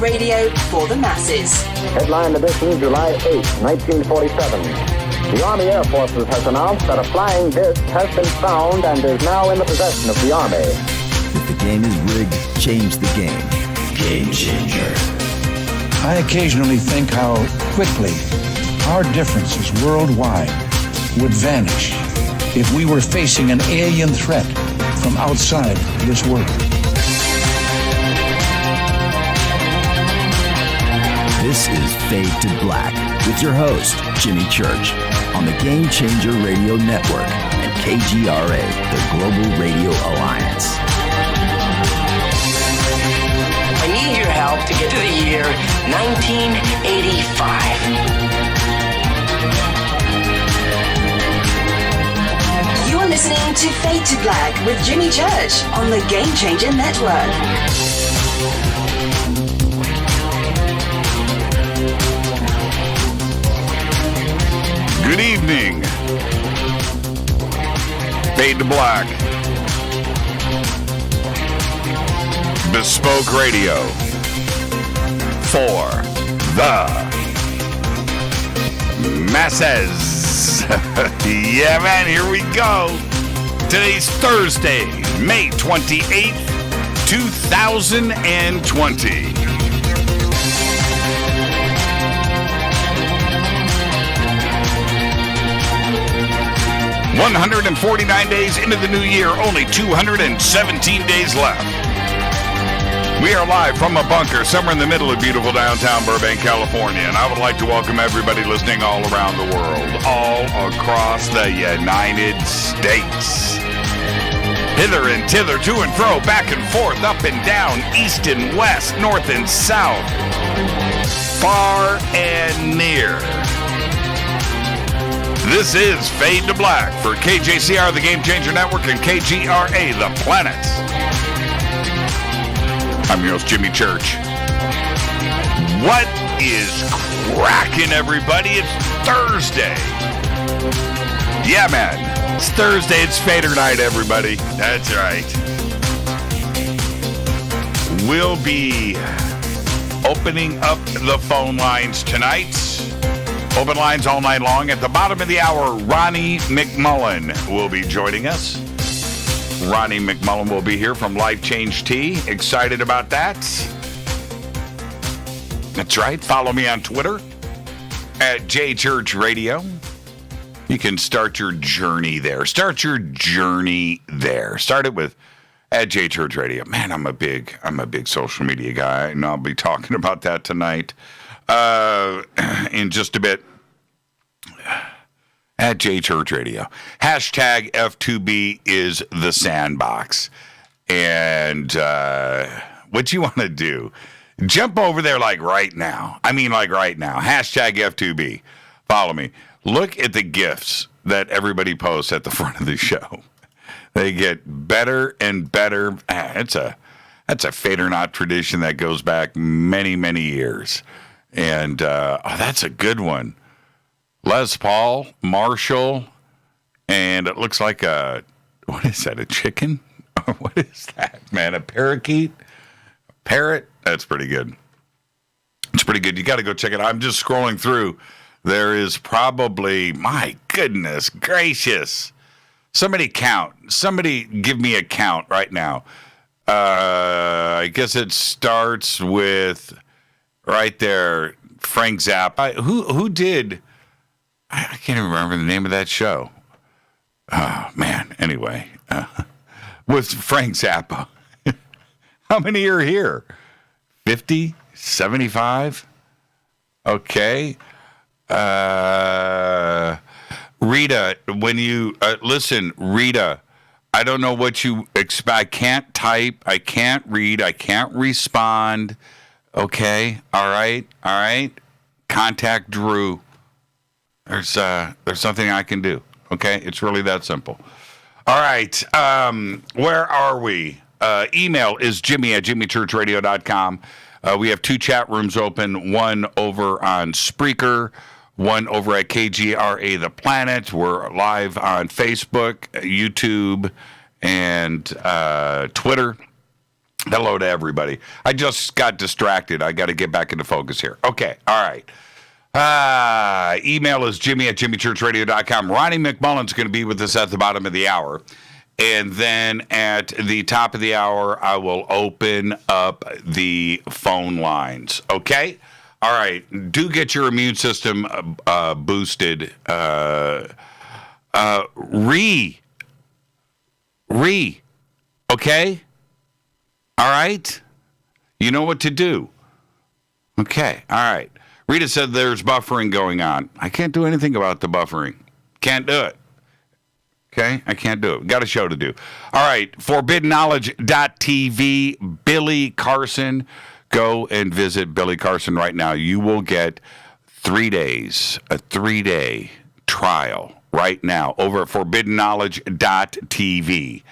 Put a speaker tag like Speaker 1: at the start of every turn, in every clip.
Speaker 1: radio for the masses.
Speaker 2: Headline edition, July 8, 1947. The Army Air Forces has announced that a flying disc has been found and is now in the possession of the Army.
Speaker 3: If the game is rigged, change the game. Game changer.
Speaker 4: I occasionally think how quickly our differences worldwide would vanish if we were facing an alien threat from outside this world.
Speaker 3: This is Fade to Black with your host, Jimmy Church, on the Game Changer Radio Network and KGRA, the Global Radio Alliance.
Speaker 5: I need your help to get to the year 1985.
Speaker 1: You're listening to Fade to Black with Jimmy Church on the Game Changer Network.
Speaker 6: Good evening. Fade to Black. Bespoke Radio for the masses. Yeah, man, here we go. Today's Thursday, May 28th, 2020. 149 days into the new year, only 217 days left. We are live from a bunker somewhere in the middle of beautiful downtown Burbank, California, and I would like to welcome everybody listening all around the world, all across the United States. Hither and thither, to and fro, back and forth, up and down, east and west, north and south, far and near. This is Fade to Black for KJCR, the Game Changer Network, and KGRA, the Planet. I'm your host, Jimmy Church. What is cracking, everybody? It's Thursday. Yeah, man. It's Thursday. It's Fadernight, everybody. That's right. We'll be opening up the phone lines tonight. Open lines all night long. At the bottom of the hour, Ronnie McMullen will be joining us. Ronnie McMullen will be here from Life Change Tea. Excited about that. That's right. Follow me on Twitter at JChurchRadio. You can start your journey there. Start your journey there. Start it with at JChurchRadio. Man, I'm a big social media guy, and I'll be talking about that tonight. In just a bit, at JChurch Radio. Hashtag F2B is the sandbox. And what you want to do, jump over there like right now. I mean like right now. Hashtag F2B. Follow me. Look at the gifts that everybody posts at the front of the show. They get better and better. That's a Fadernight tradition that goes back many, many years. And that's a good one. Les Paul, Marshall, and it looks like what is that, a chicken? What is that, man? A parakeet? A parrot? That's pretty good. It's pretty good. You got to go check it out. I'm just scrolling through. There is probably, my goodness gracious. Somebody count. Somebody give me a count right now. I guess it starts with right there, Frank Zappa. Who did? I can't even remember the name of that show. Oh, man. Anyway, with Frank Zappa. How many are here? 50? 75? Okay. Rita, when you listen, Rita, I don't know what you expect. I can't type. I can't read. I can't respond. Okay. All right. Contact Drew. There's something I can do. Okay. It's really that simple. All right. Where are we? Email is jimmy@jimmychurchradio.com. We have 2 chat rooms open, one over on Spreaker, one over at KGRA The Planet. We're live on Facebook, YouTube, and Twitter. Hello to everybody. I just got distracted. I got to get back into focus here. Okay. All right. Email is jimmy@jimmychurchradio.com. Ronnie McMullen's going to be with us at the bottom of the hour. And then at the top of the hour, I will open up the phone lines. Okay? All right. Do get your immune system boosted. Okay? All right? You know what to do. Okay. All right. Rita said there's buffering going on. I can't do anything about the buffering. Can't do it. Okay? I can't do it. Got a show to do. All right. ForbiddenKnowledge.tv, Billy Carson. Go and visit Billy Carson right now. You will get 3 days, a 3-day trial right now over at ForbiddenKnowledge.tv.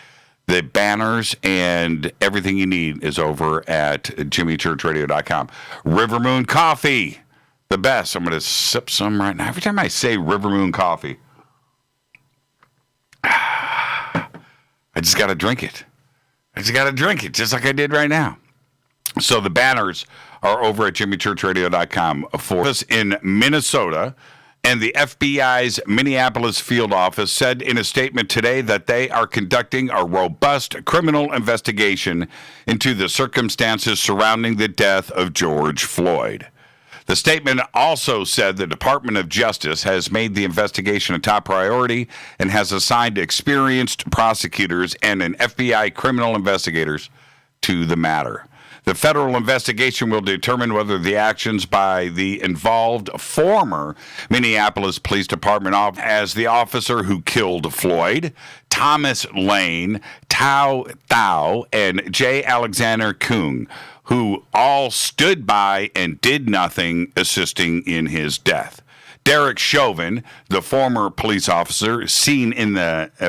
Speaker 6: The banners and everything you need is over at JimmyChurchRadio.com. River Moon Coffee, the best. I'm going to sip some right now. Every time I say River Moon Coffee, I just got to drink it. Just like I did right now. So the banners are over at JimmyChurchRadio.com. For us in Minnesota, and the FBI's Minneapolis field office said in a statement today that they are conducting a robust criminal investigation into the circumstances surrounding the death of George Floyd. The statement also said the Department of Justice has made the investigation a top priority and has assigned experienced prosecutors and an FBI criminal investigators to the matter. The federal investigation will determine whether the actions by the involved former Minneapolis Police Department as the officer who killed Floyd, Thomas Lane, Tao Thao, and J. Alexander Kueng, who all stood by and did nothing assisting in his death. Derek Chauvin, the former police officer seen in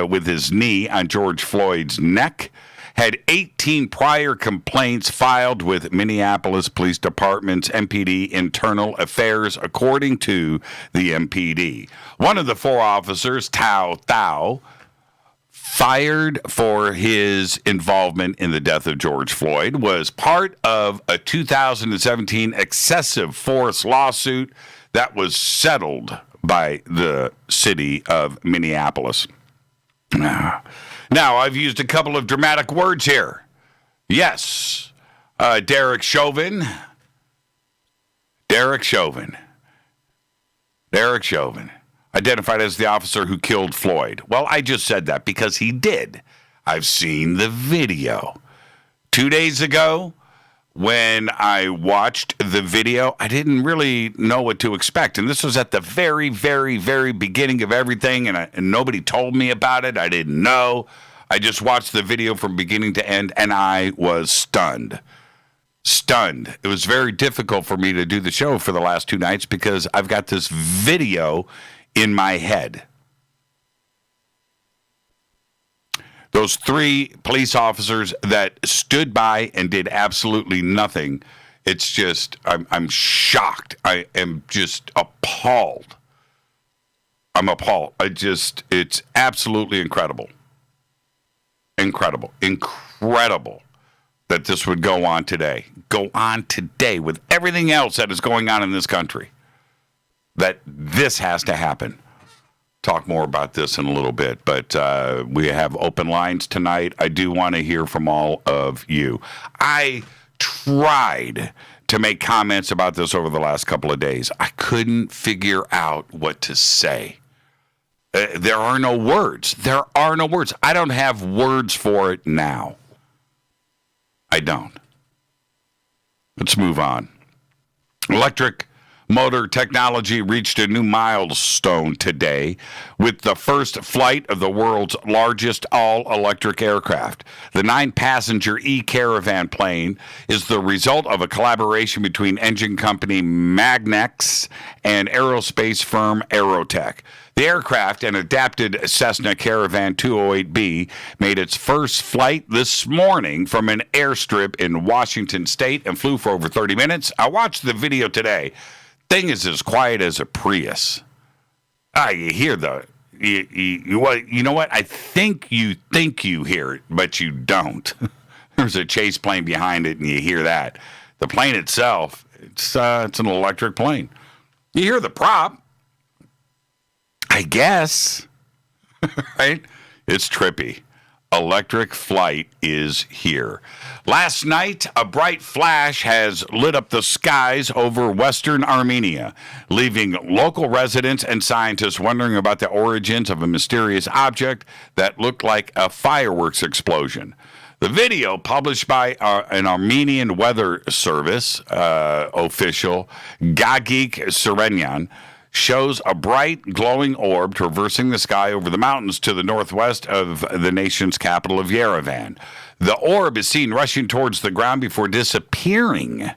Speaker 6: with his knee on George Floyd's neck, had 18 prior complaints filed with Minneapolis Police Department's MPD Internal Affairs, according to the MPD. One of the 4 officers, Tao Thao, fired for his involvement in the death of George Floyd, was part of a 2017 excessive force lawsuit that was settled by the city of Minneapolis. Now, I've used a couple of dramatic words here. Yes, Derek Chauvin, identified as the officer who killed Floyd. Well, I just said that because he did. I've seen the video. 2 days ago, when I watched the video, I didn't really know what to expect. And this was at the very, very, very beginning of everything, and nobody told me about it. I didn't know. I just watched the video from beginning to end, and I was stunned. It was very difficult for me to do the show for the last 2 nights because I've got this video in my head. Those 3 police officers that stood by and did absolutely nothing. It's just, I'm shocked. I am just appalled. I'm appalled. It's absolutely incredible. Incredible that this would go on today. Go on today with everything else that is going on in this country. That this has to happen. Talk more about this in a little bit, but we have open lines tonight. I do want to hear from all of you. I tried to make comments about this over the last couple of days. I couldn't figure out what to say. There are no words. I don't have words for it now. I don't. Let's move on. Electric motor technology reached a new milestone today with the first flight of the world's largest all-electric aircraft. The 9-passenger E-Caravan plane is the result of a collaboration between engine company Magnex and aerospace firm Aerotech. The aircraft, an adapted Cessna Caravan 208B, made its first flight this morning from an airstrip in Washington State and flew for over 30 minutes. I watched the video today. Thing is as quiet as a Prius. You hear you know what? I think you hear it, but you don't. there's a chase plane behind it, and you hear that. The plane itself, it's an electric plane. You hear the prop, I guess, right? It's trippy. Electric flight is here. Last night, a bright flash has lit up the skies over western Armenia, leaving local residents and scientists wondering about the origins of a mysterious object that looked like a fireworks explosion. The video, published by an Armenian weather service official, Gagik Serenyan, shows a bright, glowing orb traversing the sky over the mountains to the northwest of the nation's capital of Yerevan. The orb is seen rushing towards the ground before disappearing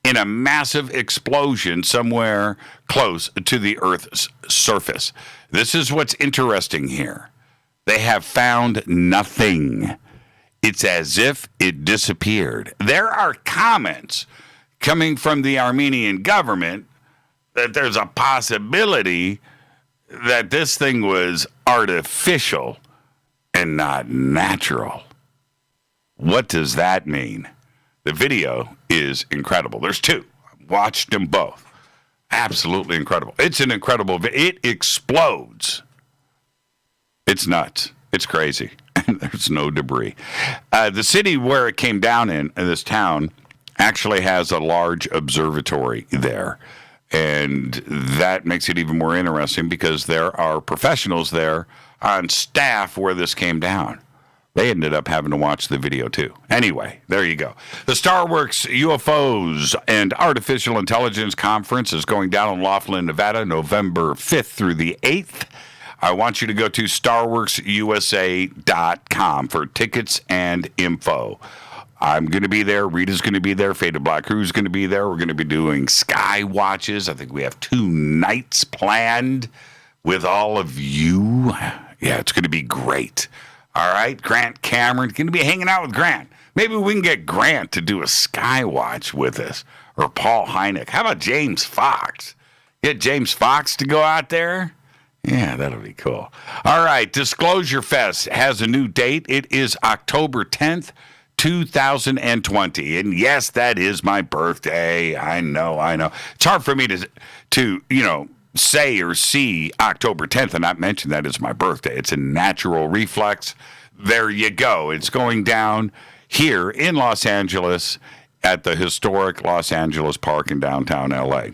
Speaker 6: in a massive explosion somewhere close to the Earth's surface. This is what's interesting here. They have found nothing. It's as if it disappeared. There are comments coming from the Armenian government that there's a possibility that this thing was artificial and not natural. What does that mean? The video is incredible. There's two. I watched them both. Absolutely incredible. It's an incredible video. It explodes. It's nuts. It's crazy. And there's no debris. The city where it came down in this town, actually has a large observatory there. And that makes it even more interesting because there are professionals there on staff where this came down. They ended up having to watch the video, too. Anyway, there you go. The StarWorks UFOs and Artificial Intelligence Conference is going down in Laughlin, Nevada, November 5th through the 8th. I want you to go to StarWorksUSA.com for tickets and info. I'm going to be there. Rita's going to be there. Faded Black Crew's going to be there. We're going to be doing sky watches. I think we have 2 nights planned with all of you. Yeah, it's going to be great. All right, Grant Cameron going to be hanging out with Grant. Maybe we can get Grant to do a sky watch with us, or Paul Hynek. How about James Fox? Get James Fox to go out there? Yeah, that'll be cool. All right, Disclosure Fest has a new date. It is October 10th. 2020. And yes, that is my birthday. I know. It's hard for me to say or see October 10th and not mention that it's my birthday. It's a natural reflex. There you go. It's going down here in Los Angeles at the historic Los Angeles Park in downtown LA.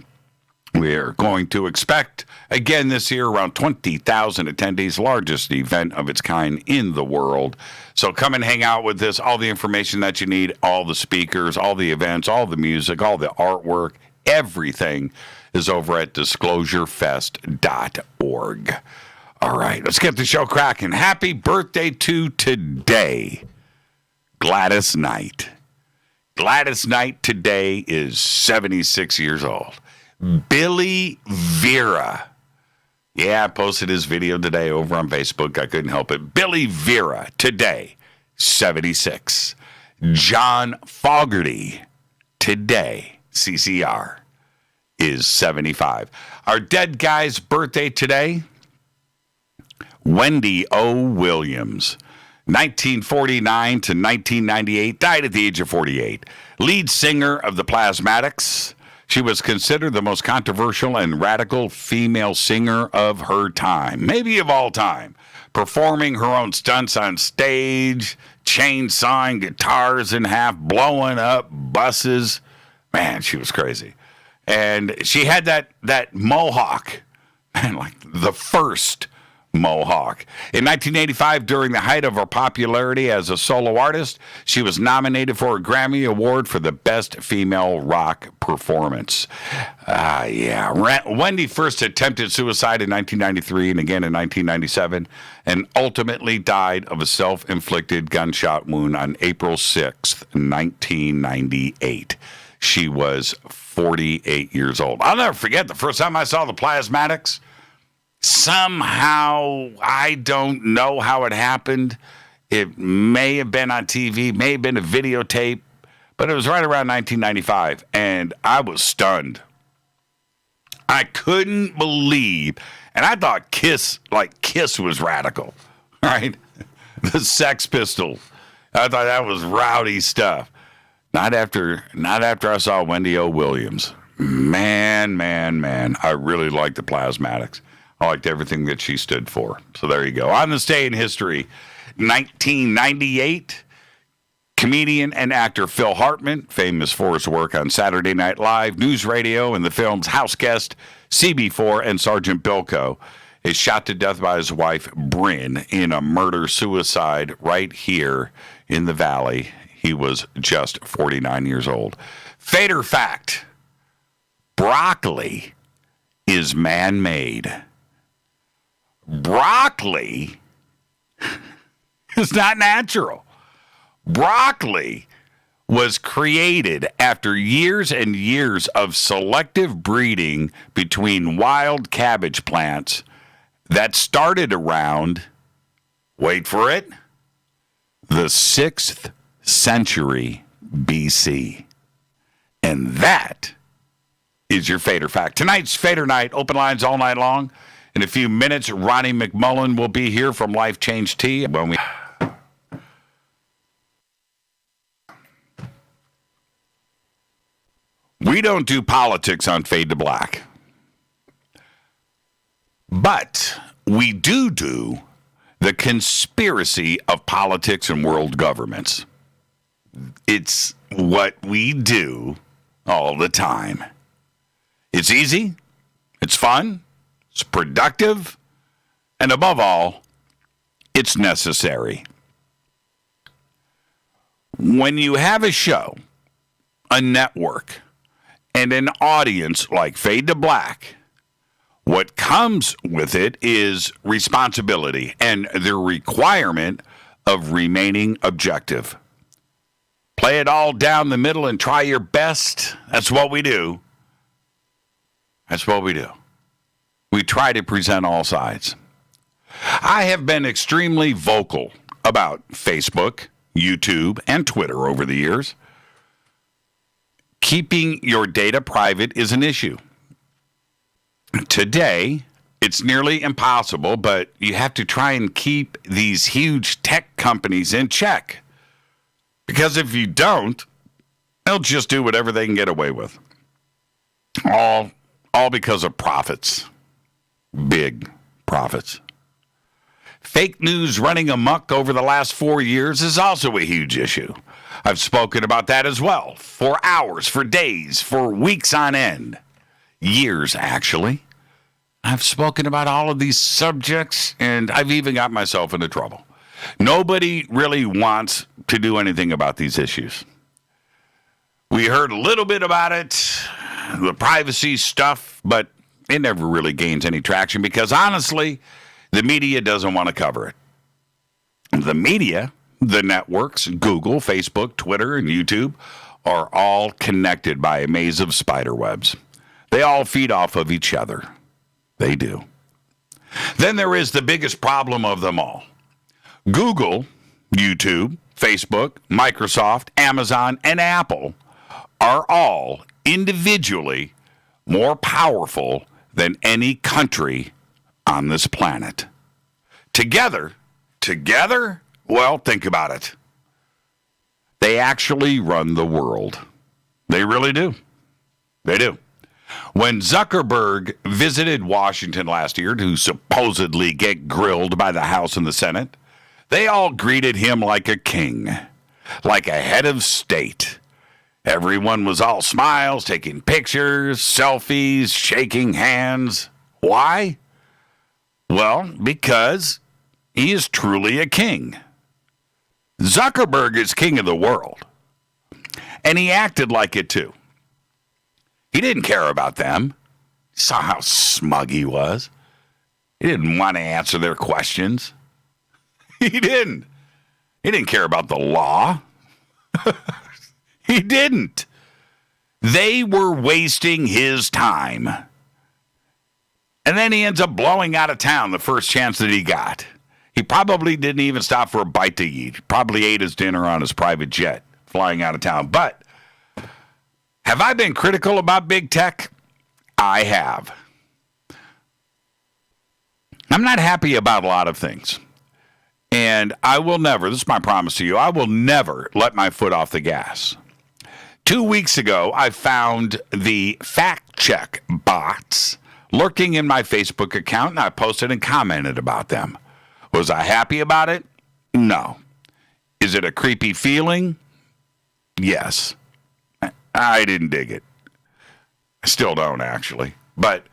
Speaker 6: We're going to expect, again this year, around 20,000 attendees, largest event of its kind in the world. So come and hang out with us. All the information that you need, all the speakers, all the events, all the music, all the artwork, everything is over at disclosurefest.org. All right, let's get the show cracking. Happy birthday to today, Gladys Knight. Gladys Knight today is 76 years old. Billy Vera. Yeah, I posted his video today over on Facebook. I couldn't help it. Billy Vera, today, 76. John Fogerty, today, CCR, is 75. Our dead guy's birthday today, Wendy O. Williams, 1949 to 1998, died at the age of 48. Lead singer of the Plasmatics. She was considered the most controversial and radical female singer of her time, maybe of all time, performing her own stunts on stage, chainsawing guitars in half, blowing up buses. Man, she was crazy. And she had that mohawk, man, like the first mohawk. In 1985, during the height of her popularity as a solo artist, she was nominated for a Grammy Award for the Best Female Rock Performance. Wendy first attempted suicide in 1993 and again in 1997, and ultimately died of a self-inflicted gunshot wound on April 6th, 1998. She was 48 years old. I'll never forget the first time I saw the Plasmatics. Somehow, I don't know how it happened. It may have been on TV, may have been a videotape, but it was right around 1995, and I was stunned. I couldn't believe, and I thought Kiss was radical, right? The Sex Pistols I thought that was rowdy stuff. Not after I saw Wendy O. Williams. Man. I really liked the Plasmatics. I liked everything that she stood for. So there you go. On this day in history, 1998, comedian and actor Phil Hartman, famous for his work on Saturday Night Live, News Radio, and the films House Guest, CB4, and Sergeant Bilko, is shot to death by his wife, Bryn, in a murder-suicide right here in the Valley. He was just 49 years old. Fader fact: broccoli is man-made. Broccoli is not natural. Broccoli was created after years and years of selective breeding between wild cabbage plants that started around, wait for it, the 6th century BC. And that is your Fader fact. Tonight's Fader Night, open lines all night long. In a few minutes, Ronnie McMullen will be here from Life Change Tea. We don't do politics on Fade to Black. But we do the conspiracy of politics and world governments. It's what we do all the time. It's easy, it's fun, it's productive, and above all, it's necessary. When you have a show, a network, and an audience like Fade to Black, what comes with it is responsibility and the requirement of remaining objective. Play it all down the middle and try your best. That's what we do. That's what we do. We try to present all sides. I have been extremely vocal about Facebook, YouTube, and Twitter over the years. Keeping your data private is an issue. Today, it's nearly impossible, but you have to try and keep these huge tech companies in check. Because if you don't, they'll just do whatever they can get away with. All because of profits. Big profits. Fake news running amok over the last 4 years is also a huge issue. I've spoken about that as well, for hours, for days, for weeks on end. Years, actually. I've spoken about all of these subjects, and I've even got myself into trouble. Nobody really wants to do anything about these issues. We heard a little bit about it, the privacy stuff, but it never really gains any traction because, honestly, the media doesn't want to cover it. The media, the networks, Google, Facebook, Twitter, and YouTube are all connected by a maze of spider webs. They all feed off of each other. They do. Then there is the biggest problem of them all. Google, YouTube, Facebook, Microsoft, Amazon, and Apple are all individually more powerful than any country on this planet. Together, well, think about it. They actually run the world. They really do. They do. When Zuckerberg visited Washington last year to supposedly get grilled by the House and the Senate, they all greeted him like a king, like a head of state. Everyone was all smiles, taking pictures, selfies, shaking hands. Why? Well, because he is truly a king. Zuckerberg is king of the world. And he acted like it too. He didn't care about them. Saw how smug he was. He didn't want to answer their questions. He didn't. He didn't care about the law. He didn't. They were wasting his time. And then he ends up blowing out of town the first chance that he got. He probably didn't even stop for a bite to eat. Probably ate his dinner on his private jet, flying out of town. But have I been critical about big tech? I have. I'm not happy about a lot of things. And I will never, this is my promise to you, I will never let my foot off the gas. 2 weeks ago, I found the fact check bots lurking in my Facebook account, and I posted and commented about them. Was I happy about it? No. Is it a creepy feeling? Yes. I didn't dig it. I still don't, actually. But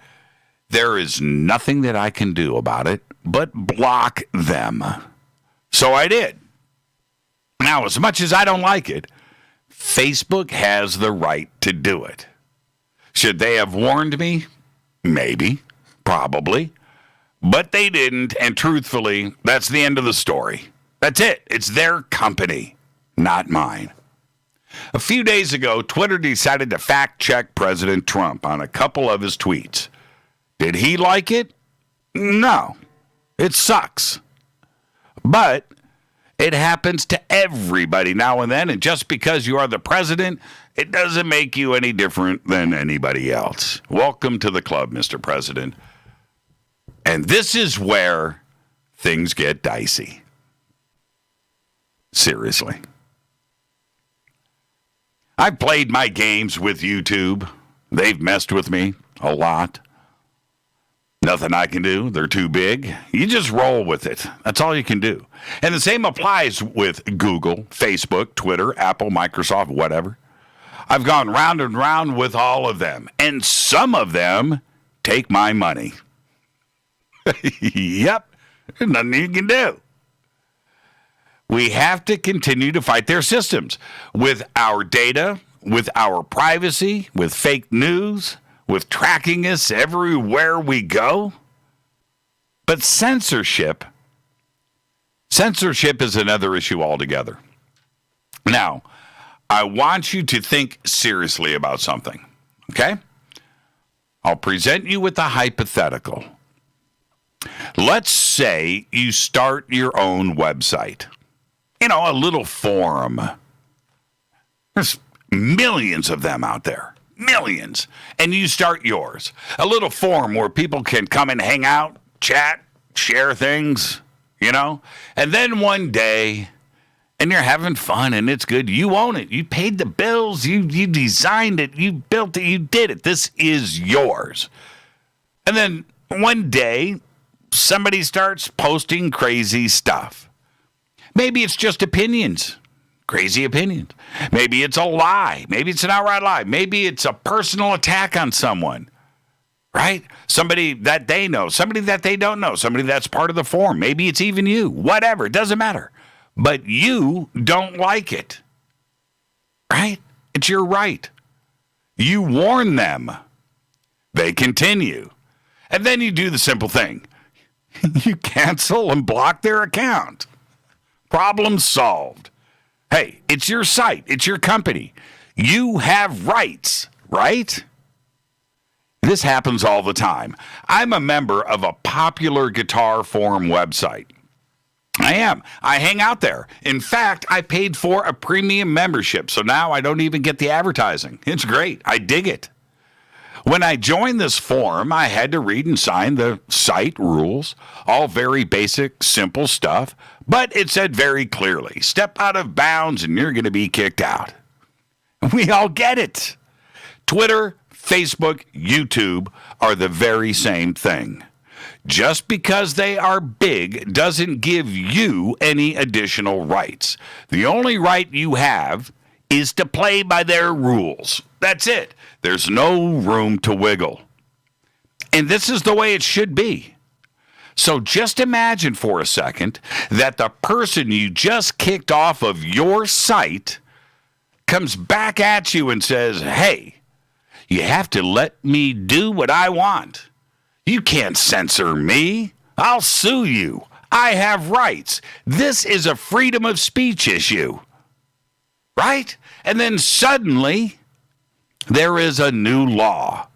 Speaker 6: there is nothing that I can do about it but block them. So I did. Now, as much as I don't like it, Facebook has the right to do it. Should they have warned me? Maybe. Probably. But they didn't, and truthfully, that's the end of the story. That's it. It's their company, not mine. A few days ago, Twitter decided to fact-check President Trump on a couple of his tweets. Did he like it? No. It sucks. But it happens to everybody now and then, and just because you are the president, it doesn't make you any different than anybody else. Welcome to the club, Mr. President. And this is where things get dicey. Seriously. I've played my games with YouTube. They've messed with me a lot. Nothing I can do. They're too big. You just roll with it. That's all you can do. And the same applies with Google, Facebook, Twitter, Apple, Microsoft, whatever. I've gone round and round with all of them. And some of them take my money. Yep. There's nothing you can do. We have to continue to fight their systems with our data, with our privacy, with fake news, with tracking us everywhere we go. But censorship is another issue altogether. Now, I want you to think seriously about something, okay? I'll present you with a hypothetical. Let's say you start your own website. You know, a little forum. There's millions of them out there. Millions. And you start yours. A little forum where people can come and hang out, chat, share things, you know. And then one day, and you're having fun and it's good. You own it. You paid the bills. You designed it. You built it. You did it. This is yours. And then one day, somebody starts posting crazy stuff. Maybe it's just opinions. Crazy opinions. Maybe it's a lie. Maybe it's an outright lie. Maybe it's a personal attack on someone, right? Somebody that they know, somebody that they don't know, somebody that's part of the forum. Maybe it's even you. Whatever. It doesn't matter. But you don't like it, right? It's your right. You warn them. They continue. And then you do the simple thing. You cancel and block their account. Problem solved. Hey, it's your site. It's your company. You have rights, right? This happens all the time. I'm a member of a popular guitar forum website. I am. I hang out there. In fact, I paid for a premium membership, so now I don't even get the advertising. It's great. I dig it. When I joined this forum, I had to read and sign the site rules, all very basic, simple stuff, but it said very clearly, step out of bounds and you're going to be kicked out. We all get it. Twitter, Facebook, YouTube are the very same thing. Just because they are big doesn't give you any additional rights. The only right you have is to play by their rules. That's it. There's no room to wiggle. And this is the way it should be. So just imagine for a second that the person you just kicked off of your site comes back at you and says, hey, you have to let me do what I want. You can't censor me. I'll sue you. I have rights. This is a freedom of speech issue. Right? And then suddenly, there is a new law.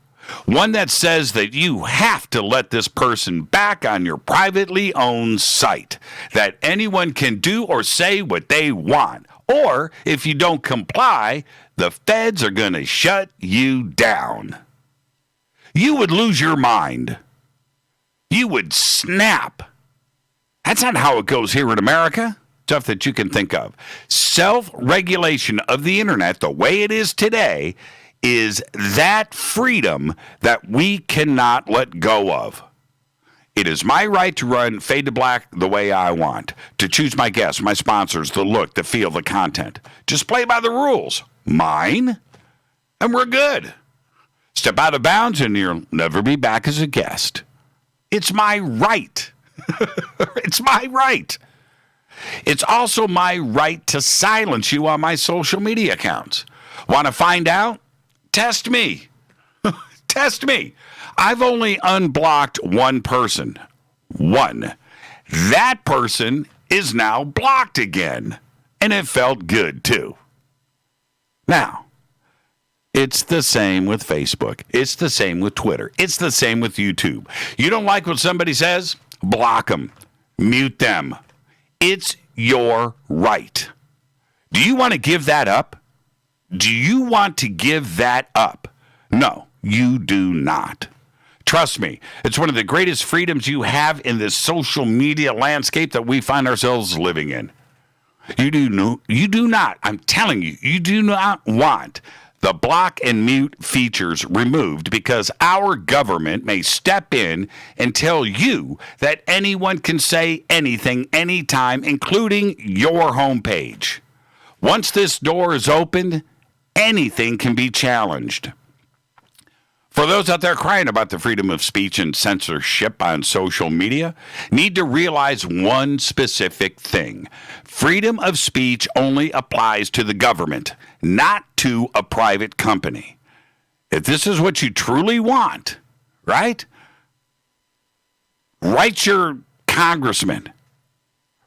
Speaker 6: One that says that you have to let this person back on your privately owned site. That anyone can do or say what they want. Or, if you don't comply, the feds are going to shut you down. You would lose your mind. You would snap. That's not how it goes here in America. Stuff that you can think of. Self-regulation of the internet, the way it is today, is that freedom that we cannot let go of. It is my right to run Fade to Black the way I want, to choose my guests, my sponsors, the look, the feel, the content. Just play by the rules. Mine, and we're good. Step out of bounds and you'll never be back as a guest. It's my right. It's my right. It's also my right to silence you on my social media accounts. Want to find out? Test me. Test me. I've only unblocked one person. One. That person is now blocked again. And it felt good, too. Now, it's the same with Facebook. It's the same with Twitter. It's the same with YouTube. You don't like what somebody says? Block them. Mute them. It's your right. Do you want to give that up? Do you want to give that up? No, you do not. Trust me, it's one of the greatest freedoms you have in this social media landscape that we find ourselves living in. You do not, I'm telling you, you do not want the block and mute features removed because our government may step in and tell you that anyone can say anything anytime, including your homepage. Once this door is opened, anything can be challenged. For those out there crying about the freedom of speech and censorship on social media, need to realize one specific thing. Freedom of speech only applies to the government, not to a private company. If this is what you truly want, right? Write your congressman.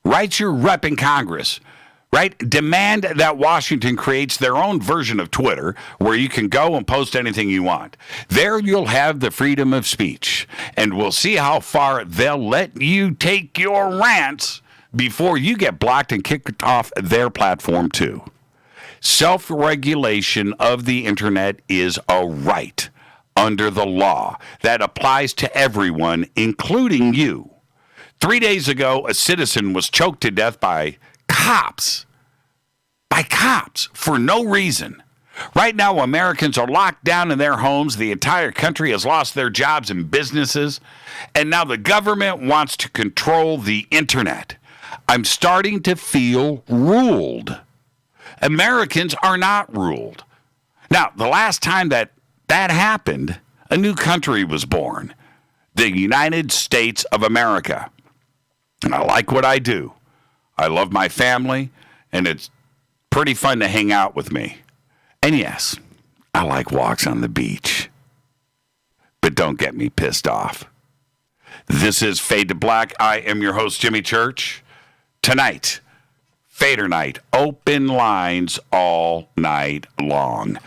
Speaker 6: Write your rep in Congress. Right? Demand that Washington creates their own version of Twitter where you can go and post anything you want. There you'll have the freedom of speech. And we'll see how far they'll let you take your rants before you get blocked and kicked off their platform too. Self-regulation of the internet is a right under the law that applies to everyone, including you. 3 days ago, a citizen was choked to death by cops for no reason. Right now, Americans are locked down in their homes. The entire country has lost their jobs and businesses. And now the government wants to control the internet. I'm starting to feel ruled. Americans are not ruled. Now, the last time that happened, a new country was born. The United States of America. And I like what I do. I love my family, and it's pretty fun to hang out with me. And yes, I like walks on the beach. But don't get me pissed off. This is Fade to Black. I am your host, Jimmy Church. Tonight, Fadernight, open lines all night long.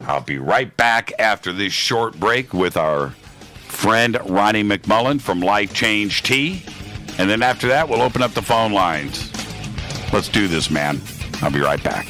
Speaker 6: I'll be right back after this short break with our friend Ronnie McMullen from Life Change Tea. And then after that, we'll open up the phone lines. Let's do this, man. I'll be right back.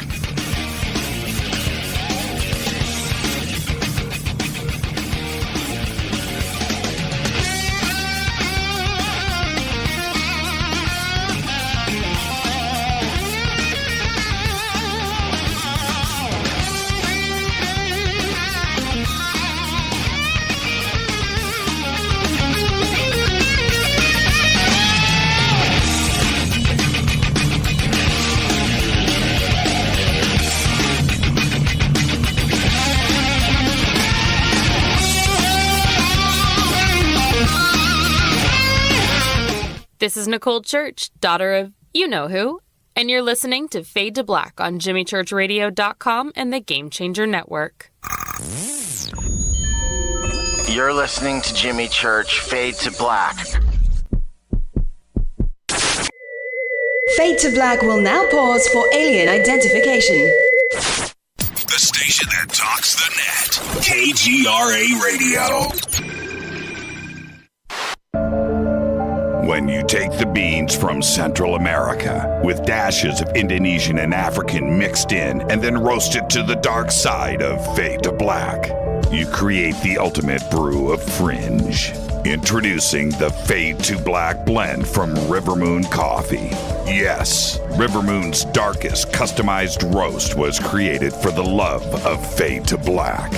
Speaker 7: This is Nicole Church, daughter of you-know-who, and you're listening to Fade to Black on JimmyChurchRadio.com and the Game Changer Network.
Speaker 5: You're listening to Jimmy Church, Fade to Black.
Speaker 1: Fade to Black will now pause for alien identification.
Speaker 3: The station that talks the net. KGRA Radio. When you take the beans from Central America with dashes of Indonesian and African mixed in and then roast it to the dark side of Fade to Black, you create the ultimate brew of fringe.
Speaker 6: Introducing the Fade to Black blend from Rivermoon Coffee. Yes, Rivermoon's darkest customized roast was created for the love of Fade to Black.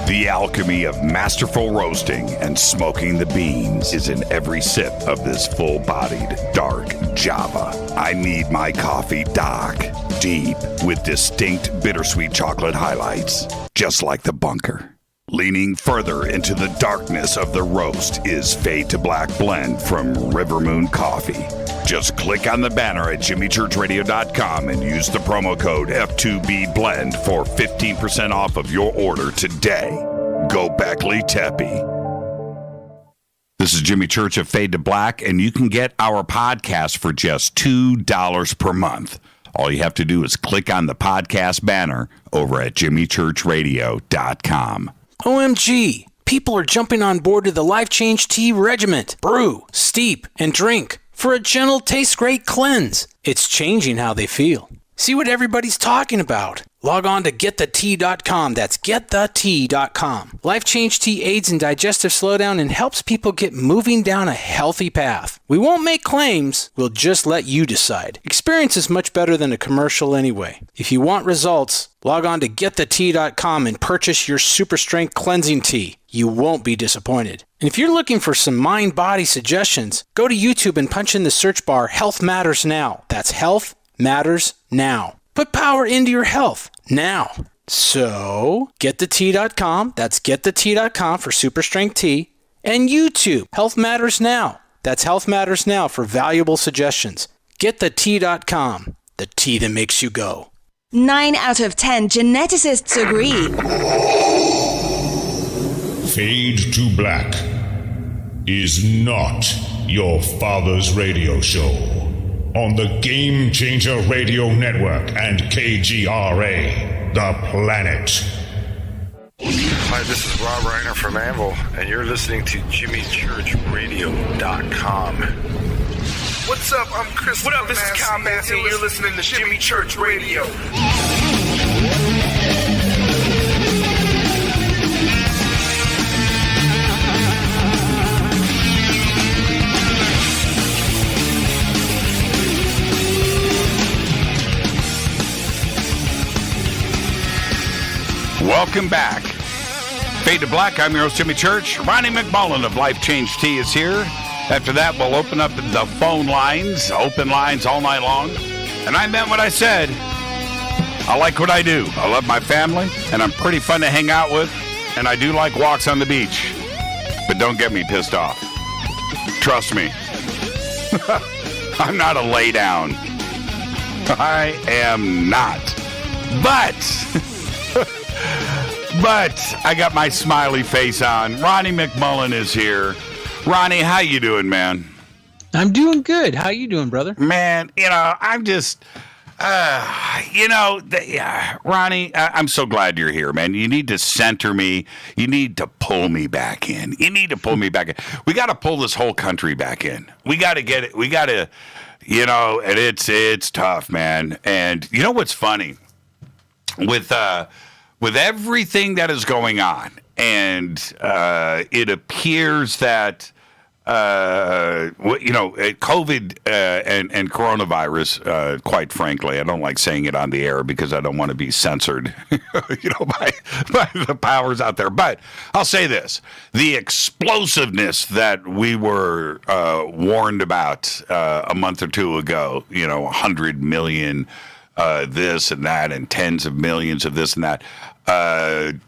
Speaker 6: The alchemy of masterful roasting and smoking the beans is in every sip of this full-bodied dark Java. I need my coffee dark, deep, with distinct bittersweet chocolate highlights, just like the bunker. Leaning further into the darkness of the roast is Fade to Black blend from Rivermoon Coffee. Just click on the banner at jimmychurchradio.com and use the promo code F2BBLEND for 15% off of your order today. Go Beckley Teppy. This is Jimmy Church of Fade to Black, and you can get our podcast for just $2 per month. All you have to do is click on the podcast banner over at jimmychurchradio.com.
Speaker 8: OMG! People are jumping on board to the Life Change Tea Regiment. Brew, steep, and drink for a gentle, taste-great cleanse. It's changing how they feel. See what everybody's talking about. Log on to getthetea.com. That's getthetea.com. Life Change Tea aids in digestive slowdown and helps people get moving down a healthy path. We won't make claims. We'll just let you decide. Experience is much better than a commercial anyway. If you want results, log on to getthetea.com and purchase your super strength cleansing tea. You won't be disappointed. And if you're looking for some mind-body suggestions, go to YouTube and punch in the search bar Health Matters Now. That's Health Matters Now. Put power into your health now. So, getthetea.com. That's getthetea.com for super strength tea. And YouTube, Health Matters Now. That's Health Matters Now for valuable suggestions. Getthetea.com. The tea that makes you go.
Speaker 1: 9 out of 10 geneticists agree.
Speaker 9: Fade to Black is not your father's radio show on the Game Changer Radio Network and KGRA, The Planet.
Speaker 10: Hi, this is Rob Reiner from Anvil, and you're listening to JimmyChurchRadio.com. What's up? I'm Chris. What up? This is Kyle Massey, and you're listening to Jimmy Church Radio.
Speaker 6: Welcome back. Fade to Black, I'm your host, Jimmy Church. Ronnie McMullen of Life Change Tea is here. After that, we'll open up the phone lines, open lines all night long. And I meant what I said. I like what I do. I love my family, and I'm pretty fun to hang out with. And I do like walks on the beach. But don't get me pissed off. Trust me. I'm not a lay down. I am not. But I got my smiley face on. Ronnie McMullen is here. Ronnie, how you doing, man?
Speaker 11: I'm doing good. How you doing, brother?
Speaker 6: Man, I'm just, Ronnie, I'm so glad you're here, man. You need to center me. You need to pull me back in. We got to pull this whole country back in. We got to get it. We got to, and it's tough, man. And you know what's funny? With everything that is going on, and it appears that COVID and coronavirus, quite frankly, I don't like saying it on the air because I don't want to be censored, by the powers out there. But I'll say this: the explosiveness that we were warned about a month or two ago, 100 million. This and that, and tens of millions of this and that,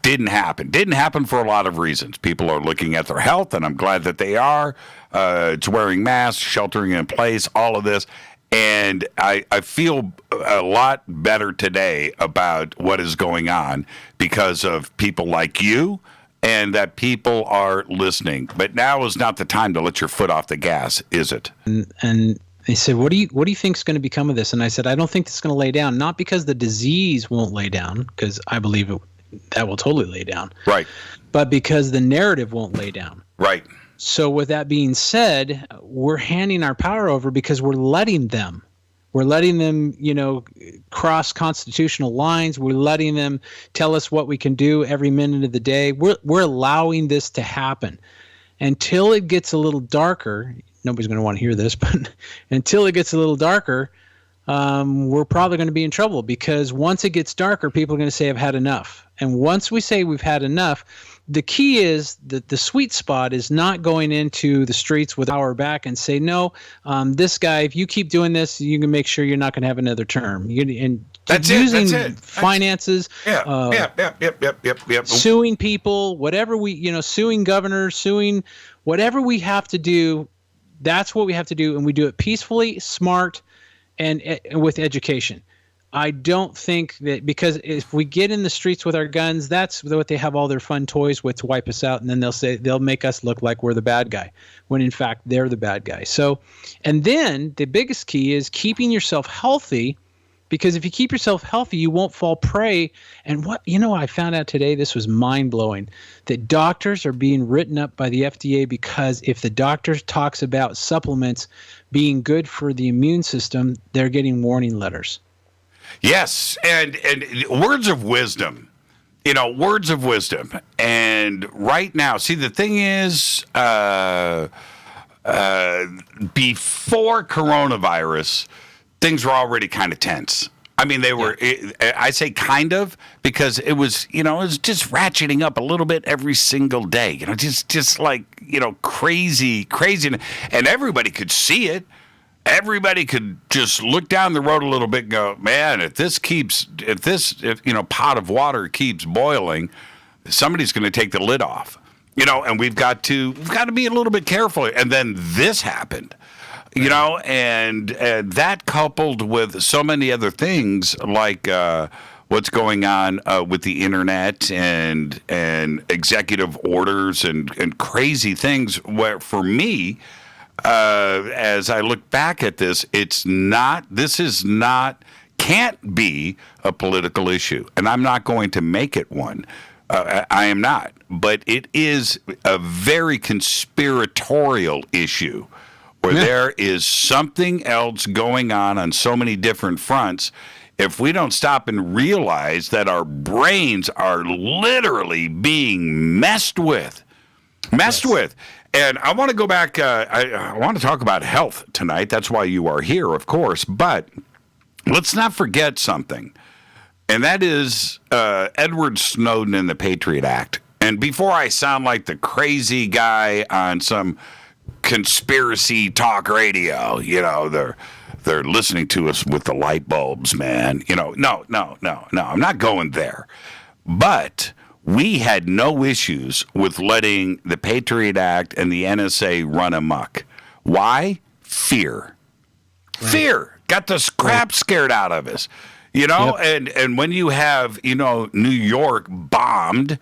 Speaker 6: didn't happen. Didn't happen for a lot of reasons. People are looking at their health, and I'm glad that they are. It's wearing masks, sheltering in place, all of this. And I feel a lot better today about what is going on because of people like you and that people are listening. But now is not the time to let your foot off the gas, is it?
Speaker 11: And they said, what do you think is going to become of this? And I said, I don't think it's going to lay down, not because the disease won't lay down, because I believe that will totally lay down. Right. But because the narrative won't lay down. Right. So with that being said, we're handing our power over because we're letting them. We're letting them, cross constitutional lines. We're letting them tell us what we can do every minute of the day. We're allowing this to happen. until it gets a little darker. Nobody's going to want to hear this, but until it gets a little darker, we're probably going to be in trouble, because once it gets darker, people are going to say, I've had enough. And once we say we've had enough, the key is that the sweet spot is not going into the streets with our back and say, no, this guy, if you keep doing this, you can make sure you're not going to have another term. That's using finances, suing people, whatever suing governors, suing whatever we have to do. That's what we have to do, and we do it peacefully, smart, and with education. I don't think that, because if we get in the streets with our guns, that's what they have all their fun toys with to wipe us out, and then they'll make us look like we're the bad guy, when in fact they're the bad guy. So, and then the biggest key is keeping yourself healthy, because if you keep yourself healthy, you won't fall prey. And I found out today, this was mind-blowing, that doctors are being written up by the FDA because if the doctor talks about supplements being good for the immune system, they're getting warning letters.
Speaker 6: Yes, and words of wisdom. Words of wisdom. And right now, see, the thing is, before coronavirus, things were already kind of tense. I mean, they were, I say kind of, because it was, it was just ratcheting up a little bit every single day, just like, crazy. And everybody could see it. Everybody could just look down the road a little bit and go, man, if this pot of water keeps boiling, somebody's going to take the lid off, and we've got to be a little bit careful. And then this happened. And that coupled with so many other things like what's going on with the internet and executive orders and crazy things, where for me, as I look back at this, can't be a political issue, and I'm not going to make it one. I am not, but it is a very conspiratorial issue, where there is something else going on so many different fronts. If we don't stop and realize that our brains are literally being messed with. And I want to go back, I want to talk about health tonight. That's why you are here, of course. But let's not forget something, and that is Edward Snowden and the Patriot Act. And before I sound like the crazy guy on some conspiracy talk radio, they're listening to us with the light bulbs, man. No, I'm not going there. But we had no issues with letting the Patriot Act and the NSA run amok. Why? Fear. Right. Fear. Got the crap scared out of us. And when you have, New York bombed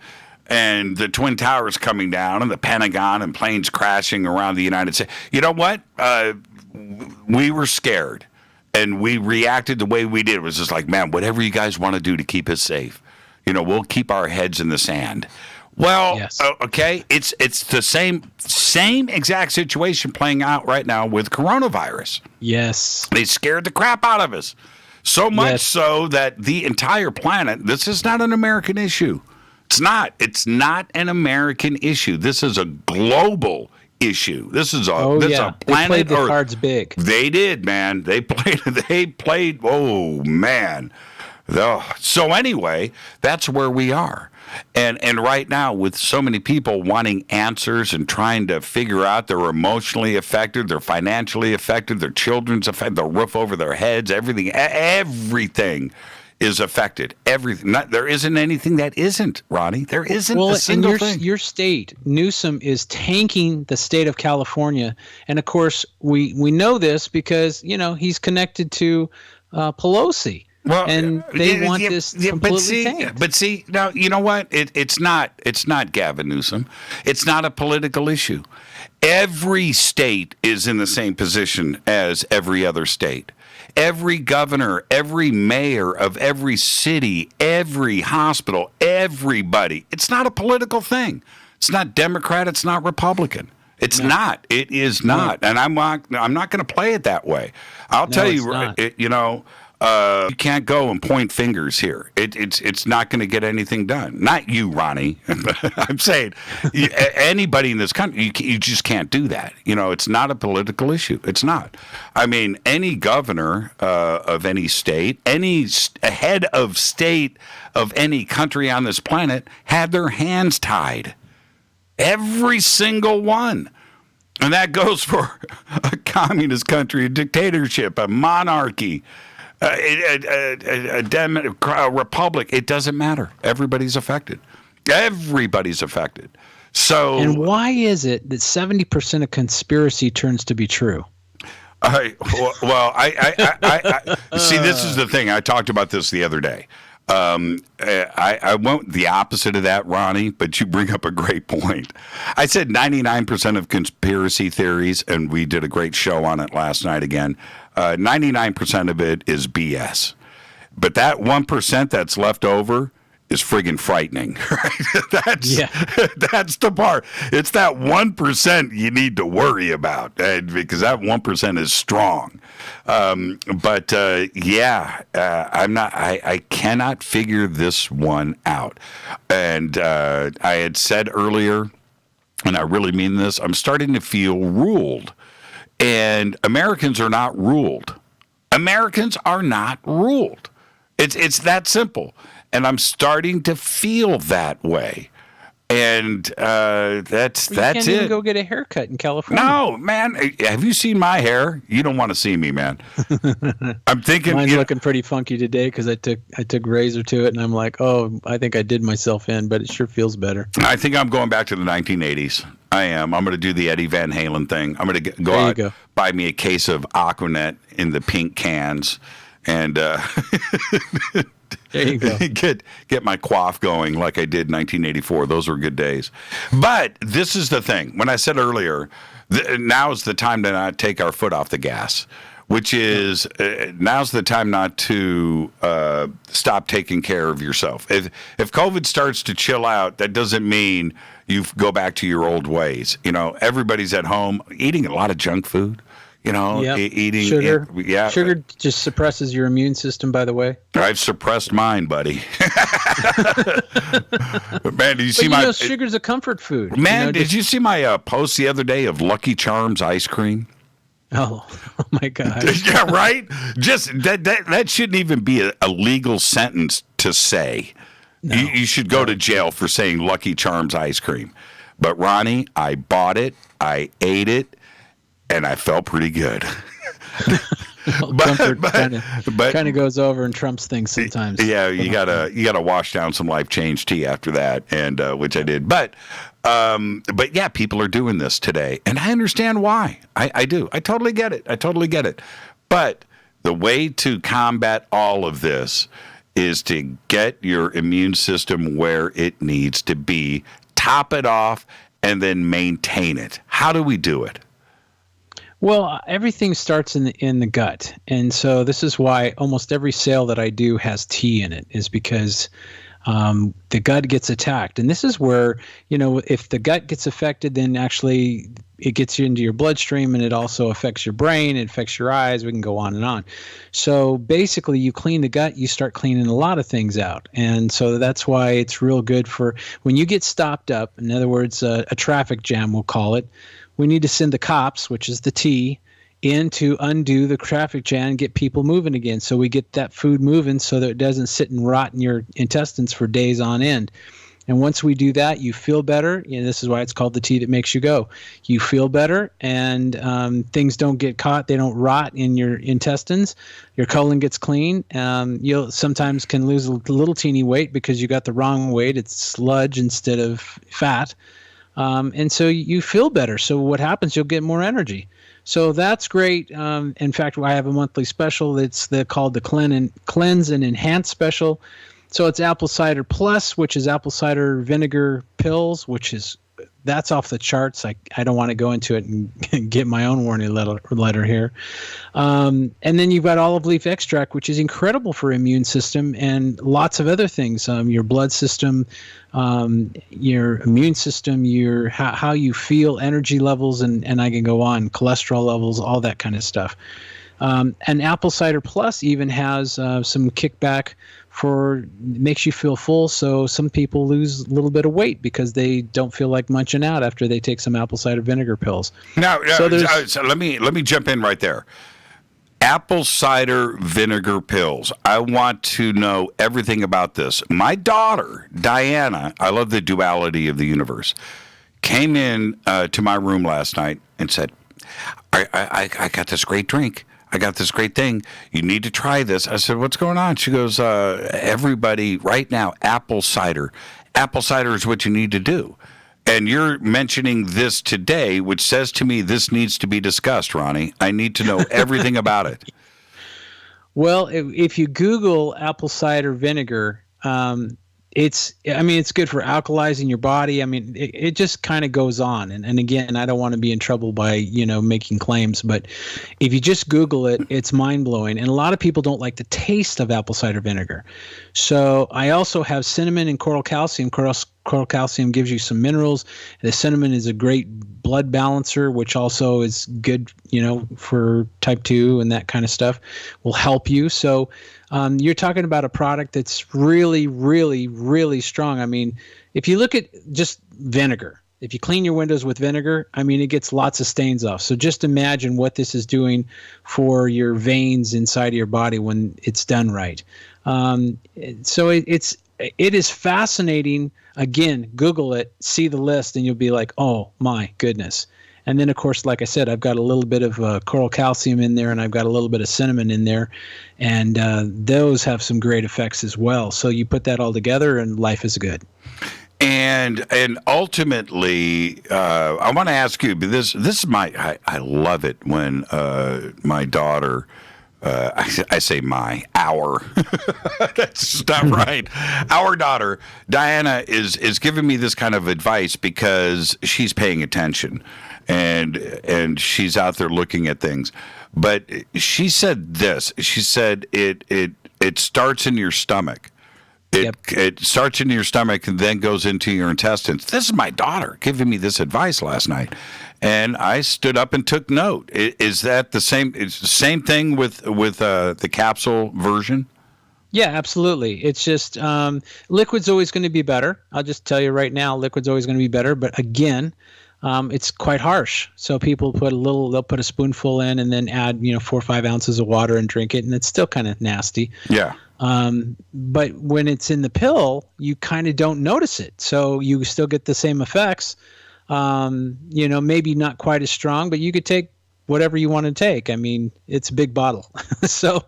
Speaker 6: and the Twin Towers coming down and the Pentagon and planes crashing around the United States, you know what? We were scared, and we reacted the way we did. It was just like, man, whatever you guys want to do to keep us safe. We'll keep our heads in the sand. Well, yes. Okay, it's the same exact situation playing out right now with coronavirus.
Speaker 11: Yes.
Speaker 6: They scared the crap out of us. So much so that the entire planet, this is not an American issue. It's not an American issue. This is a global issue. This is a planet.
Speaker 11: They played the cards big.
Speaker 6: They did, man. They played, oh man. So anyway, that's where we are. And right now, with so many people wanting answers and trying to figure out, they're emotionally affected, they're financially affected, their children's affected, the roof over their heads, everything is affected. Everything. There isn't anything that isn't, Ronnie. There isn't a single thing.
Speaker 11: Your state, Newsom, is tanking the state of California. And of course, we know this because, he's connected to Pelosi. Well, and they want this completely tanked.
Speaker 6: But see, now, you know what? It's not Gavin Newsom. It's not a political issue. Every state is in the same position as every other state. Every governor, every mayor of every city, every hospital, everybody. It's not a political thing. It's not Democrat. It's not Republican. It's not. It is not. And I'm not going to play it that way. I'll tell you, You can't go and point fingers here. It's not going to get anything done. Not you, Ronnie. I'm saying anybody in this country, you just can't do that. It's not a political issue. It's not. I mean, any governor of any state, any head of state of any country on this planet had their hands tied. Every single one. And that goes for a communist country, a dictatorship, a monarchy, a republic. It doesn't matter. Everybody's affected. Everybody's affected. So,
Speaker 11: and why is it that 70% of conspiracy turns to be true?
Speaker 6: I see. This is the thing. I talked about this the other day. I went the opposite of that, Ronnie, but you bring up a great point. I said 99% of conspiracy theories, and we did a great show on it last night again. 99% of it is BS. But that 1% that's left over is friggin' frightening, right? That's the part. It's that 1% you need to worry about, because that 1% is strong. I'm not. I cannot figure this one out. And I had said earlier, and I really mean this, I'm starting to feel ruled. And Americans are not ruled. Americans are not ruled. It's that simple. And I'm starting to feel that way. And that's it. You can't even
Speaker 11: go get a haircut in California.
Speaker 6: No, man. Have you seen my hair? You don't want to see me, man. I'm thinking
Speaker 11: mine's looking pretty funky today because I took razor to it, and I'm like, oh, I think I did myself in, but it sure feels better.
Speaker 6: I think I'm going back to the 1980s. I am. I'm going to do the Eddie Van Halen thing. I'm going to go out, buy me a case of Aquanet in the pink cans, and
Speaker 11: there you go.
Speaker 6: Get my quaff going like I did in 1984. Those were good days. But this is the thing. When I said earlier, now is the time to not take our foot off the gas, which is now's the time not to stop taking care of yourself. If COVID starts to chill out, that doesn't mean you go back to your old ways. Everybody's at home eating a lot of junk food. Eating
Speaker 11: sugar. Sugar just suppresses your immune system, by the way.
Speaker 6: I've suppressed mine, buddy. Man, did you see my?
Speaker 11: Sugar's a comfort food.
Speaker 6: Man, did you see my post the other day of Lucky Charms ice cream?
Speaker 11: Oh my God!
Speaker 6: Yeah, right. Just that shouldn't even be a legal sentence to say. No. You should go to jail for saying Lucky Charms ice cream. But Ronnie, I bought it, I ate it, and I felt pretty good.
Speaker 11: Comfort kind of goes over and trumps things sometimes.
Speaker 6: Yeah, you gotta wash down some Life Change tea after that, and which I did. But yeah, people are doing this today, and I understand why. I do. I totally get it. But the way to combat all of this is to get your immune system where it needs to be, top it off, and then maintain it. How do we do it?
Speaker 11: Well, everything starts in the gut. And so this is why almost every sale that I do has tea in it, is because the gut gets attacked. And this is where, if the gut gets affected, then actually it gets you into your bloodstream, and it also affects your brain, it affects your eyes. We can go on and on. So basically, you clean the gut, you start cleaning a lot of things out. And so that's why it's real good for when you get stopped up. In other words, a traffic jam, we'll call it. We need to send the cops, which is the T, in to undo the traffic jam and get people moving again. So we get that food moving so that it doesn't sit and rot in your intestines for days on end. And once we do that, you feel better. This is why it's called the tea that makes you go. You feel better, and things don't get caught. They don't rot in your intestines. Your colon gets clean. You'll sometimes can lose a little teeny weight because you got the wrong weight. It's sludge instead of fat. And so you feel better. So what happens? You'll get more energy. So that's great. In fact, I have a monthly special. It's called the Cleanse and Enhance special. So it's apple cider plus, which is apple cider vinegar pills, that's off the charts. I don't want to go into it and get my own warning letter here. And then you've got olive leaf extract, which is incredible for immune system and lots of other things. Your blood system, your immune system, your how you feel, energy levels, and I can go on, cholesterol levels, all that kind of stuff. And Apple Cider Plus even has some kickback makes you feel full. So some people lose a little bit of weight because they don't feel like munching out after they take some apple cider vinegar pills.
Speaker 6: Now, so let me jump in right there. Apple cider vinegar pills. I want to know everything about this. My daughter, Diana, I love the duality of the universe, came in to my room last night and said, I got this great drink. I got this great thing. You need to try this. I said, what's going on? She goes, everybody right now, apple cider. Apple cider is what you need to do. And you're mentioning this today, which says to me this needs to be discussed, Ronnie. I need to know everything about it.
Speaker 11: Well, if you Google apple cider vinegar, it's good for alkalizing your body. I mean, it just kind of goes on. And again, I don't want to be in trouble by, making claims, but if you just Google it, it's mind blowing. And a lot of people don't like the taste of apple cider vinegar. So I also have cinnamon and coral calcium. Coral calcium gives you some minerals. The cinnamon is a great blood balancer, which also is good, for type 2 and that kind of stuff, will help you. So you're talking about a product that's really, really, really strong. I mean, if you look at just vinegar, if you clean your windows with vinegar, I mean, it gets lots of stains off. So just imagine what this is doing for your veins inside of your body when it's done right. So it is fascinating. Again, Google it, see the list, and you'll be like, oh, my goodness. And then, of course, like I said, I've got a little bit of coral calcium in there, and I've got a little bit of cinnamon in there, and those have some great effects as well. So you put that all together, and life is good.
Speaker 6: And ultimately, I want to ask you, this is I love it when my daughter, I say our, that's not right. Our daughter, Diana, is giving me this kind of advice because she's paying attention. And she's out there looking at things. But she said this. She said it starts in your stomach. It starts in your stomach and then goes into your intestines. This is my daughter giving me this advice last night. And I stood up and took note. Is that the same? It's the same thing with the capsule version?
Speaker 11: Yeah, absolutely. It's just liquid's always going to be better. I'll just tell you right now, liquid's always going to be better. But again, it's quite harsh. So people they'll put a spoonful in and then add 4 or 5 ounces of water and drink it, and it's still kind of nasty.
Speaker 6: Yeah.
Speaker 11: But when it's in the pill, you kind of don't notice it. So you still get the same effects. Maybe not quite as strong, but you could take whatever you want to take. I mean, it's a big bottle. So,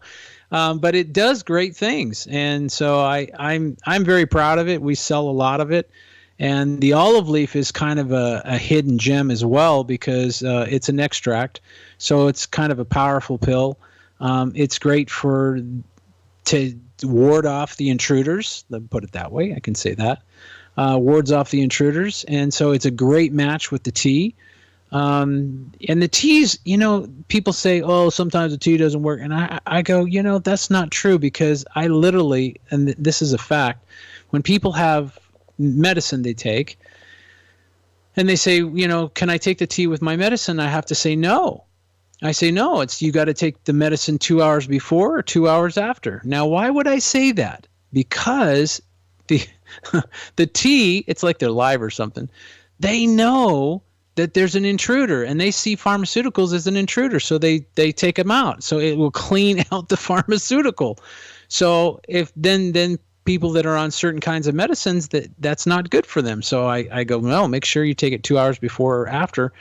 Speaker 11: but it does great things. And so I'm very proud of it. We sell a lot of it. And the olive leaf is kind of a hidden gem as well because it's an extract. So it's kind of a powerful pill. It's great to ward off the intruders. Let me put it that way. I can say that. Wards off the intruders. And so it's a great match with the tea. And the teas, people say, oh, sometimes the tea doesn't work. And I go, that's not true because I literally, and this is a fact, when people have medicine they take and they say, can I take the tea with my medicine? I have to say no. I say no, it's you got to take the medicine 2 hours before or 2 hours after. Now, why would I say that? Because the tea, it's like they're live or something. They know that there's an intruder and they see pharmaceuticals as an intruder, so they take them out. So it will clean out the pharmaceutical. So if then people that are on certain kinds of medicines, that's not good for them. So I go, no, make sure you take it 2 hours before or after.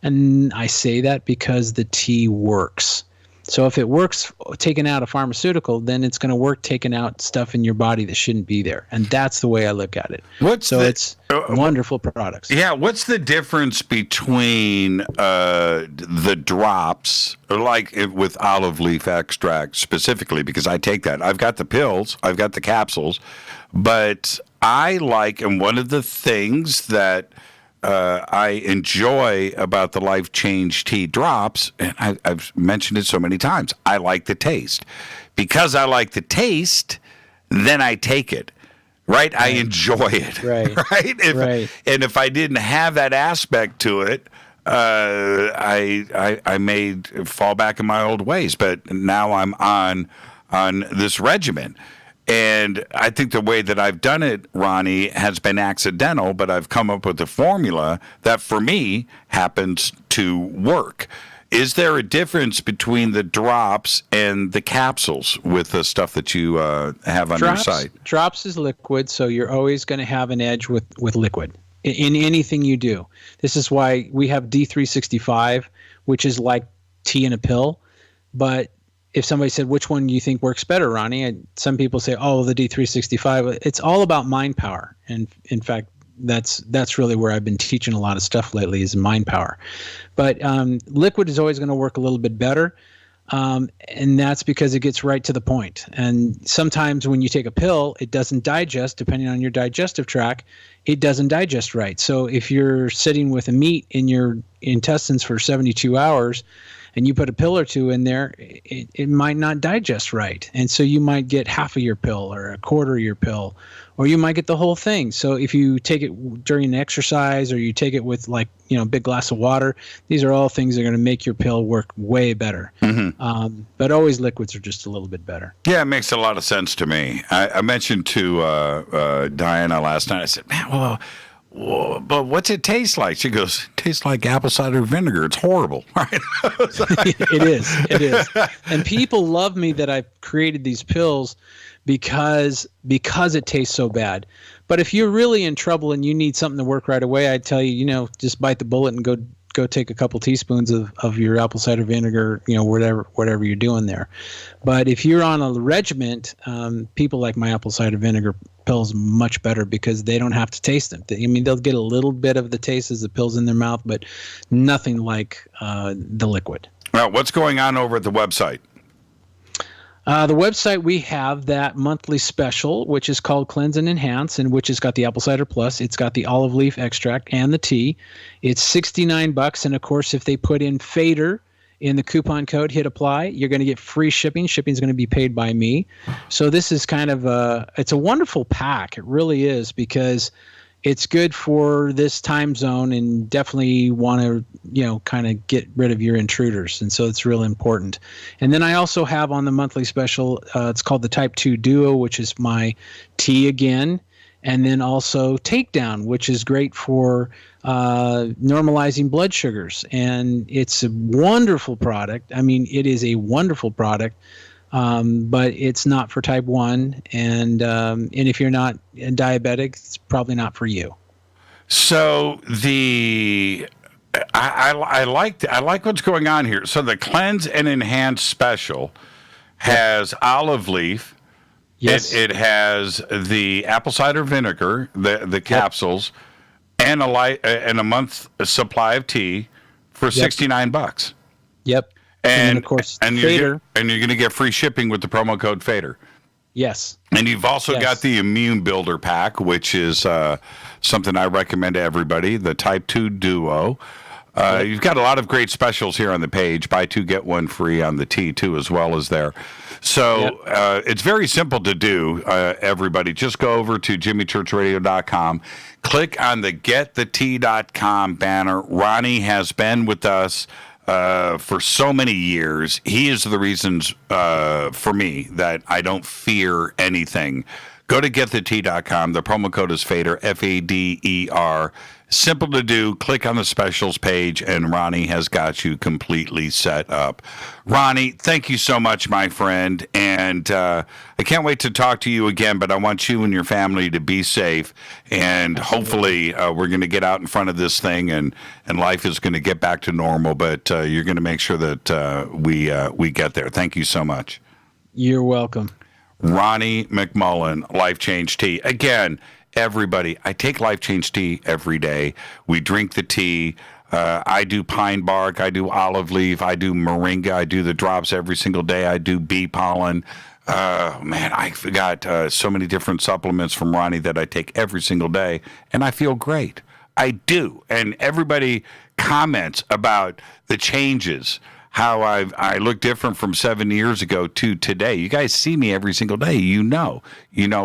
Speaker 11: And I say that because the tea works. So if it works taking out a pharmaceutical, then it's going to work taking out stuff in your body that shouldn't be there. And that's the way I look at it. It's wonderful products.
Speaker 6: Yeah. What's the difference between the drops, like with olive leaf extract specifically, because I take that. I've got the pills, I've got the capsules, but I like, and one of the things that I enjoy about the Life Change Tea drops, and I've mentioned it so many times, I like the taste. Because I like the taste, then I take it. Right? I enjoy it.
Speaker 11: Right.
Speaker 6: Right? And if I didn't have that aspect to it, I may fall back in my old ways, but now I'm on this regimen. And I think the way that I've done it, Ronnie, has been accidental, but I've come up with a formula that for me happens to work. Is there a difference between the drops and the capsules with the stuff that you have on your site?
Speaker 11: Drops is liquid, so you're always going to have an edge with liquid in anything you do. This is why we have D365, which is like tea in a pill. But if somebody said, which one do you think works better, Ronnie? And some people say, oh, the D365. It's all about mind power. And in fact, that's really where I've been teaching a lot of stuff lately is mind power. But liquid is always going to work a little bit better. And that's because it gets right to the point. And sometimes when you take a pill, it doesn't digest, depending on your digestive tract, it doesn't digest right. So if you're sitting with a meat in your intestines for 72 hours, and you put a pill or two in there, it might not digest right. And so you might get half of your pill or a quarter of your pill, or you might get the whole thing. So if you take it during an exercise or you take it with a big glass of water, these are all things that are going to make your pill work way better. Mm-hmm. But always liquids are just a little bit better.
Speaker 6: Yeah, it makes a lot of sense to me. I mentioned to Diana last night, I said, man, well, but what's it taste like? She goes, it tastes like apple cider vinegar. It's horrible. Right?
Speaker 11: It is. And people love me that I've created these pills because it tastes so bad. But if you're really in trouble and you need something to work right away, I'd tell you, just bite the bullet and go take a couple teaspoons of your apple cider vinegar, whatever you're doing there. But if you're on a regiment, people like my apple cider vinegar pills much better because they don't have to taste them. They'll get a little bit of the taste as the pills in their mouth, but nothing like the liquid.
Speaker 6: Well, what's going on over at the website?
Speaker 11: The website, we have that monthly special, which is called Cleanse and Enhance, and which has got the Apple Cider Plus. It's got the olive leaf extract and the tea. It's $69, and of course, if they put in Fader in the coupon code, hit apply, you're going to get free shipping. Shipping is going to be paid by me. So this is kind of it's a wonderful pack. It really is, because it's good for this time zone and definitely want to, kind of get rid of your intruders. And so it's real important. And then I also have on the monthly special, it's called the Type 2 Duo, which is my tea again. And then also Takedown, which is great for normalizing blood sugars. And it's a wonderful product. It is a wonderful product. But it's not for type 1, and if you're not diabetic, it's probably not for you.
Speaker 6: So I like what's going on here. So the Cleanse and Enhance special has olive leaf.
Speaker 11: Yes.
Speaker 6: It has the apple cider vinegar, the capsules, and a month's supply of tea for $69.
Speaker 11: Yep. And of course,
Speaker 6: Fader. And you're going to get free shipping with the promo code Fader.
Speaker 11: Yes.
Speaker 6: And you've also got the Immune Builder Pack, which is something I recommend to everybody, the Type 2 Duo. You've got a lot of great specials here on the page. Buy two, get one free on the tea, too, as well as there. So it's very simple to do, everybody. Just go over to jimmychurchradio.com. Click on the getthetea.com banner. Ronnie has been with us for so many years. He is the reasons for me that I don't fear anything. Go to getthetea.com. The promo code is Fader, Fader. Simple to do. Click on the specials page, and Ronnie has got you completely set up. Ronnie, thank you so much, my friend. And I can't wait to talk to you again, but I want you and your family to be safe. And hopefully we're going to get out in front of this thing, and life is going to get back to normal. But you're going to make sure that we get there. Thank you so much.
Speaker 11: You're welcome.
Speaker 6: Ronnie McMullen, Life Change Tea. Again, everybody, I take Life Change Tea every day. We drink the tea. I do pine bark. I do olive leaf. I do moringa. I do the drops every single day. I do bee pollen. Man, I got so many different supplements from Ronnie that I take every single day, and I feel great. I do. And everybody comments about the changes, how I look different from 7 years ago to today. You guys see me every single day. You know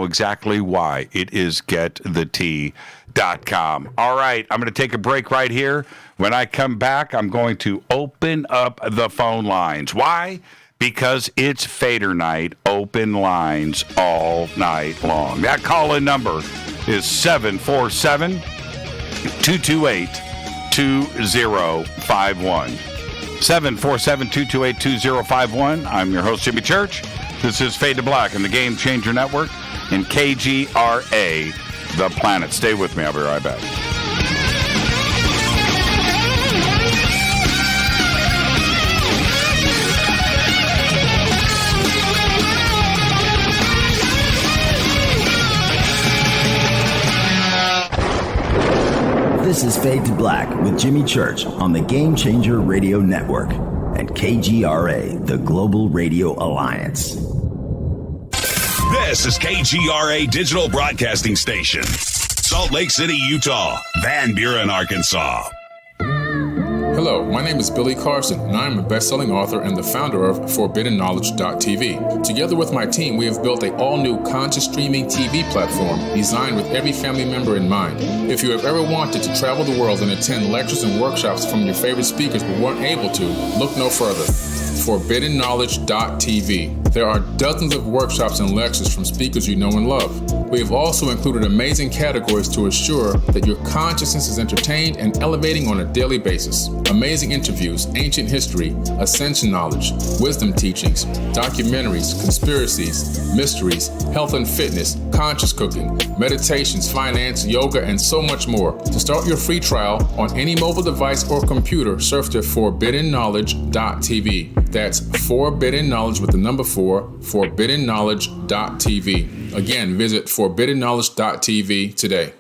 Speaker 6: exactly why. It is getthetea.com. JimmyChurchRadio.com. All right, I'm going to take a break right here. When I come back, I'm going to open up the phone lines. Why? Because it's Fadernight, open lines all night long. That call-in number is 747-228-2051. 747-228-2051. I'm your host, Jimmy Church. This is Fade to Black on the Game Changer Network and KGRA, The Planet. Stay with me. I'll be right back.
Speaker 3: This is Fade to Black with Jimmy Church on the Game Changer Radio Network and KGRA, the Global Radio Alliance.
Speaker 12: This is KGRA Digital Broadcasting Station, Salt Lake City, Utah, Van Buren, Arkansas.
Speaker 13: Hello, my name is Billy Carson, and I am a best-selling author and the founder of ForbiddenKnowledge.tv. Together with my team, we have built an all-new conscious streaming TV platform designed with every family member in mind. If you have ever wanted to travel the world and attend lectures and workshops from your favorite speakers but weren't able to, look no further. ForbiddenKnowledge.tv. There are dozens of workshops and lectures from speakers you know and love. We have also included amazing categories to assure that your consciousness is entertained and elevating on a daily basis. Amazing interviews, ancient history, ascension knowledge, wisdom teachings, documentaries, conspiracies, mysteries, health and fitness, conscious cooking, meditations, finance, yoga, and so much more. To start your free trial on any mobile device or computer, surf to ForbiddenKnowledge.tv. That's Forbidden Knowledge with the number 4, ForbiddenKnowledge.tv. Again, visit ForbiddenKnowledge.tv today.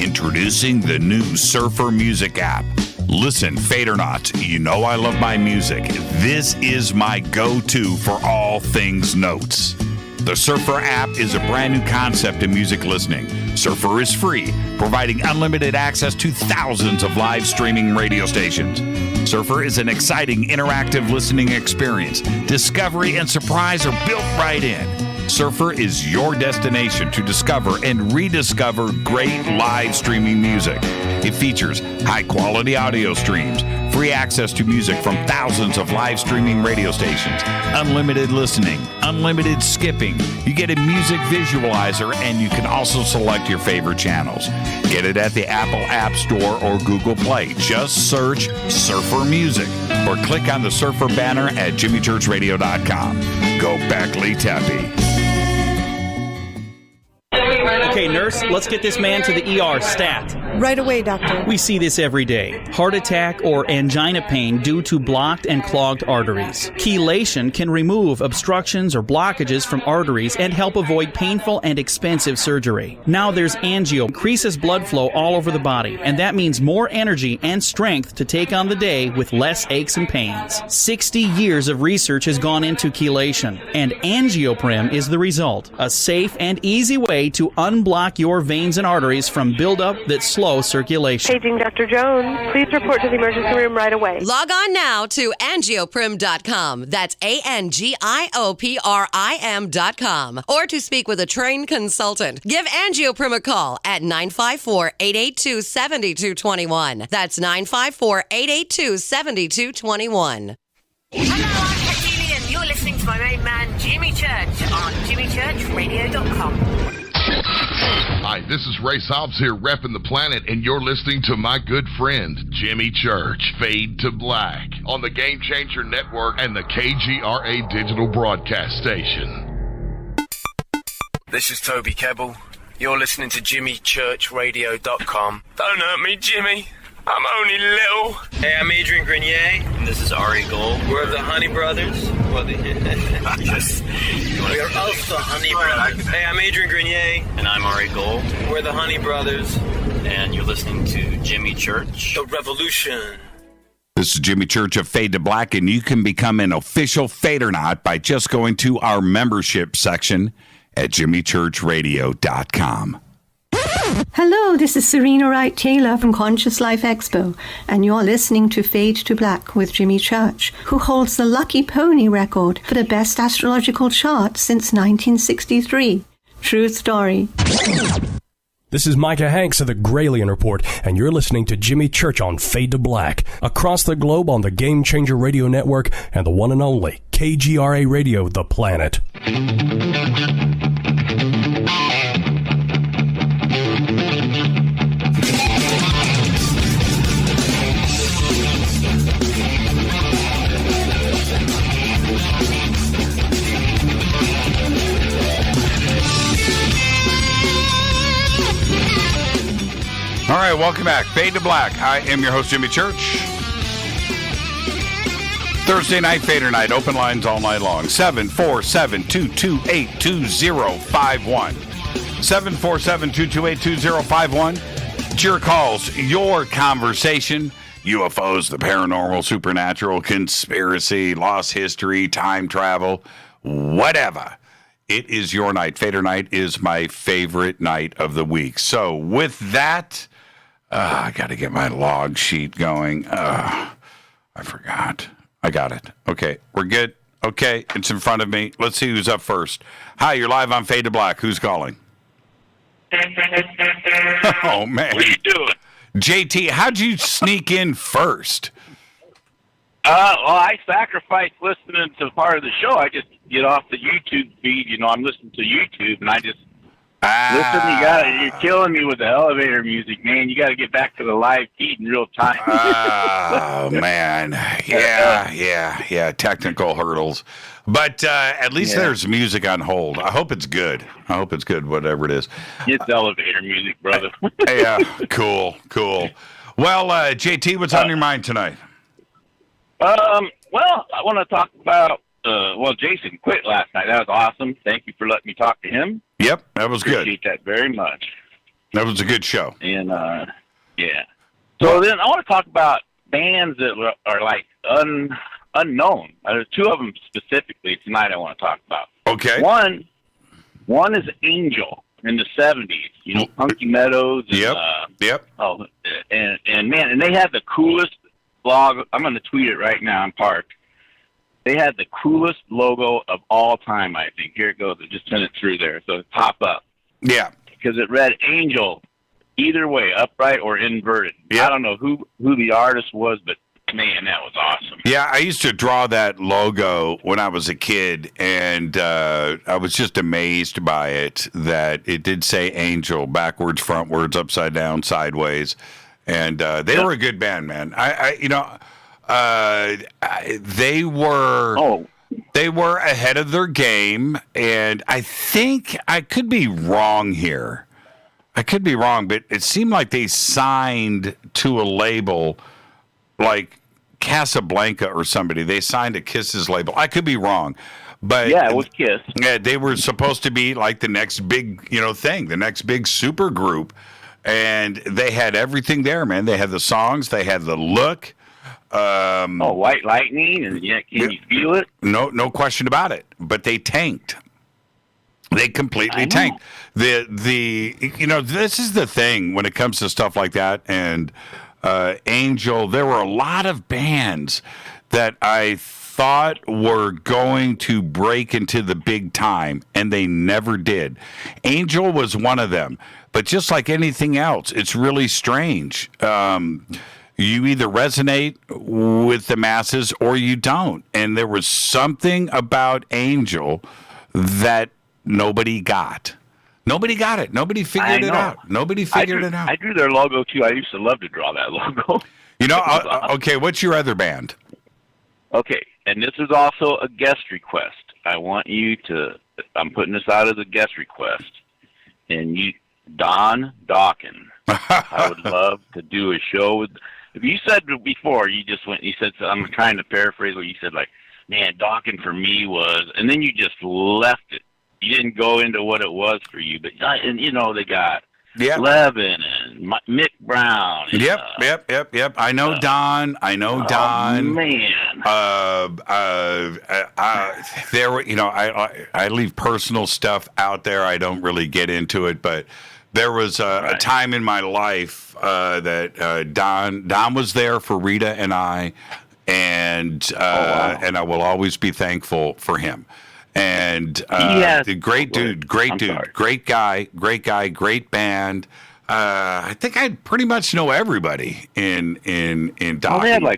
Speaker 6: Introducing the new Surfer Music app. Listen, Fadernauts, you know I love my music. This is my go-to for all things notes. The Surfer app is a brand new concept in music listening. Surfer is free, providing unlimited access to thousands of live streaming radio stations. Surfer is an exciting, interactive listening experience. Discovery and surprise are built right in. Surfer is your destination to discover and rediscover great live streaming music. It features high-quality audio streams, free access to music from thousands of live streaming radio stations, unlimited listening, unlimited skipping. You get a music visualizer, and you can also select your favorite channels. Get it at the Apple App Store or Google Play. Just search Surfer Music or click on the Surfer banner at JimmyChurchRadio.com. Go Beckley Tappy.
Speaker 14: Okay, nurse, let's get this man to the ER stat.
Speaker 15: Right away, doctor.
Speaker 14: We see this every day. Heart attack or angina pain due to blocked and clogged arteries. Chelation can remove obstructions or blockages from arteries and help avoid painful and expensive surgery. Now there's angio, increases blood flow all over the body, and that means more energy and strength to take on the day with less aches and pains. 60 years of research has gone into chelation, and Angioprim is the result. A safe and easy way to unblock your veins and arteries from buildup that slow circulation.
Speaker 15: Paging Dr. Jones. Please report to the emergency room right away.
Speaker 16: Log on now to angioprim.com. That's ANGIOPRIM.com. Or to speak with a trained consultant. Give Angioprim a call at 954-882-7221. That's 954-882-7221.
Speaker 17: Hello, I'm Katie, and you're listening to my main man, Jimmy Church, on JimmyChurchRadio.com.
Speaker 18: Hi, this is Ray Hobbs here, repping the planet, and you're listening to my good friend, Jimmy Church, Fade to Black, on the Game Changer Network and the KGRA Digital Broadcast Station.
Speaker 10: This is Toby Kebbell. You're listening to JimmyChurchRadio.com. Don't hurt me, Jimmy. I'm only little.
Speaker 19: Hey, I'm Adrian Grenier. And this is Ari Gold. We're the Honey Brothers. We're of the Honey Brothers. Hey, I'm Adrian Grenier. And I'm Ari Gold. We're the Honey Brothers. And you're listening to Jimmy Church. The Revolution.
Speaker 6: This is Jimmy Church of Fade to Black, and you can become an official Fadernaut by just going to our membership section at JimmyChurchRadio.com.
Speaker 20: Hello, this is Serena Wright Taylor from Conscious Life Expo, and you're listening to Fade to Black with Jimmy Church, who holds the Lucky Pony record for the best astrological chart since 1963. True story.
Speaker 21: This is Micah Hanks of the Gralien Report, and you're listening to Jimmy Church on Fade to Black, across the globe on the Game Changer Radio Network and the one and only KGRA Radio, The Planet.
Speaker 6: All right, welcome back. Fade to Black. I am your host, Jimmy Church. Thursday night, Fadernight. Open lines all night long. 747-228-2051. 747-228-2051. It's your calls, your conversation. UFOs, the paranormal, supernatural, conspiracy, lost history, time travel, whatever. It is your night. Fader night is my favorite night of the week. So with that, I got to get my log sheet going. I forgot. I got it. Okay, we're good. Okay, it's in front of me. Let's see who's up first. Hi, you're live on Fade to Black. Who's calling? Oh, man.
Speaker 22: What are you doing?
Speaker 6: JT, how'd you sneak in first?
Speaker 22: Well, I sacrifice listening to part of the show. I just get off the YouTube feed. You know, I'm listening to YouTube, and I just listen. You're killing me with the elevator music, man. You got to get back to the live feed in real time.
Speaker 6: Oh, man. Yeah. Technical hurdles. But at least there's music on hold. I hope it's good. Whatever it is.
Speaker 22: It's elevator music, brother.
Speaker 6: Yeah, cool. Well, JT, what's on your mind tonight?
Speaker 22: Well, I want to talk about, Jason quit last night. That was awesome. Thank you for letting me talk to him.
Speaker 6: Yep, that was good.
Speaker 22: Appreciate that very much.
Speaker 6: That was a good show.
Speaker 22: And, yeah. So then I want to talk about bands that are like unknown. There's two of them specifically tonight I want to talk about.
Speaker 6: Okay.
Speaker 22: One is Angel in the 70s. You know, Punky Meadows. And,
Speaker 6: Yep.
Speaker 22: Oh, and man, and they had the coolest blog. I'm going to tweet it right now in Park. They had the coolest logo of all time, I think. Here it goes. I just sent it through there. So it pop up.
Speaker 6: Yeah.
Speaker 22: Because it read Angel either way, upright or inverted. Yeah. I don't know who the artist was, but man, that was awesome.
Speaker 6: Yeah, I used to draw that logo when I was a kid, and I was just amazed by it, that it did say Angel, backwards, frontwards, upside down, sideways. And they were a good band, man. They were ahead of their game, and I think I could be wrong here. But it seemed like they signed to a label like Casablanca or somebody. They signed to Kiss's label. I could be wrong. But
Speaker 22: yeah, it was Kiss.
Speaker 6: Yeah, they were supposed to be like the next big, thing, the next big super group. And they had everything there, man. They had the songs, they had the look.
Speaker 22: White Lightning, and can you feel it?
Speaker 6: No question about it. But they tanked. They completely tanked. This is the thing when it comes to stuff like that. And Angel, there were a lot of bands that I thought were going to break into the big time, and they never did. Angel was one of them. But just like anything else, it's really strange. You either resonate with the masses or you don't. And there was something about Angel that nobody got. Nobody got it. Nobody figured it out. Nobody figured it out.
Speaker 22: I drew their logo, too. I used to love to draw that logo.
Speaker 6: Okay, what's your other band?
Speaker 22: Okay, and this is also a guest request. I want you to, I'm putting this out as a guest request. And Don Dawkins. I would love to do a show with. If you said before, you said, so I'm trying to paraphrase what you said, like, man, Dawkins for me was, and then you just left it. You didn't go into what it was for you, but they got Levin and Mick Brown. And,
Speaker 6: Yep. I know Don.
Speaker 22: Man.
Speaker 6: There were, I leave personal stuff out there. I don't really get into it, but there was a time in my life that Don was there for Rita and I, and I will always be thankful for him. And great dude, great guy, great band. I think I pretty much know everybody in Dokken.
Speaker 22: Well, they had like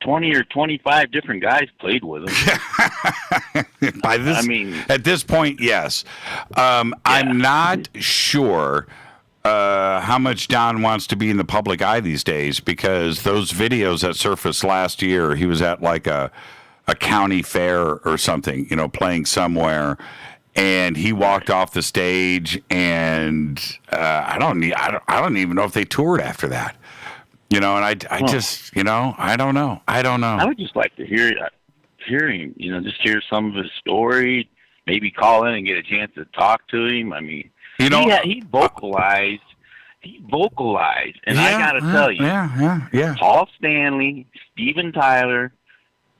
Speaker 22: 20 or 25 different guys played with him.
Speaker 6: At this point, yes. I'm not sure how much Don wants to be in the public eye these days, because those videos that surfaced last year, he was at like a county fair or something, playing somewhere, and he walked off the stage, and I don't even know if they toured after that. And I just, I don't know.
Speaker 22: I would just like to hear him, just hear some of his story, maybe call in and get a chance to talk to him. I mean, he vocalized, and I got to tell you, Paul Stanley, Steven Tyler,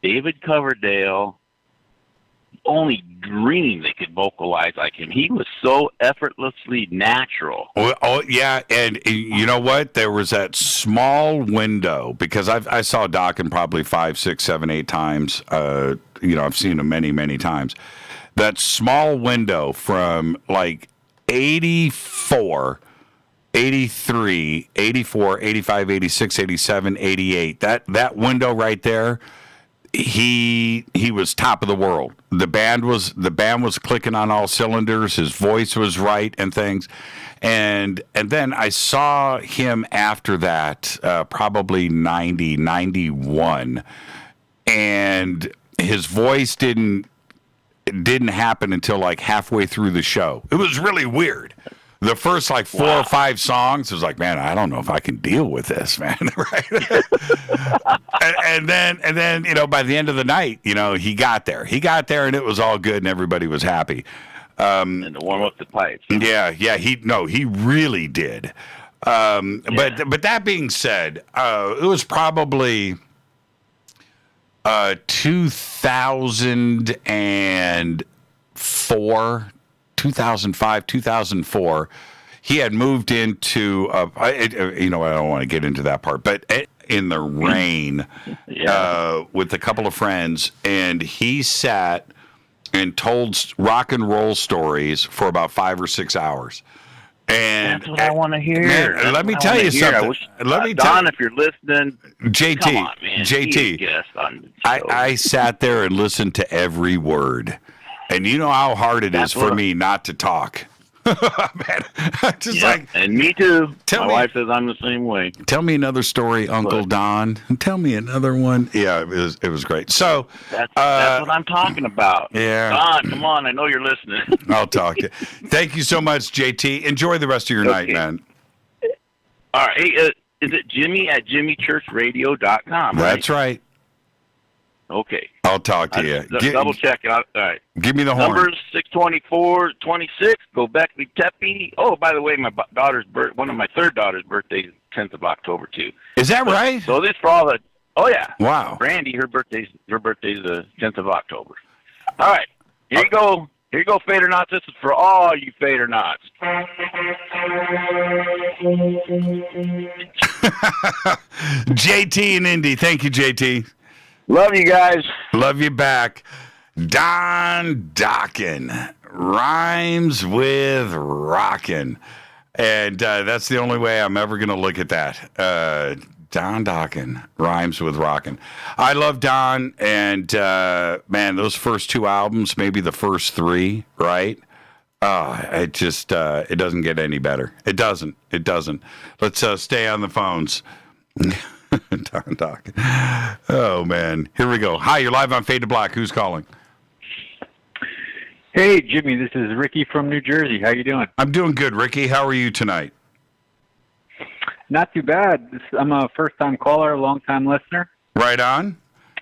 Speaker 22: David Coverdale, only dreamed they could vocalize like him. He was so effortlessly natural.
Speaker 6: Oh yeah, and you know what? There was that small window, because I saw Dokken probably 5, 6, 7, 8 times. I've seen him many, many times. That small window from like 84, 83, 84, 85, 86, 87, 88. That window right there. He was top of the world. The band was clicking on all cylinders. His voice was right and things, and then I saw him after that, probably 90, 91, and his voice didn't happen until like halfway through the show. It was really weird. The first like 4 or 5 songs, it was like, man, I don't know if I can deal with this, man. Right? and then, by the end of the night, he got there. And it was all good, and everybody was happy.
Speaker 22: And to warm up the pipes.
Speaker 6: Yeah, he really did. But that being said, it was probably 2004. 2005, 2004, he had moved into, I don't want to get into that part, but in the rain with a couple of friends, and he sat and told rock and roll stories for about 5 or 6 hours. And
Speaker 22: that's what I want to hear.
Speaker 6: Man, let me tell you something.
Speaker 22: Don, if you're listening,
Speaker 6: JT,
Speaker 22: come on, man.
Speaker 6: JT, I sat there and listened to every word. And you know how hard it is for me not to talk. Man,
Speaker 22: and me too. My wife says I'm the same way.
Speaker 6: Tell me another story, Uncle Don. Tell me another one. Yeah, it was great. So
Speaker 22: that's what I'm talking about.
Speaker 6: Yeah,
Speaker 22: Don, come on. I know you're listening.
Speaker 6: I'll talk to you. Thank you so much, JT. Enjoy the rest of your night, man.
Speaker 22: All right. Hey, is it Jimmy at JimmyChurchRadio.com? Right?
Speaker 6: That's right.
Speaker 22: Okay.
Speaker 6: I'll talk to you.
Speaker 22: Double check it out. All right.
Speaker 6: Give me the horn.
Speaker 22: Numbers 624-26. Gobekli Tepe. Oh, by the way, my daughter's one of my third daughter's birthday is 10th of October too.
Speaker 6: Is that right?
Speaker 22: So this for all the. Oh yeah.
Speaker 6: Wow.
Speaker 22: Brandy, her birthday's the 10th of October. All right. Here you go. Here you go, Fadernauts. This is for all you Fadernauts.
Speaker 6: JT and Indy. Thank you, JT.
Speaker 22: Love you guys.
Speaker 6: Love you back. Don Dokken rhymes with rockin'. And that's the only way I'm ever going to look at that. Don Dokken rhymes with rockin'. I love Don, and man, those first 2 albums, maybe the first 3, right? It just it doesn't get any better. It doesn't. Let's stay on the phones. Don Dokken. Oh man, here we go. Hi, you're live on Fade to Black. Who's calling?
Speaker 2: Hey, Jimmy, this is Ricky from New Jersey. How you doing?
Speaker 6: I'm doing good, Ricky. How are you tonight?
Speaker 2: Not too bad. I'm a first-time caller, long-time listener.
Speaker 6: Right on.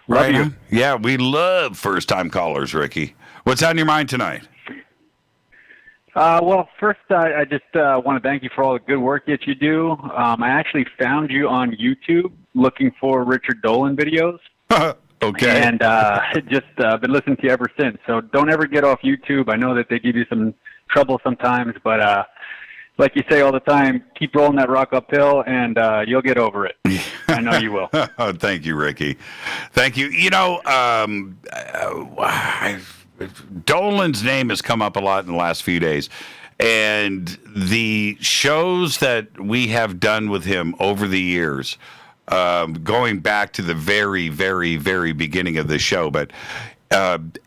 Speaker 2: Love you.
Speaker 6: On. Yeah, we love first-time callers, Ricky. What's on your mind tonight?
Speaker 2: Well, first, I just want to thank you for all the good work that you do. I actually found you on YouTube looking for Richard Dolan videos.
Speaker 6: Okay.
Speaker 2: And just been listening to you ever since. So don't ever get off YouTube. I know that they give you some trouble sometimes, but like you say all the time, keep rolling that rock uphill, and you'll get over it. I know you will.
Speaker 6: Thank you, Ricky. Thank you. You know, Dolan's name has come up a lot in the last few days. And the shows that we have done with him over the years, going back to the very, very, very beginning of the show, but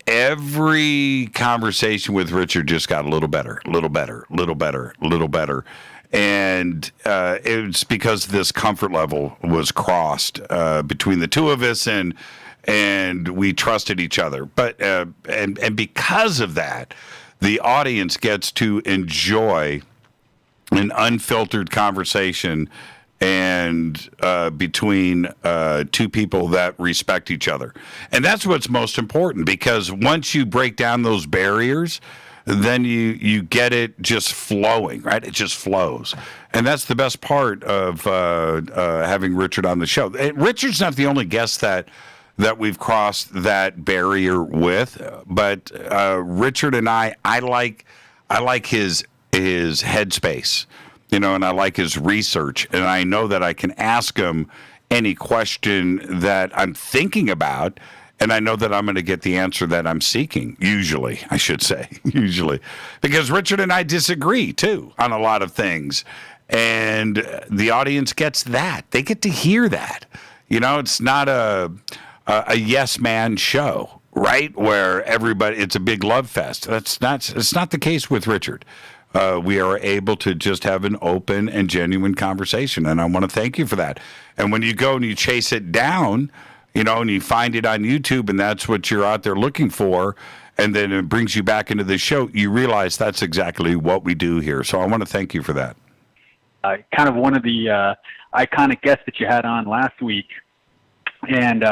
Speaker 6: every conversation with Richard just got a little better. And it's because this comfort level was crossed between the two of us, and we trusted each other. But and because of that, the audience gets to enjoy an unfiltered conversation and between two people that respect each other. And that's what's most important, because once you break down those barriers, then you get it just flowing, right? It just flows. And that's the best part of having Richard on the show. Richard's not the only guest that we've crossed that barrier with, but Richard and I like his headspace, and I like his research, and I know that I can ask him any question that I'm thinking about, and I know that I'm going to get the answer that I'm seeking, usually, because Richard and I disagree too on a lot of things, and the audience gets that. They get to hear that. It's not a yes man show, right? Where it's a big love fest. It's not the case with Richard. We are able to just have an open and genuine conversation, and I want to thank you for that. And when you go and you chase it down, and you find it on YouTube, and that's what you're out there looking for, and then it brings you back into the show, you realize that's exactly what we do here. So I want to thank you for that.
Speaker 2: Kind of one of the iconic guests that you had on last week, and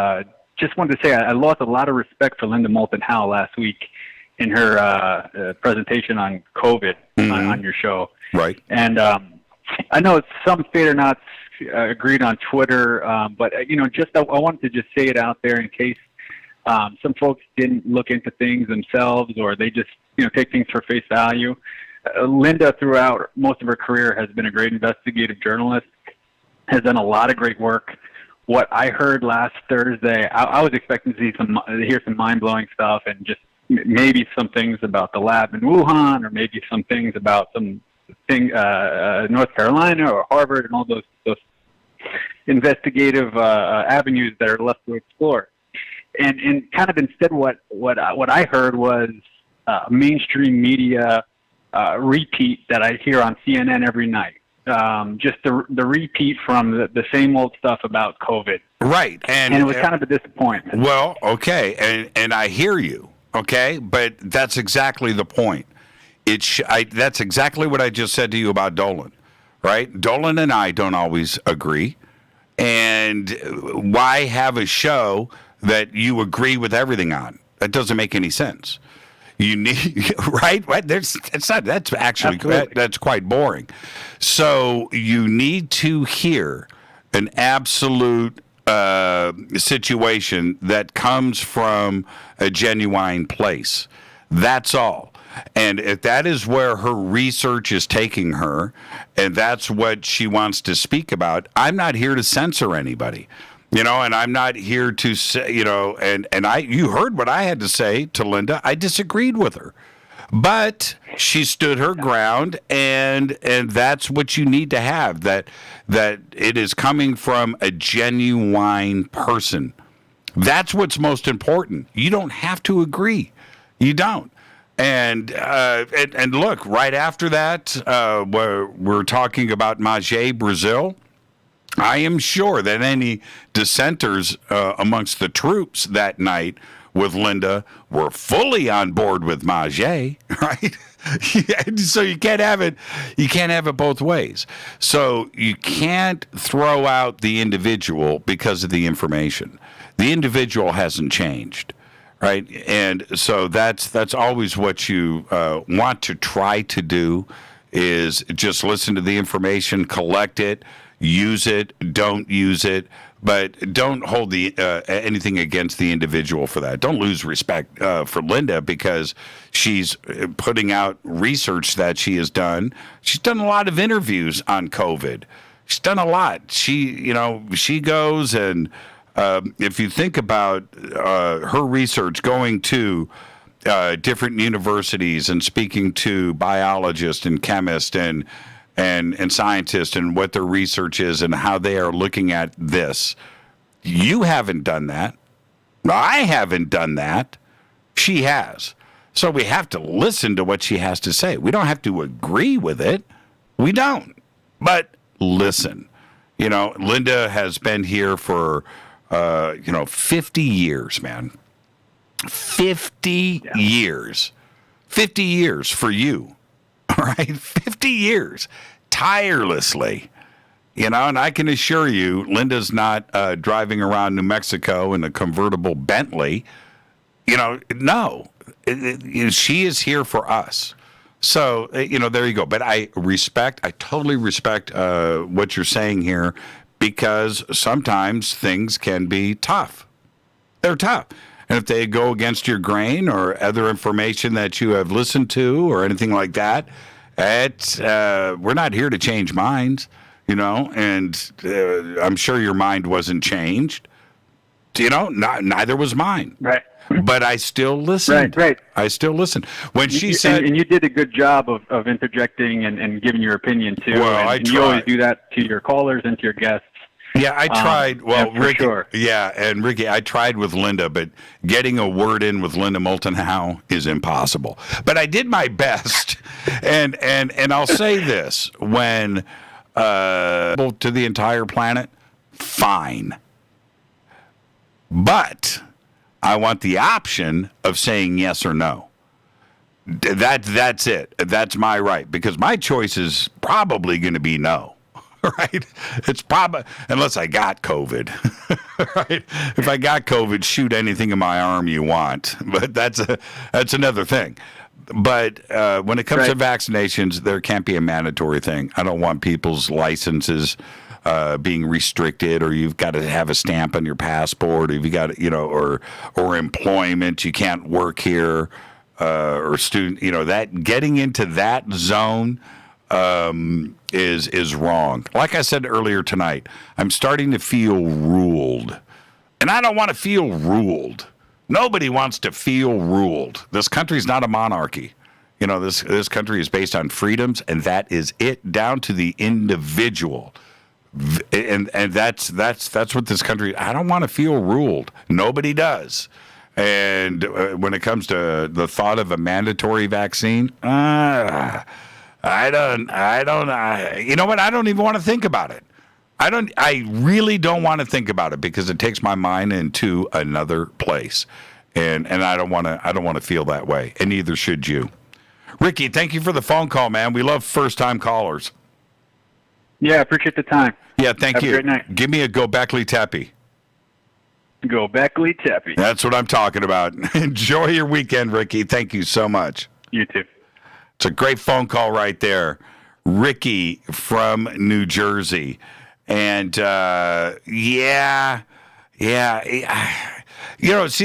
Speaker 2: just wanted to say I lost a lot of respect for Linda Moulton-Howe last week in her presentation on COVID on your show.
Speaker 6: Right.
Speaker 2: And I know some Fadernauts agreed on Twitter, but I wanted to just say it out there in case some folks didn't look into things themselves, or they just take things for face value. Linda, throughout most of her career, has been a great investigative journalist, has done a lot of great work. What I heard last Thursday, I was expecting to hear some mind-blowing stuff, and just maybe some things about the lab in Wuhan, or maybe some things about North Carolina or Harvard, and all those investigative avenues that are left to explore. And kind of instead, what I heard was mainstream media repeat that I hear on CNN every night. Just the repeat from the same old stuff about COVID.
Speaker 6: Right.
Speaker 2: And it was kind of a disappointment.
Speaker 6: Well, okay. And I hear you. Okay. But that's exactly the point. That's exactly what I just said to you about Dolan, right? Dolan and I don't always agree. And why have a show that you agree with everything on? That doesn't make any sense. You need, right? That's quite boring. So you need to hear an absolute situation that comes from a genuine place. That's all. And if that is where her research is taking her, and that's what she wants to speak about, I'm not here to censor anybody. And I'm not here to say, you heard what I had to say to Linda. I disagreed with her, but she stood her ground, and that's what you need to have, that it is coming from a genuine person. That's what's most important. You don't have to agree. You don't. And look, right after that, we're talking about Magé, Brazil. I am sure that any dissenters amongst the troops that night with Linda were fully on board with Magé, right? So you can't have it. You can't have it both ways. So you can't throw out the individual because of the information. The individual hasn't changed, right? And so that's always what you want to try to do, is just listen to the information, collect it. Use it, don't use it, but don't hold anything against the individual for that. Don't lose respect for Linda because she's putting out research that she has done. She's done a lot of interviews on COVID. She's done a lot. She goes and if you think about her research going to different universities and speaking to biologists and chemists and scientists and what their research is and how they are looking at this. You haven't done that. I haven't done that. She has. So we have to listen to what she has to say. We don't have to agree with it. We don't. But listen. Linda has been here for, 50 years, man. 50 years. 50 years for you. All right? 50 years. Tirelessly. And I can assure you, Linda's not driving around New Mexico in a convertible Bentley. No. She is here for us. So, there you go. But I totally respect what you're saying here, because sometimes things can be tough. They're tough. And if they go against your grain or other information that you have listened to or anything like that, we're not here to change minds, and I'm sure your mind wasn't changed. Neither was mine.
Speaker 2: Right.
Speaker 6: But I still listened.
Speaker 2: Right.
Speaker 6: I still listened. When she said...
Speaker 2: And you did a good job of interjecting and giving your opinion, too.
Speaker 6: Well,
Speaker 2: and you always do that to your callers and to your guests.
Speaker 6: Yeah, I tried. Ricky,
Speaker 2: sure.
Speaker 6: Yeah, and Ricky, I tried with Linda, but getting a word in with Linda Moulton-Howe is impossible. But I did my best, and I'll say this: when to the entire planet, fine. But I want the option of saying yes or no. That's it. That's my right, because my choice is probably going to be no. Right? It's probably, unless I got COVID. Right? If I got COVID, shoot anything in my arm you want. But that's another thing. But when it comes to vaccinations, there can't be a mandatory thing. I don't want people's licenses being restricted, or you've got to have a stamp on your passport, or you've got or employment, you can't work here, or student, that getting into that zone is wrong. Like I said earlier tonight, I'm starting to feel ruled, and I don't want to feel ruled. Nobody wants to feel ruled. This country's not a monarchy. This country is based on freedoms, and that is it, down to the individual. And that's what this country. I don't want to feel ruled. Nobody does. And when it comes to the thought of a mandatory vaccine, I don't. You know what? I don't even want to think about it. I really don't want to think about it, because it takes my mind into another place, and I don't want to feel that way, and neither should you. Ricky, thank you for the phone call, man. We love first-time callers.
Speaker 2: Yeah, appreciate the time.
Speaker 6: Yeah, thank you.
Speaker 2: Have a great night.
Speaker 6: Give me a Gobekli Tepe.
Speaker 2: Gobekli Tepe.
Speaker 6: That's what I'm talking about. Enjoy your weekend, Ricky. Thank you so much.
Speaker 2: You too.
Speaker 6: It's a great phone call right there. Ricky from New Jersey. And, see,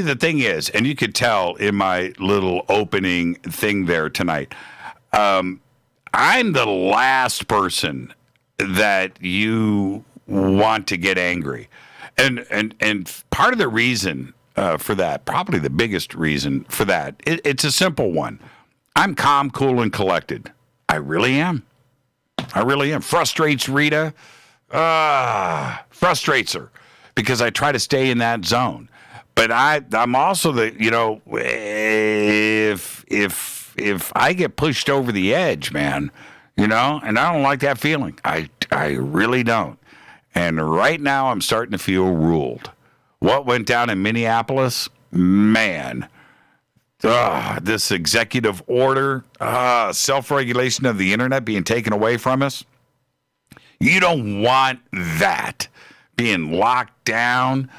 Speaker 6: the thing is, and you could tell in my little opening thing there tonight, I'm the last person that you want to get angry. And part of the reason for that, probably the biggest reason for that, it's a simple one. I'm calm, cool, and collected. I really am. Frustrates Rita. Frustrates her, because I try to stay in that zone. But I'm also if I get pushed over the edge, man, and I don't like that feeling. I really don't. And right now I'm starting to feel ruled. What went down in Minneapolis, man. This executive order, self-regulation of the internet being taken away from us. You don't want that being locked down,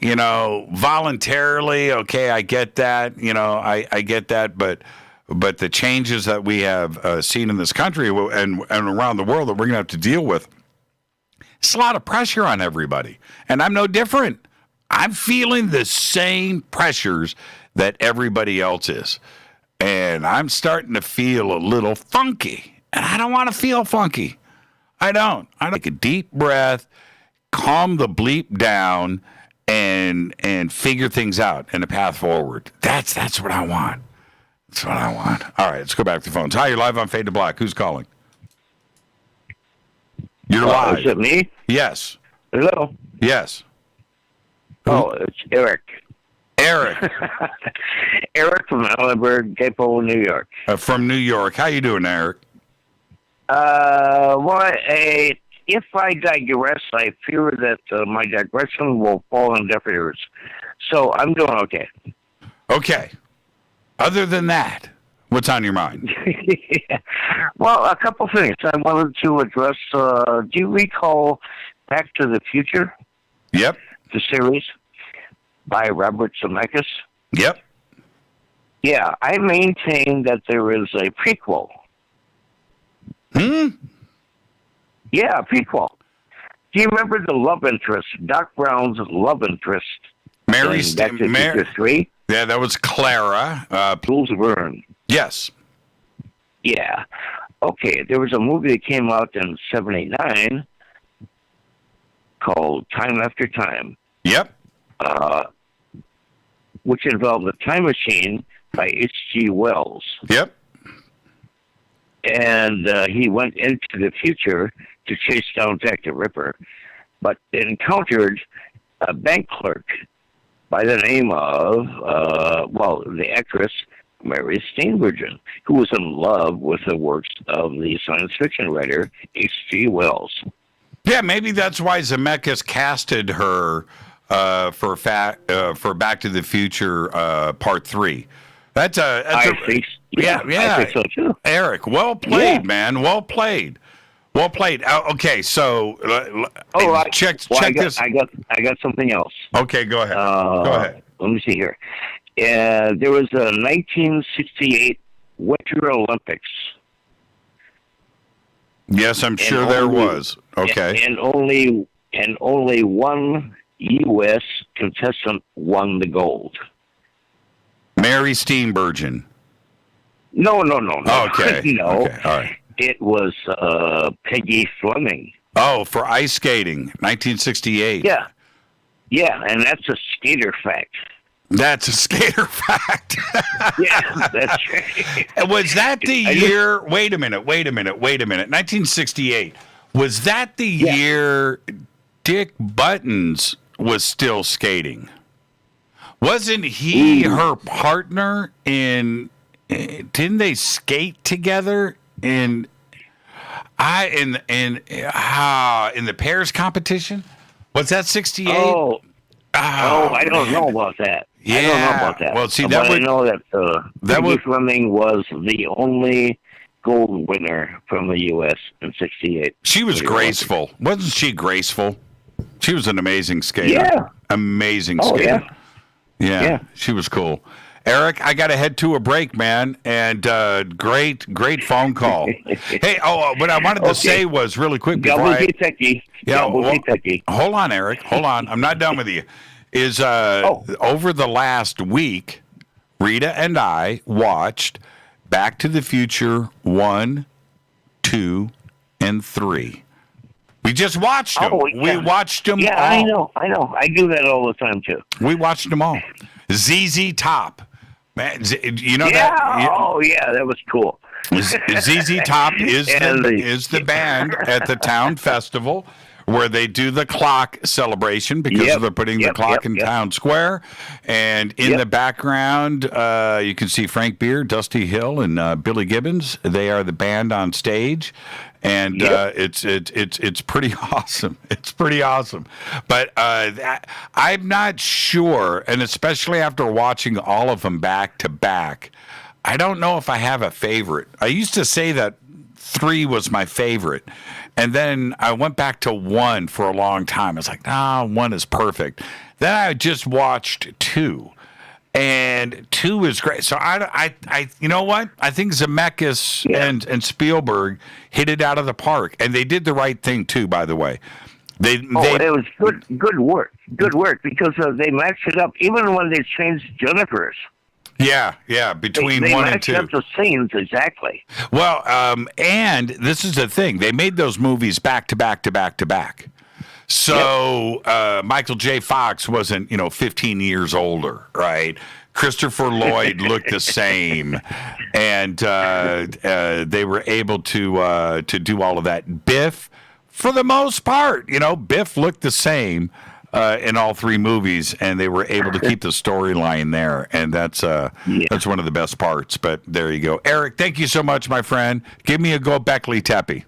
Speaker 6: voluntarily. Okay, I get that. I get that. But the changes that we have seen in this country and around the world that we're going to have to deal with, it's a lot of pressure on everybody. And I'm no different. I'm feeling the same pressures that everybody else is. And I'm starting to feel a little funky. And I don't want to feel funky. I don't. I take a deep breath, calm the bleep down, and figure things out and a path forward. That's what I want. That's what I want. All right, let's go back to the phones. Hi, you're live on Fade to Black. Who's calling? You're live.
Speaker 4: Is it me?
Speaker 6: Yes.
Speaker 4: Hello?
Speaker 6: Yes.
Speaker 4: Oh, it's Eric.
Speaker 6: Eric.
Speaker 4: Eric from Allenburg, Depot, New York.
Speaker 6: From New York. How you doing, Eric?
Speaker 4: If I digress, I fear that my digression will fall on deaf ears. So I'm doing okay.
Speaker 6: Okay. Other than that, what's on your mind?
Speaker 4: Well, a couple things. I wanted to address, do you recall Back to the Future?
Speaker 6: Yep.
Speaker 4: The series by Robert Zemeckis?
Speaker 6: Yep.
Speaker 4: Yeah, I maintain that there is a prequel. Yeah, a prequel. Do you remember the love interest, Doc Brown's love interest?
Speaker 6: Mary
Speaker 4: Back to the Future 3?
Speaker 6: Yeah, that was Clara.
Speaker 4: Jules Verne.
Speaker 6: Yes.
Speaker 4: Yeah. Okay, there was a movie that came out in 1979 called Time After Time.
Speaker 6: Yep.
Speaker 4: Which involved The Time Machine by H.G. Wells.
Speaker 6: Yep.
Speaker 4: And he went into the future to chase down Jack the Ripper, but encountered a bank clerk by the name of, the actress Mary Steenburgen, who was in love with the works of the science fiction writer H.G. Wells.
Speaker 6: Yeah, maybe that's why Zemeckis casted her for Back to the Future Part 3. I
Speaker 4: think so too.
Speaker 6: Eric, well played, man. Well played. Well played. Okay, so check this.
Speaker 4: I got something else.
Speaker 6: Okay, go ahead. Go ahead.
Speaker 4: Let me see here. There was a 1968 Winter Olympics.
Speaker 6: Yes, I'm sure there was. Okay.
Speaker 4: And only one U.S. contestant won the gold.
Speaker 6: Mary Steenburgen.
Speaker 4: No.
Speaker 6: Okay.
Speaker 4: No.
Speaker 6: Okay. All right.
Speaker 4: It was Peggy Fleming.
Speaker 6: Oh, for ice skating, 1968.
Speaker 4: Yeah, and that's a skater fact.
Speaker 6: That's a skater fact.
Speaker 4: Yeah, that's right.
Speaker 6: Was that the year? Wait a minute. 1968. Was that the year Dick Buttons was still skating? Wasn't he her partner in? Didn't they skate together in the pairs competition? Was that 68?
Speaker 4: Oh, I don't know about that.
Speaker 6: Yeah.
Speaker 4: I don't know about that.
Speaker 6: Well, see,
Speaker 4: I know that Peggy Fleming was the only gold winner from the U.S. in 68.
Speaker 6: She was graceful. Wasn't she graceful? She was an amazing skater.
Speaker 4: Yeah.
Speaker 6: Amazing skater. Yeah, she was cool. Eric, I got to head to a break, man, and great phone call. Hey, what I wanted to say was really quick before hold on, Eric. Hold on. I'm not done with you. Over the last week, Rita and I watched Back to the Future 1, 2, and 3. We just watched them. We watched them all.
Speaker 4: Yeah, I know. I do that all the time, too.
Speaker 6: We watched them all. ZZ Top. Man, you know that?
Speaker 4: Yeah, that was cool.
Speaker 6: ZZ Top is the band at the town festival where they do the clock celebration because they're putting the clock in town square. And in the background, you can see Frank Beard, Dusty Hill, and Billy Gibbons. They are the band on stage. And it's pretty awesome. It's pretty awesome. But I'm not sure, and especially after watching all of them back to back, I don't know if I have a favorite. I used to say that 3 was my favorite. And then I went back to 1 for a long time. I was like, 1 is perfect. Then I just watched 2. And 2 is great. So I you know what? I think Zemeckis and Spielberg hit it out of the park, and they did the right thing too. By the way, it
Speaker 4: was good work, because they matched it up even when they changed Jennifer's.
Speaker 6: Yeah, between
Speaker 4: they
Speaker 6: 1 and 2.
Speaker 4: They matched up the scenes exactly.
Speaker 6: Well, and this is the thing: they made those movies back to back to back to back. So Michael J. Fox wasn't, 15 years older, right? Christopher Lloyd looked the same, and they were able to do all of that. Biff, for the most part, Biff looked the same in all three movies, and they were able to keep the storyline there, and that's one of the best parts. But there you go, Eric. Thank you so much, my friend. Give me a go, Beckley Teppy.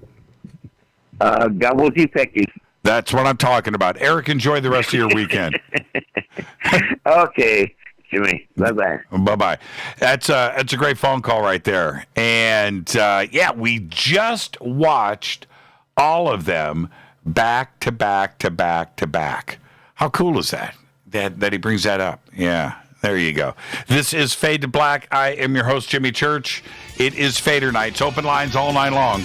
Speaker 4: God will you, Becky.
Speaker 6: That's what I'm talking about. Eric, enjoy the rest of your weekend.
Speaker 4: Okay, Jimmy. Bye-bye.
Speaker 6: Bye-bye. That's a great phone call right there. And, we just watched all of them back to back to back to back. How cool is that? That he brings that up. Yeah, there you go. This is Fade to Black. I am your host, Jimmy Church. It is Fadernight. Open lines all night long.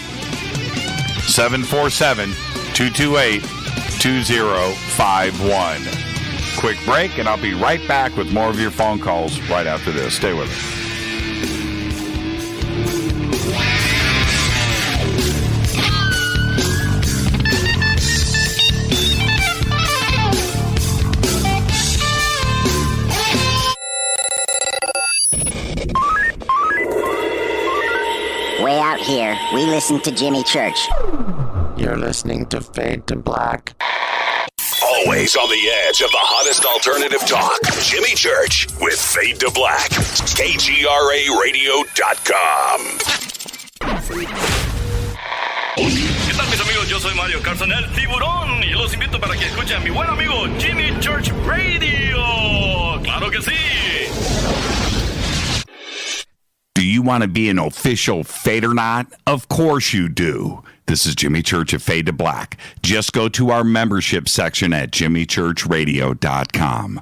Speaker 6: 747-228-2051. Quick break, and I'll be right back with more of your phone calls right after this. Stay with us.
Speaker 5: Way out here, we listen to Jimmy Church.
Speaker 7: You're listening to Fade to Black.
Speaker 12: Always on the edge of the hottest alternative talk. Jimmy Church with Fade to Black. KGRARadio.com.
Speaker 23: ¿Qué tal, mis amigos? Yo soy Mario Carson, el tiburón, y los invito para que escuchen a mi buen amigo Jimmy Church Radio. ¡Claro que sí!
Speaker 6: Do you want to be an official Fadernight? Of course you do. This is Jimmy Church of Fade to Black. Just go to our membership section at jimmychurchradio.com.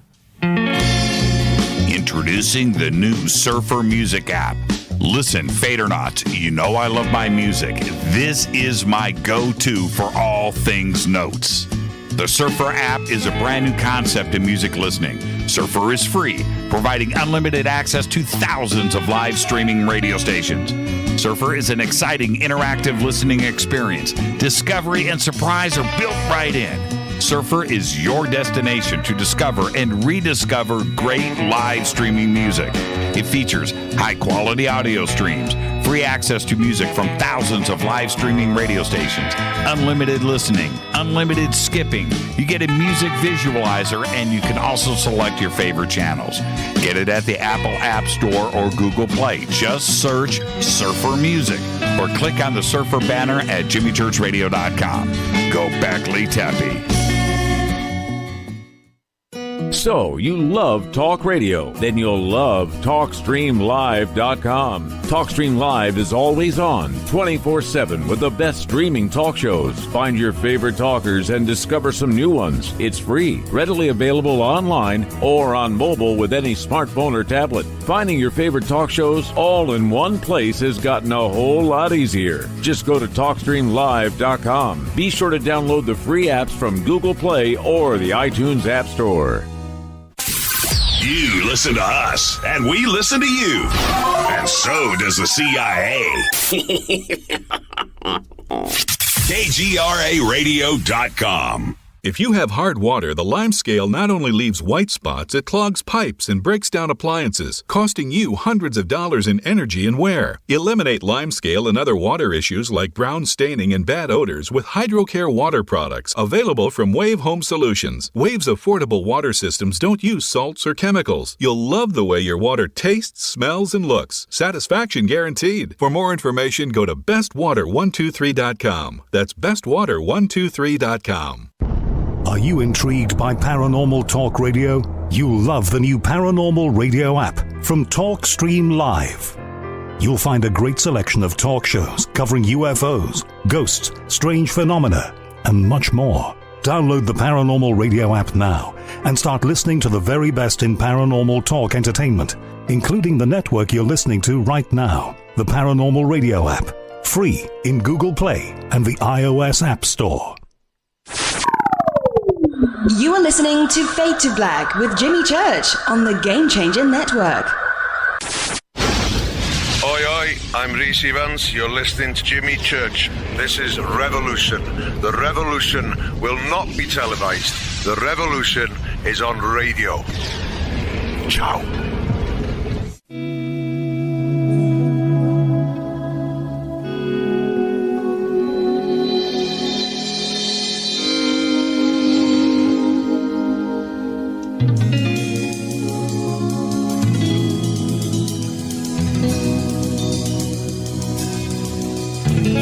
Speaker 6: Introducing the new Surfer Music app. Listen, Fadernauts, you know I love my music. This is my go-to for all things notes. The Surfer app is a brand new concept in music listening. Surfer is free, providing unlimited access to thousands of live streaming radio stations. Surfer is an exciting, interactive listening experience. Discovery and surprise are built right in. Surfer is your destination to discover and rediscover great live streaming music. It features high-quality audio streams, free access to music from thousands of live streaming radio stations, unlimited listening, unlimited skipping. You get a music visualizer, and you can also select your favorite channels. Get it at the Apple App Store or Google Play. Just search Surfer Music or click on the Surfer banner at jimmychurchradio.com. Go Beckley Teppy.
Speaker 24: So, you love talk radio? Then you'll love TalkStreamLive.com. TalkStream Live is always on, 24/7 with the best streaming talk shows. Find your favorite talkers and discover some new ones. It's free, readily available online or on mobile with any smartphone or tablet. Finding your favorite talk shows all in one place has gotten a whole lot easier. Just go to TalkStreamLive.com. Be sure to download the free apps from Google Play or the iTunes App Store.
Speaker 12: You listen to us, and we listen to you. And so does the CIA. KGRARadio.com.
Speaker 25: If you have hard water, the lime scale not only leaves white spots, it clogs pipes and breaks down appliances, costing you hundreds of dollars in energy and wear. Eliminate lime scale and other water issues like brown staining and bad odors with HydroCare water products available from Wave Home Solutions. Wave's affordable water systems don't use salts or chemicals. You'll love the way your water tastes, smells, and looks. Satisfaction guaranteed. For more information, go to bestwater123.com. That's bestwater123.com.
Speaker 26: Are you intrigued by Paranormal Talk Radio? You'll love the new Paranormal Radio app from TalkStream Live. You'll find a great selection of talk shows covering UFOs, ghosts, strange phenomena, and much more. Download the Paranormal Radio app now and start listening to the very best in paranormal talk entertainment, including the network you're listening to right now, the Paranormal Radio app, free in Google Play and the iOS App Store.
Speaker 1: You are listening to Fade to Black with Jimmy Church on the Game Changer Network.
Speaker 27: Oi, oi, I'm Reese Evans. You're listening to Jimmy Church. This is Revolution. The revolution will not be televised. The revolution is on radio. Ciao.
Speaker 6: Welcome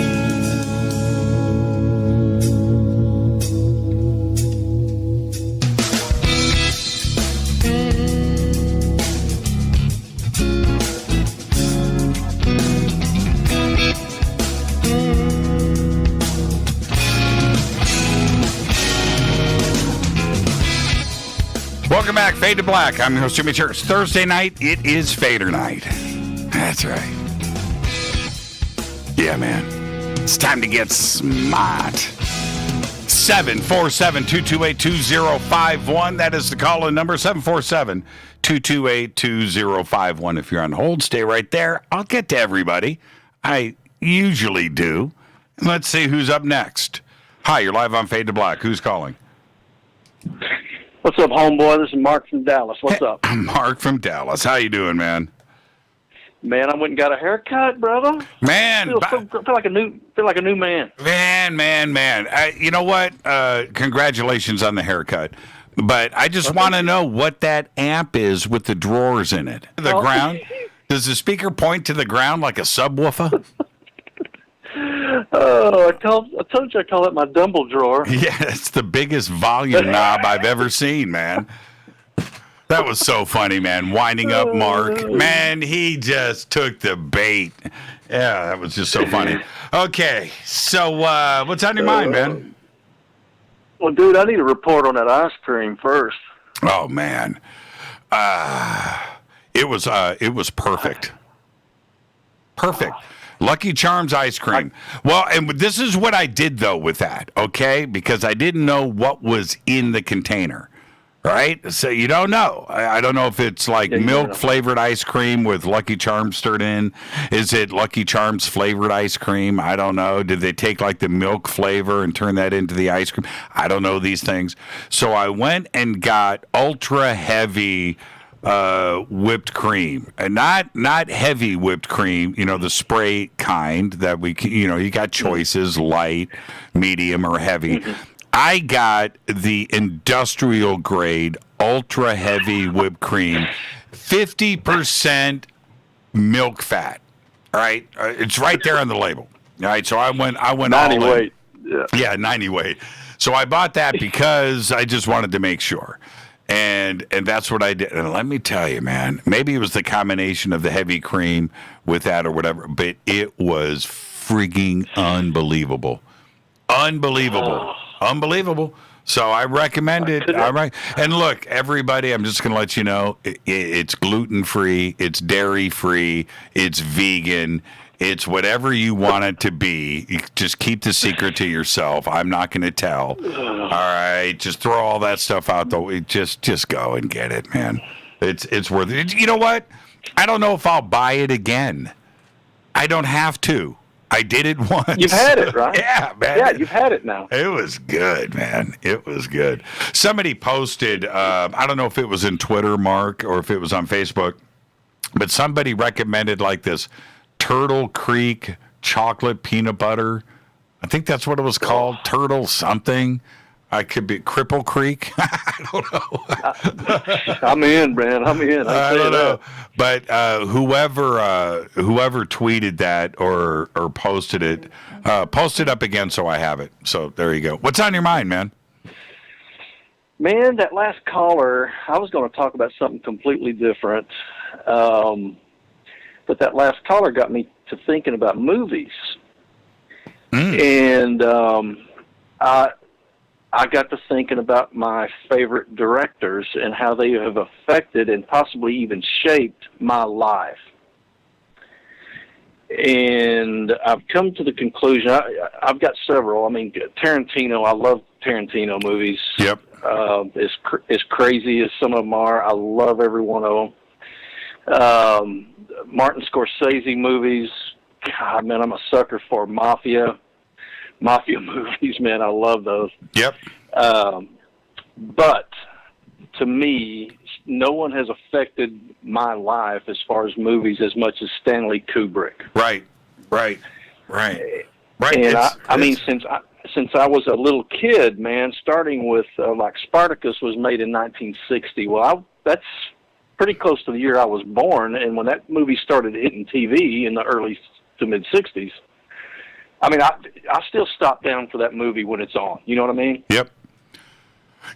Speaker 6: back, Fade to Black. I'm your host, Jimmy Church. Thursday night, it is Fadernight. That's right. Yeah, man. It's time to get smart. 747-228-2051. That is the call-in number, 747-228-2051. If you're on hold, stay right there. I'll get to everybody. I usually do. Let's see who's up next. Hi, you're live on Fade to Black. Who's calling?
Speaker 3: What's up, homeboy? This is Mark from Dallas. What's up?
Speaker 6: Mark from Dallas. How you doing, man?
Speaker 3: Man, I went and got a haircut, brother.
Speaker 6: Man,
Speaker 3: feel like a new man.
Speaker 6: Man. You know what? Congratulations on the haircut. But I just want to know what that amp is with the drawers in it. The ground. Does the speaker point to the ground like a subwoofer?
Speaker 3: Oh, I told you I call it my dumble drawer.
Speaker 6: Yeah, it's the biggest volume knob I've ever seen, man. That was so funny, man. Winding up Mark. Man, he just took the bait. Yeah, that was just so funny. Okay, so what's on your mind, man?
Speaker 3: Well, dude, I need a report on that ice cream first.
Speaker 6: Oh, man. It was perfect. Perfect. Lucky Charms ice cream. Well, and this is what I did, though, with that, okay? Because I didn't know what was in the container, right? So you don't know. I don't know if it's like milk-flavored ice cream with Lucky Charms stirred in. Is it Lucky Charms flavored ice cream? I don't know. Did they take like the milk flavor and turn that into the ice cream? I don't know these things. So I went and got ultra-heavy whipped cream, and not heavy whipped cream, the spray kind that you got choices, light, medium, or heavy. I got the industrial grade ultra heavy whipped cream, 50% milk fat. All right, it's right there on the label. All right, so I went
Speaker 3: 90
Speaker 6: all
Speaker 3: weight.
Speaker 6: Yeah, 90 weight. So I bought that because I just wanted to make sure. And that's what I did. And let me tell you, man, maybe it was the combination of the heavy cream with that or whatever, but it was frigging unbelievable. Unbelievable. So I recommend it. All right. And look, everybody, I'm just going to let you know, it's gluten-free, it's dairy-free, it's vegan. It's whatever you want it to be. You just keep the secret to yourself. I'm not going to tell. All right, just throw all that stuff out though. Just go and get it, man. It's worth it. You know what? I don't know if I'll buy it again. I don't have to. I did it once.
Speaker 3: You've had it, right?
Speaker 6: Yeah, man.
Speaker 3: Yeah, you've had it now.
Speaker 6: It was good, man. It was good. Somebody posted, I don't know if it was in Twitter, Mark, or if it was on Facebook, but somebody recommended like this Turtle Creek chocolate peanut butter. I think that's what it was called. Turtle something. I could be Cripple Creek. I don't know.
Speaker 3: I'm in, man. I'm in.
Speaker 6: I don't know. But whoever tweeted that or posted it, post it up again so I have it. So there you go. What's on your mind, man?
Speaker 3: Man, that last caller, I was going to talk about something completely different. But that last caller got me to thinking about movies. And I got to thinking about my favorite directors and how they have affected and possibly even shaped my life. And I've come to the conclusion, I've got several. I mean, Tarantino, I love Tarantino movies.
Speaker 6: Yep.
Speaker 3: As crazy as some of them are, I love every one of them. Martin Scorsese movies, God, man, I'm a sucker for mafia movies, man. I love those.
Speaker 6: Yep.
Speaker 3: But to me, no one has affected my life as far as movies as much as Stanley Kubrick.
Speaker 6: Right.
Speaker 3: And I mean, since I was a little kid, man, starting with like Spartacus was made in 1960. Well, that's pretty close to the year I was born, and when that movie started hitting TV in the early to mid 60s, I mean, I still stop down for that movie when it's on. You know what I mean?
Speaker 6: Yep.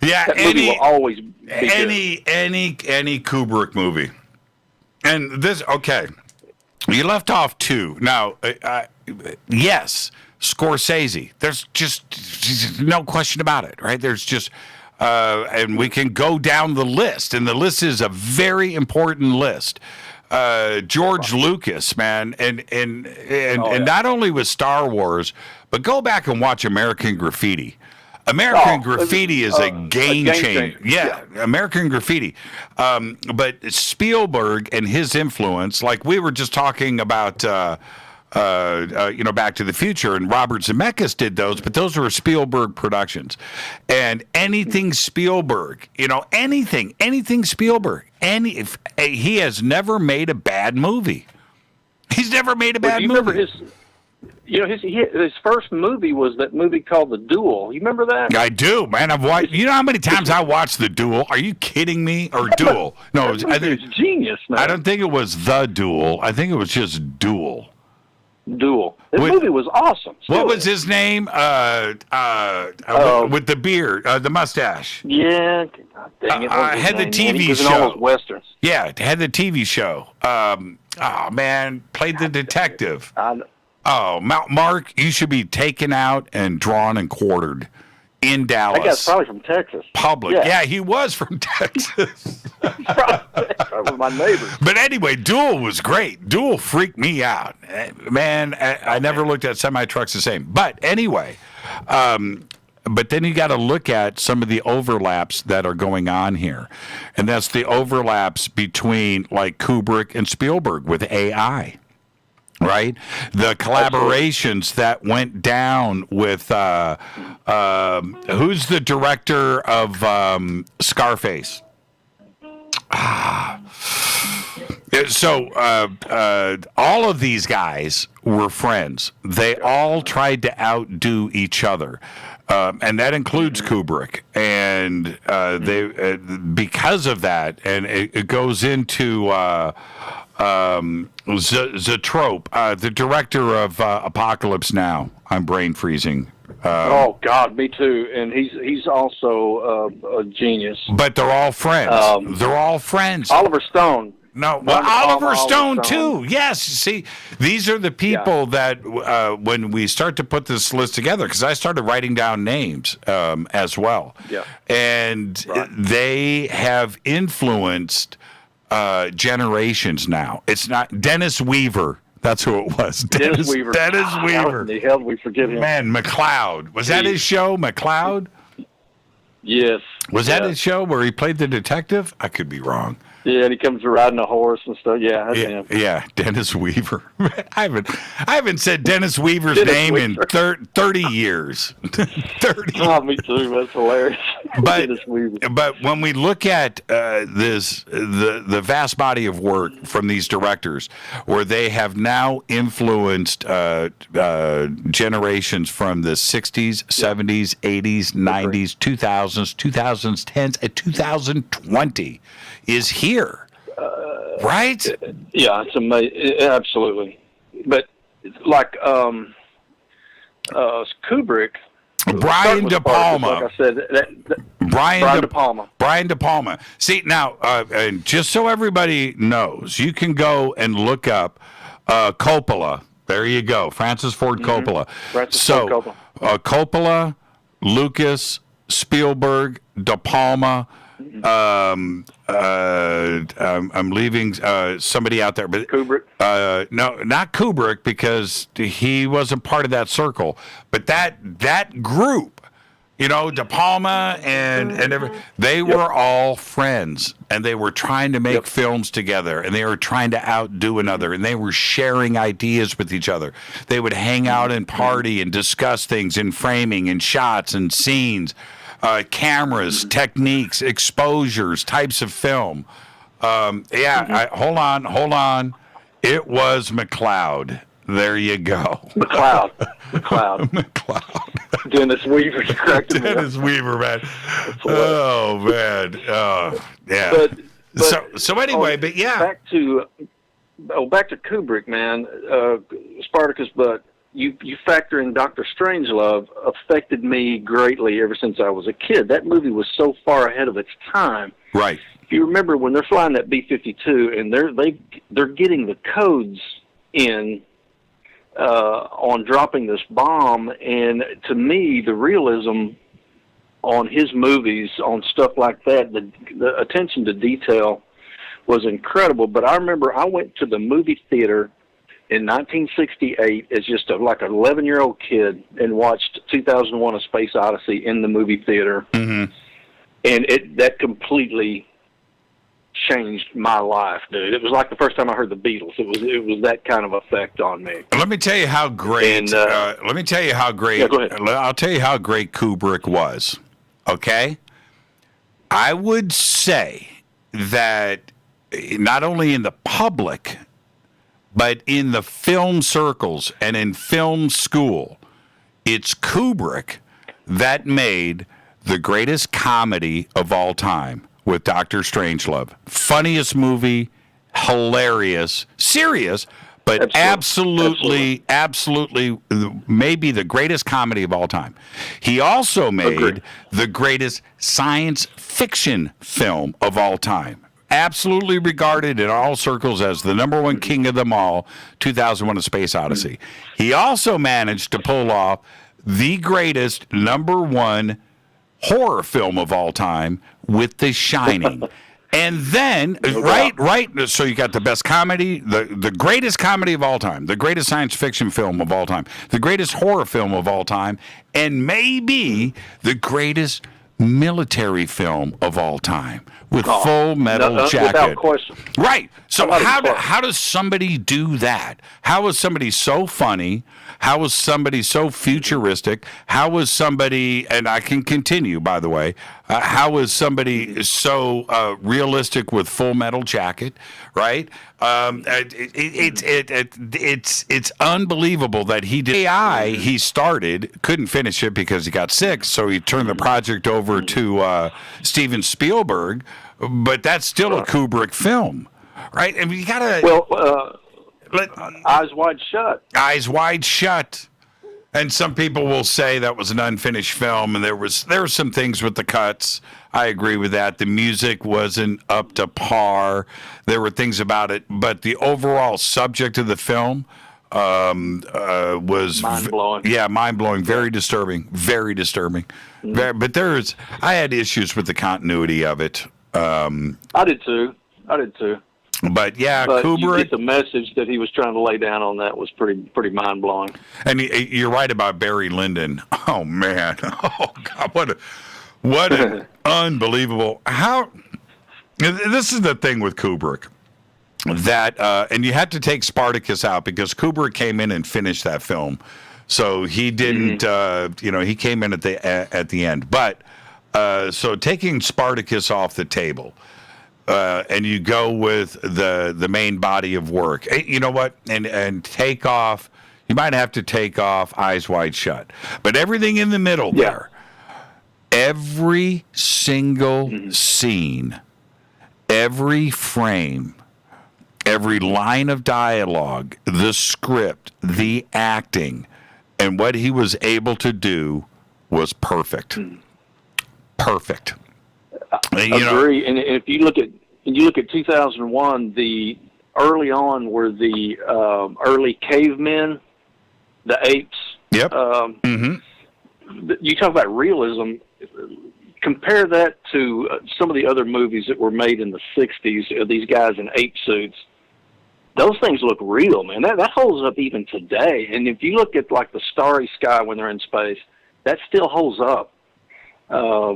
Speaker 6: Yeah,
Speaker 3: that movie will always be
Speaker 6: any Kubrick movie. And this, okay, you left off 2. Now, yes, Scorsese. There's just no question about it, right? There's just, and we can go down the list, and the list is a very important list. George Lucas, man, and not only with Star Wars, but go back and watch American Graffiti. American Graffiti is a game changer. Yeah, American Graffiti. But Spielberg and his influence, like we were just talking about, Back to the Future, and Robert Zemeckis did those, but those were Spielberg productions. And anything Spielberg, anything Spielberg, he has never made a bad movie. He's never made a bad movie.
Speaker 3: Remember his first movie was that movie called The Duel. You remember that?
Speaker 6: I do, man. I've watched. You know how many times I watched The Duel? Are you kidding me? Or Duel? No,
Speaker 3: I think it's genius, man.
Speaker 6: I don't think it was The Duel. I think it was just Duel.
Speaker 3: Duel. This movie was awesome.
Speaker 6: What was his name? With the beard, the mustache.
Speaker 3: Yeah, God dang it.
Speaker 6: Had the TV show.
Speaker 3: All those westerns.
Speaker 6: Yeah, had the TV show. Played the detective. Mark, you should be taken out and drawn and quartered in Dallas.
Speaker 3: That guy's probably from Texas.
Speaker 6: Public. Yeah, he was from Texas.
Speaker 3: Probably my neighbor.
Speaker 6: But anyway, Duel was great. Duel freaked me out. Man, I never looked at semi-trucks the same. But anyway, but then you got to look at some of the overlaps that are going on here. And that's the overlaps between like Kubrick and Spielberg with AI. Right, the collaborations that went down with who's the director of Scarface? So all of these guys were friends. They all tried to outdo each other, and that includes Kubrick. And they because of that, and it goes into. Zatrope, the director of Apocalypse Now. I'm brain freezing.
Speaker 3: Oh God, me too. And he's also a genius.
Speaker 6: But they're all friends. They're all friends.
Speaker 3: Oliver Stone.
Speaker 6: No, well, Oliver Stone too. Yes. See, these are the people that when we start to put this list together, because I started writing down names as well.
Speaker 3: Yeah.
Speaker 6: And they have influenced generations now. It's not Dennis Weaver. That's who it was.
Speaker 3: Dennis Weaver.
Speaker 6: Dennis Weaver.
Speaker 3: How in the hell did we forget him?
Speaker 6: Man, McLeod. Was that his show, McLeod?
Speaker 3: Yes.
Speaker 6: Was that his show where he played the detective? I could be wrong.
Speaker 3: Yeah, and he comes riding a horse and stuff. Yeah, that's him.
Speaker 6: Yeah, Dennis Weaver. I haven't said Dennis Weaver's name in 30 years. 30.
Speaker 3: Oh, me too. That's hilarious.
Speaker 6: But when we look at the vast body of work from these directors, where they have now influenced generations from the 60s, 70s, 80s, 90s, 2000s, 2010s, and 2020 is here, right?
Speaker 3: Yeah, it's amazing. Absolutely. But like Kubrick,
Speaker 6: Brian De Palma.
Speaker 3: Like I said, Brian De Palma.
Speaker 6: Brian De Palma. See, now, and just so everybody knows, you can go and look up Coppola. There you go, Francis Ford Coppola.
Speaker 3: Ford Coppola.
Speaker 6: Coppola, Lucas, Spielberg, De Palma. I'm leaving somebody out there, but
Speaker 3: Kubrick.
Speaker 6: No, not Kubrick, because he wasn't part of that circle. But that group, De Palma and they were all friends, and they were trying to make films together, and they were trying to outdo another, and they were sharing ideas with each other. They would hang out and party and discuss things in framing and shots and scenes. Cameras, techniques, exposures, types of film. Hold on. It was McLeod. There you go.
Speaker 3: McLeod. Dennis Weaver.
Speaker 6: Dennis Weaver, man. Oh, man. Yeah. So anyway,
Speaker 3: back to Kubrick, man. Spartacus, but you factor in Dr. Strangelove affected me greatly ever since I was a kid. That movie was so far ahead of its time.
Speaker 6: Right.
Speaker 3: If you remember when they're flying that B-52 and they're getting the codes in on dropping this bomb, and to me the realism on his movies on stuff like that, the attention to detail was incredible. But I remember I went to the movie theater in 1968 as just like an 11-year-old kid and watched 2001: A Space Odyssey in the movie theater.
Speaker 6: Mm-hmm.
Speaker 3: And that completely changed my life, dude. It was like the first time I heard the Beatles. It was that kind of effect on me.
Speaker 6: Let me tell you how great.
Speaker 3: And,
Speaker 6: let me tell you how great.
Speaker 3: Yeah, go ahead.
Speaker 6: I'll tell you how great Kubrick was. Okay, I would say that not only in the public, but in the film circles and in film school, it's Kubrick that made the greatest comedy of all time with Dr. Strangelove. Funniest movie, hilarious, serious, but absolutely, maybe the greatest comedy of all time. He also made the greatest science fiction film of all time. Absolutely regarded in all circles as the number one king of them all, 2001: A Space Odyssey. He also managed to pull off the greatest number one horror film of all time with The Shining. And then, right, so you got the best comedy, the greatest comedy of all time, the greatest science fiction film of all time, the greatest horror film of all time, and maybe the greatest military film of all time with Full Metal Jacket.
Speaker 3: Without question.
Speaker 6: Right. So how does somebody do that? How is somebody so funny? How is somebody so futuristic? How is somebody, and I can continue, by the way, how is somebody so realistic with Full Metal Jacket, right? It's unbelievable that he did AI. He started, couldn't finish it because he got sick, so he turned the project over to Steven Spielberg, but that's still a Kubrick film, right? And you gotta...
Speaker 3: Eyes Wide Shut.
Speaker 6: Eyes Wide Shut. And some people will say that was an unfinished film, and there were some things with the cuts. I agree with that. The music wasn't up to par. There were things about it, but the overall subject of the film was
Speaker 3: mind-blowing.
Speaker 6: Mind-blowing. Very disturbing. Very disturbing. But I had issues with the continuity of it.
Speaker 3: I did too.
Speaker 6: But
Speaker 3: Kubrick, you get the
Speaker 6: Kubrick.
Speaker 3: message that he was trying to lay down on that was pretty mind blowing.
Speaker 6: And you're right about Barry Lyndon. Oh man! Oh God! What an unbelievable how. This is the thing with Kubrick that, and you had to take Spartacus out because Kubrick came in and finished that film, so he didn't. He came in at the end, but so taking Spartacus off the table. And you go with the main body of work. You know what? And take off. You might have to take off Eyes Wide Shut. But everything in the middle there, every single scene, every frame, every line of dialogue, the script, the acting, and what he was able to do was perfect. Perfect.
Speaker 3: Agree. And if you look at 2001, the early on were the early cavemen, the apes.
Speaker 6: Yep.
Speaker 3: You talk about realism. Compare that to some of the other movies that were made in the 60s. These guys in ape suits. Those things look real, man. That holds up even today. And if you look at like the starry sky when they're in space, that still holds up. I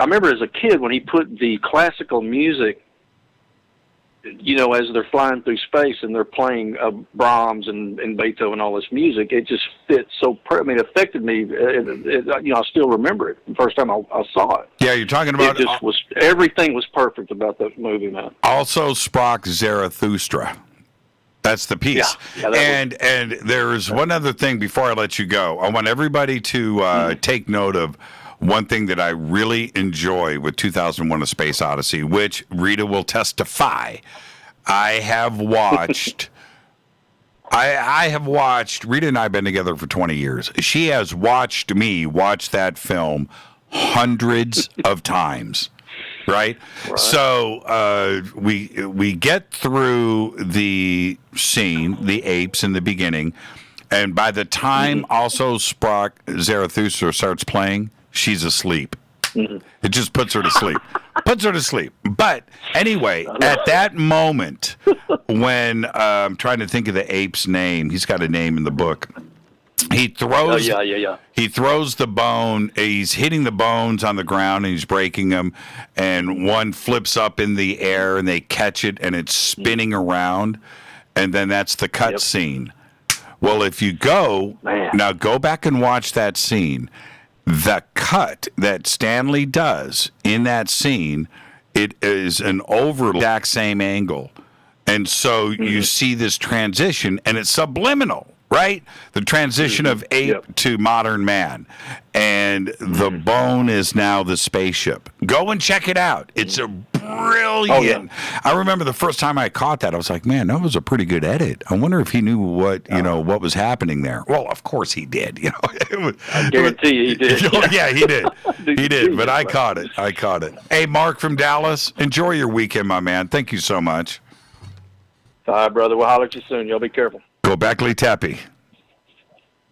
Speaker 3: remember as a kid when he put the classical music, as they're flying through space and they're playing Brahms and Beethoven and all this music, it just fits so. It affected me. I still remember it the first time I saw it.
Speaker 6: Yeah, you're talking about.
Speaker 3: It just everything was perfect about that movie, man.
Speaker 6: Also, Sprach Zarathustra. That's the piece.
Speaker 3: Yeah,
Speaker 6: and there's one other thing before I let you go. I want everybody to take note of one thing that I really enjoy with 2001: A Space Odyssey, which Rita will testify. I have watched I have watched, Rita and I have been together for 20 years. She has watched me watch that film hundreds of times, right? So we get through the scene, the apes in the beginning, and by the time Also Sprach Zarathustra starts playing, she's asleep. It just puts her to sleep. But anyway, at that moment, when I'm trying to think of the ape's name, he's got a name in the book. He throws. He throws the bone. He's hitting the bones on the ground and he's breaking them. And one flips up in the air and they catch it and it's spinning around. And then that's the cut scene. Well, if you go back and watch that scene. The cut that Stanley does in that scene, it is an exact same angle. And so you see this transition, and it's subliminal, right? The transition of ape to modern man. And the bone is now the spaceship. Go and check it out. It's a brilliant. I remember the first time I caught that, I was like, man, that was a pretty good edit. I wonder if he knew what, what was happening there. Well, of course he did.
Speaker 3: I guarantee you he did.
Speaker 6: Yeah, he did. He did, but I caught it. Hey, Mark from Dallas, enjoy your weekend, my man. Thank you so much.
Speaker 3: All right, brother. We'll holler at you soon. Y'all be careful.
Speaker 6: Go Beckley Teppy.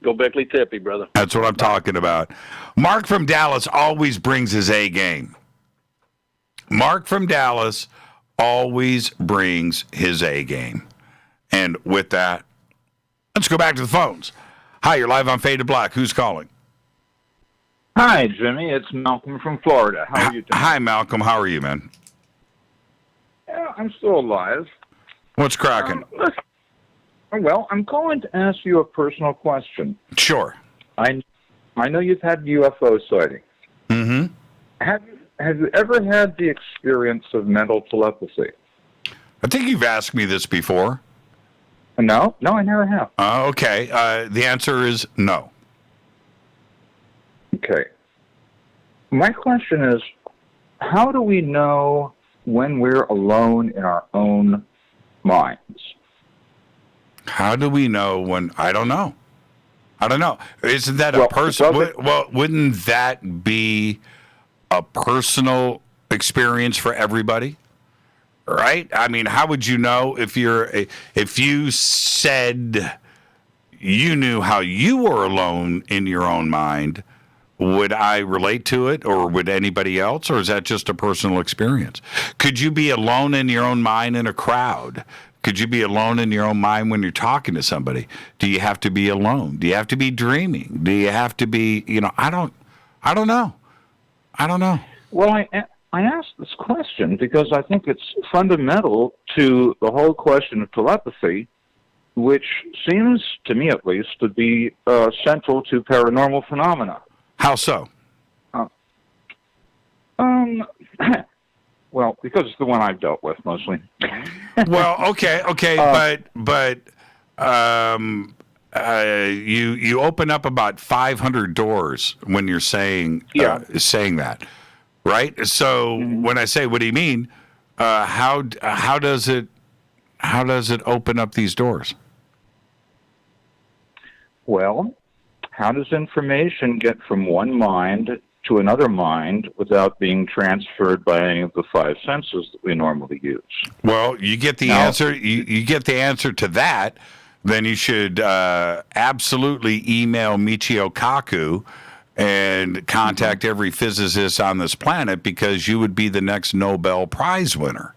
Speaker 3: Go Beckley Tippy, brother.
Speaker 6: That's what I'm talking about. Mark from Dallas always brings his A game. Mark from Dallas always brings his A game. And with that, let's go back to the phones. Hi, you're live on Fade to Black. Who's calling?
Speaker 8: Hi, Jimmy. It's Malcolm from Florida. How are you doing?
Speaker 6: Hi, Malcolm. How are you, man?
Speaker 8: Yeah, I'm still alive.
Speaker 6: What's cracking?
Speaker 8: Well, I'm calling to ask you a personal question.
Speaker 6: Sure.
Speaker 8: I know you've had UFO sightings.
Speaker 6: Mm-hmm.
Speaker 8: Have you ever had the experience of mental telepathy?
Speaker 6: I think you've asked me this before.
Speaker 8: No, I never have.
Speaker 6: Okay. The answer is no.
Speaker 8: Okay. My question is, how do we know when we're alone in our own minds?
Speaker 6: How do we know when? I don't know. Isn't that a personal? Well, wouldn't that be a personal experience for everybody? Right? I mean, how would you know if you said you knew how you were alone in your own mind? Would I relate to it, or would anybody else, or is that just a personal experience? Could you be alone in your own mind in a crowd? Could you be alone in your own mind when you're talking to somebody? Do you have to be alone? Do you have to be dreaming? Do you have to be, I don't know.
Speaker 8: Well, I asked this question because I think it's fundamental to the whole question of telepathy, which seems, to me at least, to be central to paranormal phenomena.
Speaker 6: How so?
Speaker 8: Well, because it's the one I've dealt with mostly.
Speaker 6: Well, okay, but you open up about 500 doors when you're saying that, right? So when I say, what do you mean? How does it open up these doors?
Speaker 8: Well, how does information get from one mind to another mind without being transferred by any of the five senses that we normally use?
Speaker 6: Well, you get the answer. You get the answer to that. Then you should absolutely email Michio Kaku and contact every physicist on this planet, because you would be the next Nobel Prize winner.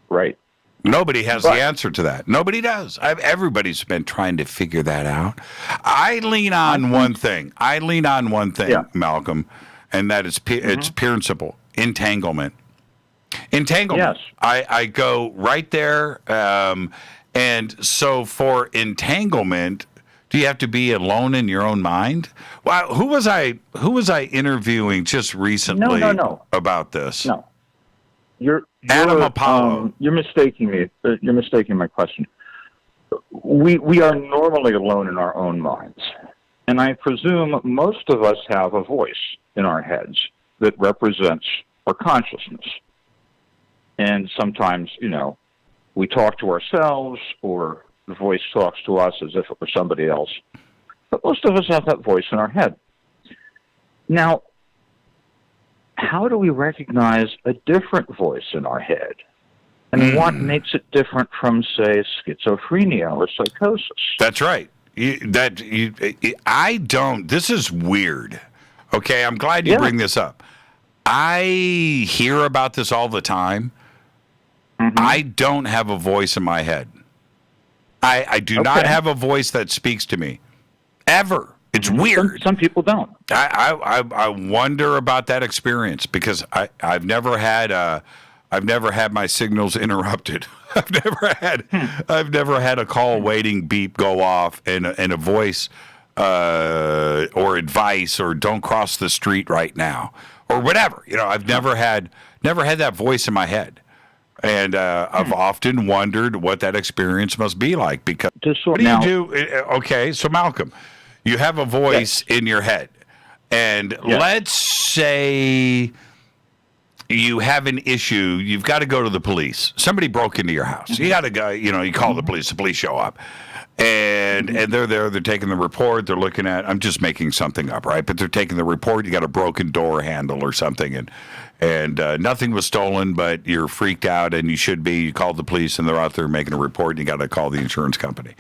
Speaker 8: Right.
Speaker 6: Nobody has the answer to that. Nobody does. Everybody's been trying to figure that out. I lean on one thing, Malcolm, and that is it's pure and simple: entanglement. Yes. I go right there. And so for entanglement, do you have to be alone in your own mind? Well, who was I interviewing just recently about this?
Speaker 8: No. You're
Speaker 6: Adam Apollo.
Speaker 8: You're mistaking me. You're mistaking my question. We are normally alone in our own minds. And I presume most of us have a voice in our heads that represents our consciousness. And sometimes, we talk to ourselves, or the voice talks to us as if it were somebody else. But most of us have that voice in our head. Now, how do we recognize a different voice in our head? And what makes it different from, say, schizophrenia or psychosis?
Speaker 6: That's right. I don't. This is weird. Okay, I'm glad you bring this up. I hear about this all the time. I don't have a voice in my head. I do not have a voice that speaks to me. Ever. It's weird.
Speaker 8: Some people don't.
Speaker 6: I wonder about that experience because I've never had my signals interrupted. I've never had a call waiting beep go off and a voice or advice or don't cross the street right now or whatever. I've never had that voice in my head. And I've often wondered what that experience must be like because what do you do? Okay, so Malcolm, you have a voice in your head. And let's say you have an issue. You've got to go to the police. Somebody broke into your house. You got to go, you call the police show up. And they're there. They're taking the report. They're looking at, I'm just making something up, right? But they're taking the report. You got a broken door handle or something. And nothing was stolen, but you're freaked out and you should be. You called the police and they're out there making a report and you got to call the insurance company.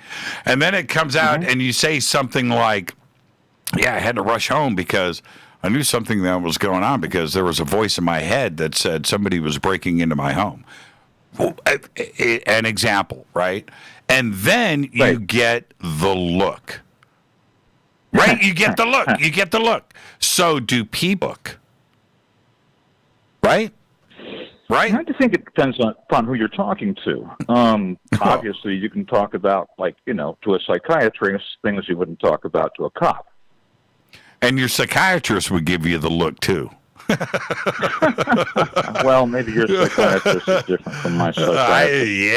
Speaker 6: And then it comes out and you say something like, yeah, I had to rush home because I knew something that was going on because there was a voice in my head that said somebody was breaking into my home. An example, right? And then you get the look. Right? You get the look. You get the look. So do people look? Right? Right?
Speaker 8: I think it depends upon who you're talking to. Obviously, you can talk about, to a psychiatrist, things you wouldn't talk about to a cop.
Speaker 6: And your psychiatrist would give you the look, too.
Speaker 8: Well, maybe your psychiatrist is different from my psychiatrist.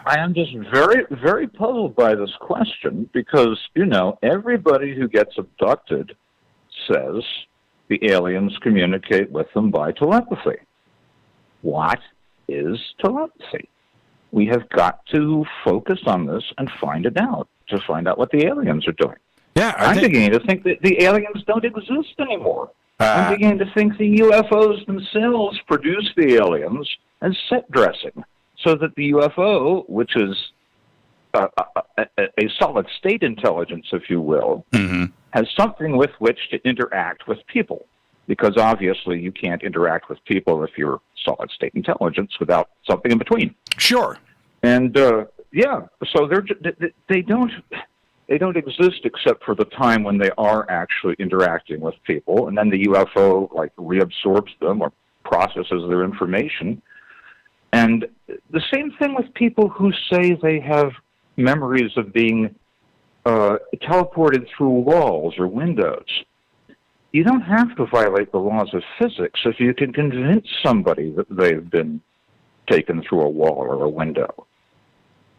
Speaker 8: I am just very, very puzzled by this question because, everybody who gets abducted says the aliens communicate with them by telepathy. What is telepathy? We have got to focus on this and find it out to find out what the aliens are doing.
Speaker 6: Yeah,
Speaker 8: I'm beginning to think that the aliens don't exist anymore. I'm beginning to think the UFOs themselves produce the aliens as set dressing, so that the UFO, which is a solid-state intelligence, if you will, has something with which to interact with people. Because obviously you can't interact with people if you're solid-state intelligence without something in between.
Speaker 6: Sure.
Speaker 8: And, so they don't exist except for the time when they are actually interacting with people, and then the UFO reabsorbs them or processes their information. And the same thing with people who say they have memories of being teleported through walls or windows. You don't have to violate the laws of physics if you can convince somebody that they've been taken through a wall or a window.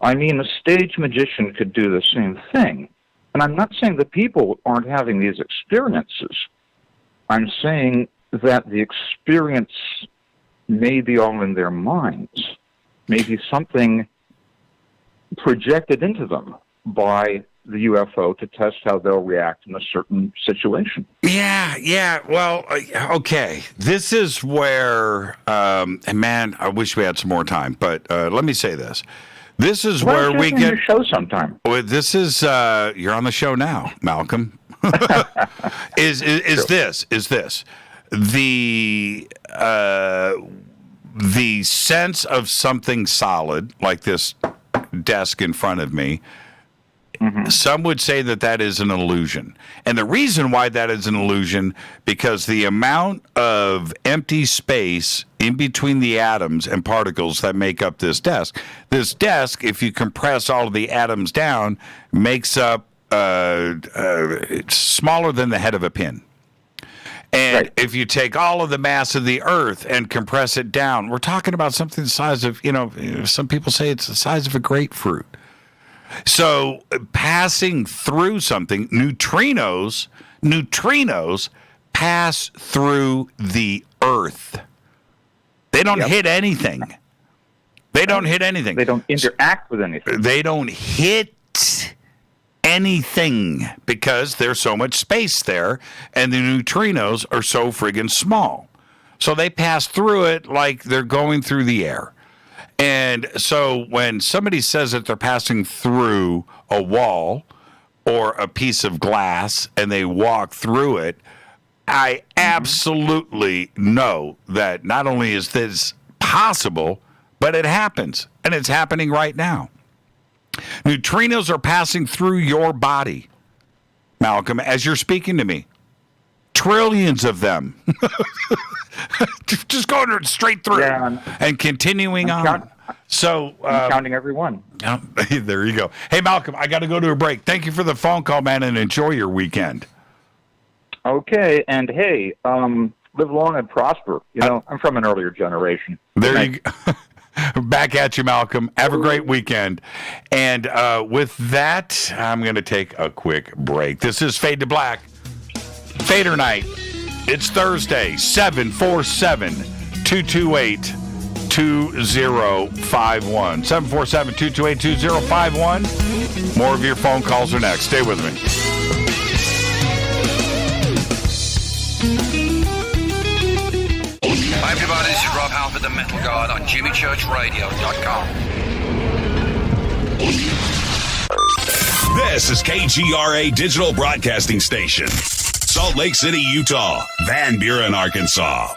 Speaker 8: I mean, a stage magician could do the same thing. And I'm not saying that people aren't having these experiences. I'm saying that the experience may be all in their minds, maybe something projected into them by the UFO to test how they'll react in a certain situation.
Speaker 6: Yeah. Well, okay. This is where, man, I wish we had some more time, but let me say this. This is where we get
Speaker 8: your show sometime.
Speaker 6: Well, this is you're on the show now, Malcolm. is this the sense of something solid like this desk in front of me? Some would say that is an illusion. And the reason why that is an illusion, because the amount of empty space in between the atoms and particles that make up this desk, if you compress all of the atoms down, makes up it's smaller than the head of a pin. And if you take all of the mass of the Earth and compress it down, we're talking about something the size of, some people say it's the size of a grapefruit. So passing through something, neutrinos pass through the Earth. They don't hit anything. They don't hit anything.
Speaker 8: They don't interact with anything.
Speaker 6: They don't hit anything because there's so much space there, and the neutrinos are so friggin' small. So they pass through it like they're going through the air. And so when somebody says that they're passing through a wall or a piece of glass and they walk through it, I absolutely know that not only is this possible, but it happens. And it's happening right now. Neutrinos are passing through your body, Malcolm, as you're speaking to me. Trillions of them. Just going straight through and continuing on. I'm
Speaker 8: counting every one.
Speaker 6: There you go. Hey, Malcolm, I got to go to a break. Thank you for the phone call, man, and enjoy your weekend.
Speaker 8: Okay, and hey, live long and prosper. You know, I'm from an earlier generation.
Speaker 6: There you go. Back at you, Malcolm. Have a great weekend. And with that, I'm going to take a quick break. This is Fade to Black. Fadernight. It's Thursday, 747-228-2051. 747-228-2051. More of your phone calls are next. Stay with me.
Speaker 9: Hi everybody, this is Rob Halford, the Metal God on JimmyChurchRadio.com.
Speaker 12: This is KGRA Digital Broadcasting Station. Salt Lake City, Utah. Van Buren, Arkansas.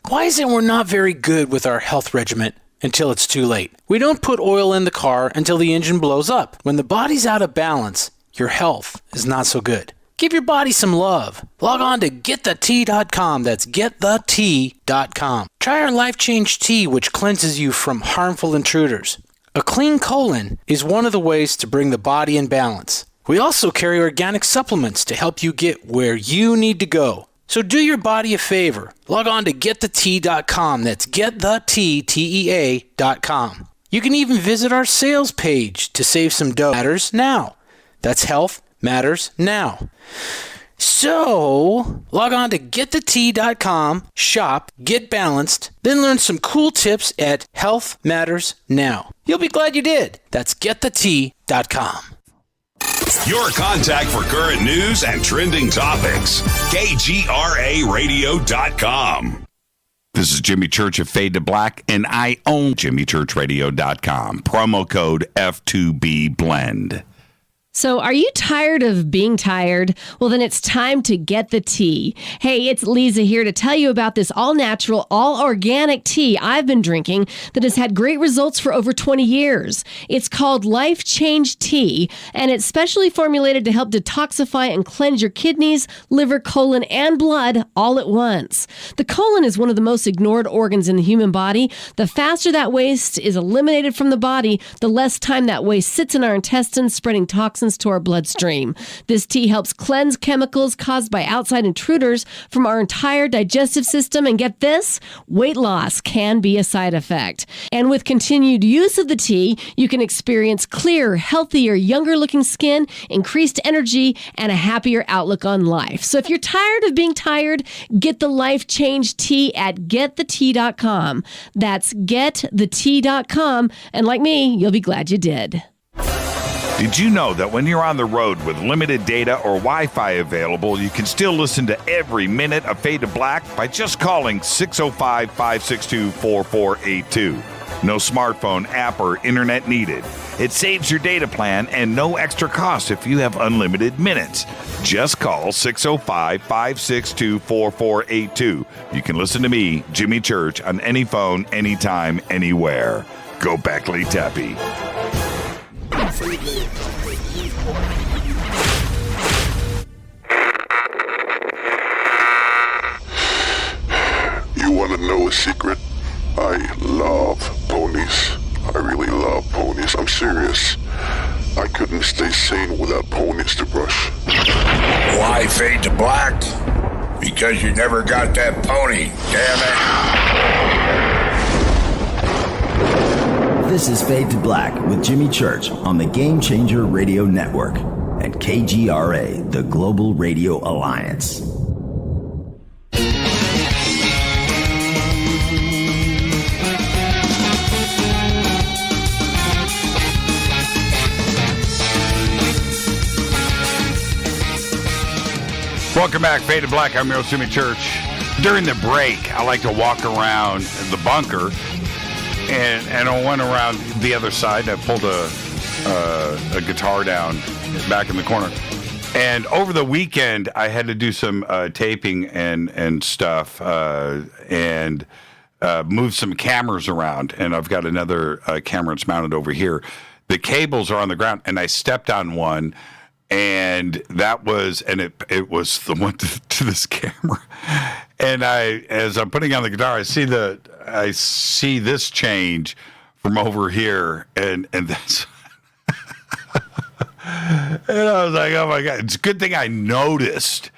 Speaker 11: Why is it we're not very good with our health regimen until it's too late? We don't put oil in the car until the engine blows up. When the body's out of balance, your health is not so good. Give your body some love. Log on to GetTheT.com. That's GetTheT.com. Try our Life Change Tea, which cleanses you from harmful intruders. A clean colon is one of the ways to bring the body in balance. We also carry organic supplements to help you get where you need to go. So do your body a favor. Log on to GetTheT.com. That's GetTheT.com. You can even visit our sales page to save some dough. Matters now. That's health matters now. So, log on to GetTheT.com, shop, get balanced, then learn some cool tips at Health Matters Now. You'll be glad you did. That's GetTheT.com.
Speaker 12: Your contact for current news and trending topics. KGRARadio.com.
Speaker 6: This is Jimmy Church of Fade to Black, and I own JimmyChurchRadio.com. Promo code F2B Blend.
Speaker 13: So are you tired of being tired? Well, then it's time to get the tea. Hey, it's Lisa here to tell you about this all-natural, all-organic tea I've been drinking that has had great results for over 20 years. It's called Life Change Tea, and it's specially formulated to help detoxify and cleanse your kidneys, liver, colon, and blood all at once. The colon is one of the most ignored organs in the human body. The faster that waste is eliminated from the body, the less time that waste sits in our intestines, spreading toxins to our bloodstream. This tea helps cleanse chemicals caused by outside intruders from our entire digestive system. And get this, weight loss can be a side effect. And with continued use of the tea, you can experience clearer, healthier, younger looking skin, increased energy, and a happier outlook on life. So if you're tired of being tired, get the Life Change Tea at GetTheT.com. That's GetTheT.com. And like me, you'll be glad you did.
Speaker 6: Did you know that when you're on the road with limited data or Wi-Fi available, you can still listen to every minute of Fade to Black by just calling 605-562-4482. No smartphone, app, or internet needed. It saves your data plan and no extra cost if you have unlimited minutes. Just call 605-562-4482. You can listen to me, Jimmy Church, on any phone, anytime, anywhere. Go Beckley Tappy.
Speaker 14: You want to know a secret? I love ponies. I really love ponies. I'm serious. I couldn't stay sane without ponies to brush.
Speaker 15: Why Fade to Black? Because you never got that pony, damn it.
Speaker 16: This is Fade to Black with Jimmy Church on the Game Changer Radio Network and KGRA, the Global Radio Alliance.
Speaker 6: Welcome back, Faded Black. I'm your host, Jimmy Church. During the break, I like to walk around the bunker, and I went around the other side. I pulled a guitar down back in the corner. And over the weekend, I had to do some taping and stuff, and move some cameras around. And I've got another camera that's mounted over here. The cables are on the ground, and I stepped on one. And that was, and it was the one to this camera. And as I'm putting on the guitar, I see this change from over here, and that's, and I was like, oh my God, it's a good thing I noticed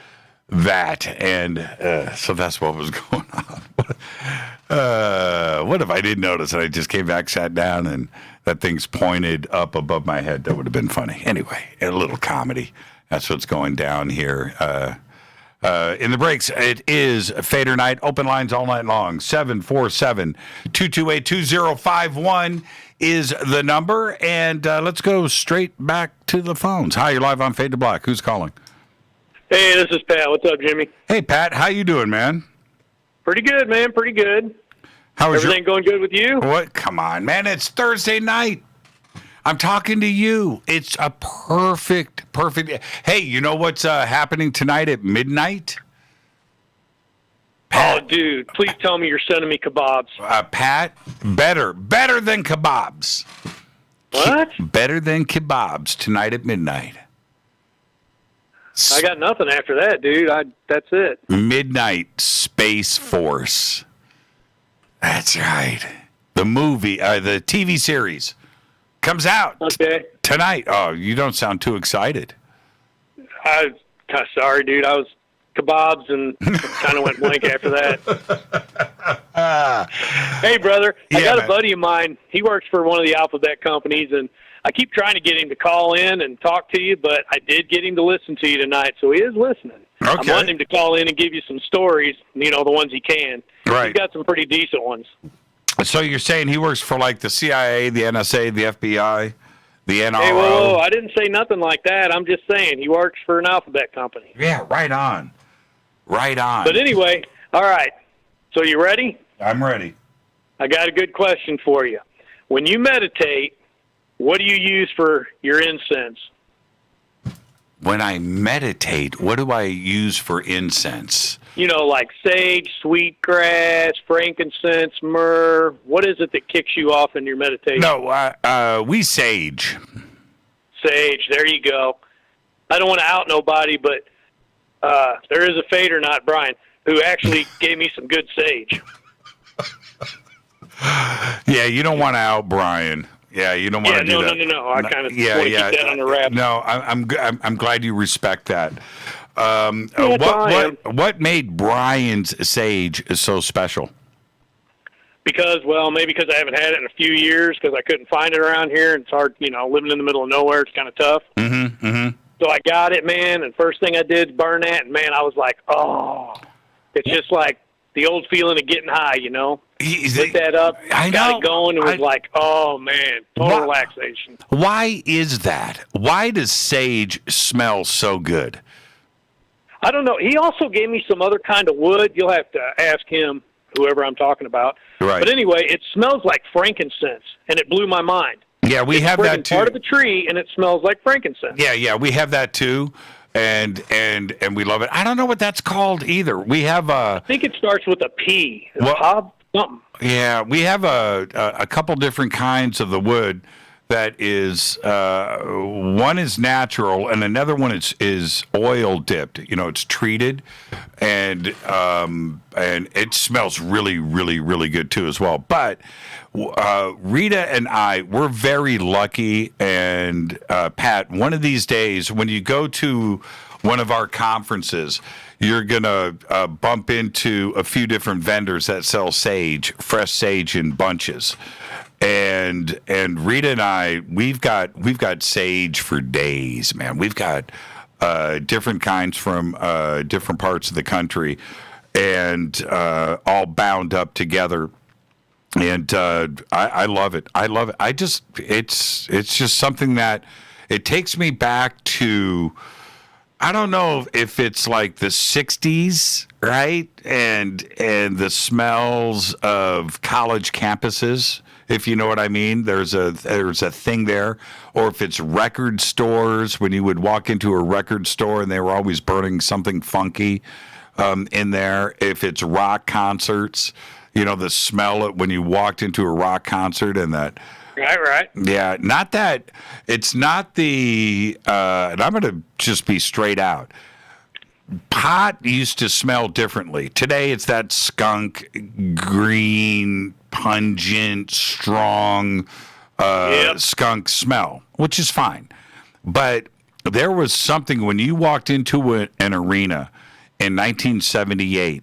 Speaker 6: that. And so that's what was going on. What if I didn't notice and I just came back, sat down, and that thing's pointed up above my head? That would have been funny. Anyway, a little comedy. That's what's going down here. In the breaks, it is Fadernight. Open lines all night long. 747-228-2051 is the number. And let's go straight back to the phones. Hi, you're live on Fade to Black. Who's calling?
Speaker 10: Hey, this is Pat. What's up, Jimmy?
Speaker 6: Hey, Pat. How you doing, man?
Speaker 10: Pretty good, man. Pretty good.
Speaker 6: How is
Speaker 10: everything going good with you?
Speaker 6: What? Come on, man. It's Thursday night. I'm talking to you. It's a perfect. Hey, you know what's happening tonight at midnight?
Speaker 10: Pat. Oh, dude. Please tell me you're sending me kebabs.
Speaker 6: Pat, better than kebabs.
Speaker 10: What?
Speaker 6: Better than kebabs tonight at midnight.
Speaker 10: I got nothing after that, dude. That's it.
Speaker 6: Midnight Space Force. That's right. The movie, the TV series comes out tonight. Oh, you don't sound too excited.
Speaker 10: I'm kind of sorry, dude. I was kebabs and kind of went blank after that. Hey, brother, I got a buddy of mine. He works for one of the alphabet companies, and I keep trying to get him to call in and talk to you, but I did get him to listen to you tonight, so he is listening.
Speaker 6: Okay.
Speaker 10: I'm wanting him to call in and give you some stories, the ones he can.
Speaker 6: Right.
Speaker 10: He's got some pretty decent ones.
Speaker 6: So you're saying he works for like the CIA, the NSA, the FBI, the NRO?
Speaker 10: Hey, whoa, I didn't say nothing like that. I'm just saying he works for an alphabet company.
Speaker 6: Yeah, right on. Right on.
Speaker 10: But anyway, all right. So you ready?
Speaker 6: I'm ready.
Speaker 10: I got a good question for you. When you meditate, what do you use for your incense?
Speaker 6: When I meditate, what do I use for incense?
Speaker 10: Like sage, sweetgrass, frankincense, myrrh. What is it that kicks you off in your meditation?
Speaker 6: No, we sage.
Speaker 10: Sage, there you go. I don't want to out nobody, but there is a Fadernight, Brian, who actually gave me some good sage.
Speaker 6: Yeah, you don't want to out Brian. Yeah, you don't want to do that.
Speaker 10: No. I kind of want to keep that on the wrap.
Speaker 6: No, I'm glad you respect that. What made Brian's sage so special?
Speaker 10: Because I haven't had it in a few years because I couldn't find it around here. And it's hard, living in the middle of nowhere. It's kind of tough.
Speaker 6: Mm-hmm, mm-hmm.
Speaker 10: So I got it, man, and first thing I did, burn that, and, man, I was like, oh. It's just like the old feeling of getting high, Lit that up, got it going, and was like, oh, man, total relaxation.
Speaker 6: Why is that? Why does sage smell so good?
Speaker 10: I don't know. He also gave me some other kind of wood. You'll have to ask him, whoever I'm talking about.
Speaker 6: Right.
Speaker 10: But anyway, it smells like frankincense, and it blew my mind.
Speaker 6: Yeah, we have that too.
Speaker 10: Part of the tree, and it smells like frankincense.
Speaker 6: Yeah, we have that too, and we love it. I don't know what that's called either. We have
Speaker 10: I think it starts with a P. Something.
Speaker 6: Yeah, we have a couple different kinds of the wood. That is, one is natural, and another one is oil dipped. It's treated, and it smells really, really, really good too as well. But Rita and I, we're very lucky. And Pat, one of these days, when you go to one of our conferences, you're gonna bump into a few different vendors that sell sage, fresh sage in bunches. And Rita and I, we've got sage for days, man. We've got different kinds from different parts of the country, and all bound up together. And I love it. I love it. It's just something that it takes me back to I don't know if it's like the 60s, right? And the smells of college campuses, if you know what I mean. There's a thing there. Or if it's record stores, when you would walk into a record store and they were always burning something funky in there. If it's rock concerts, the smell when you walked into a rock concert and that.
Speaker 10: Right.
Speaker 6: Yeah, not that. It's not the. And I'm going to just be straight out. Pot used to smell differently. Today, it's that skunk, green, pungent, strong skunk smell, which is fine. But there was something when you walked into an arena in 1978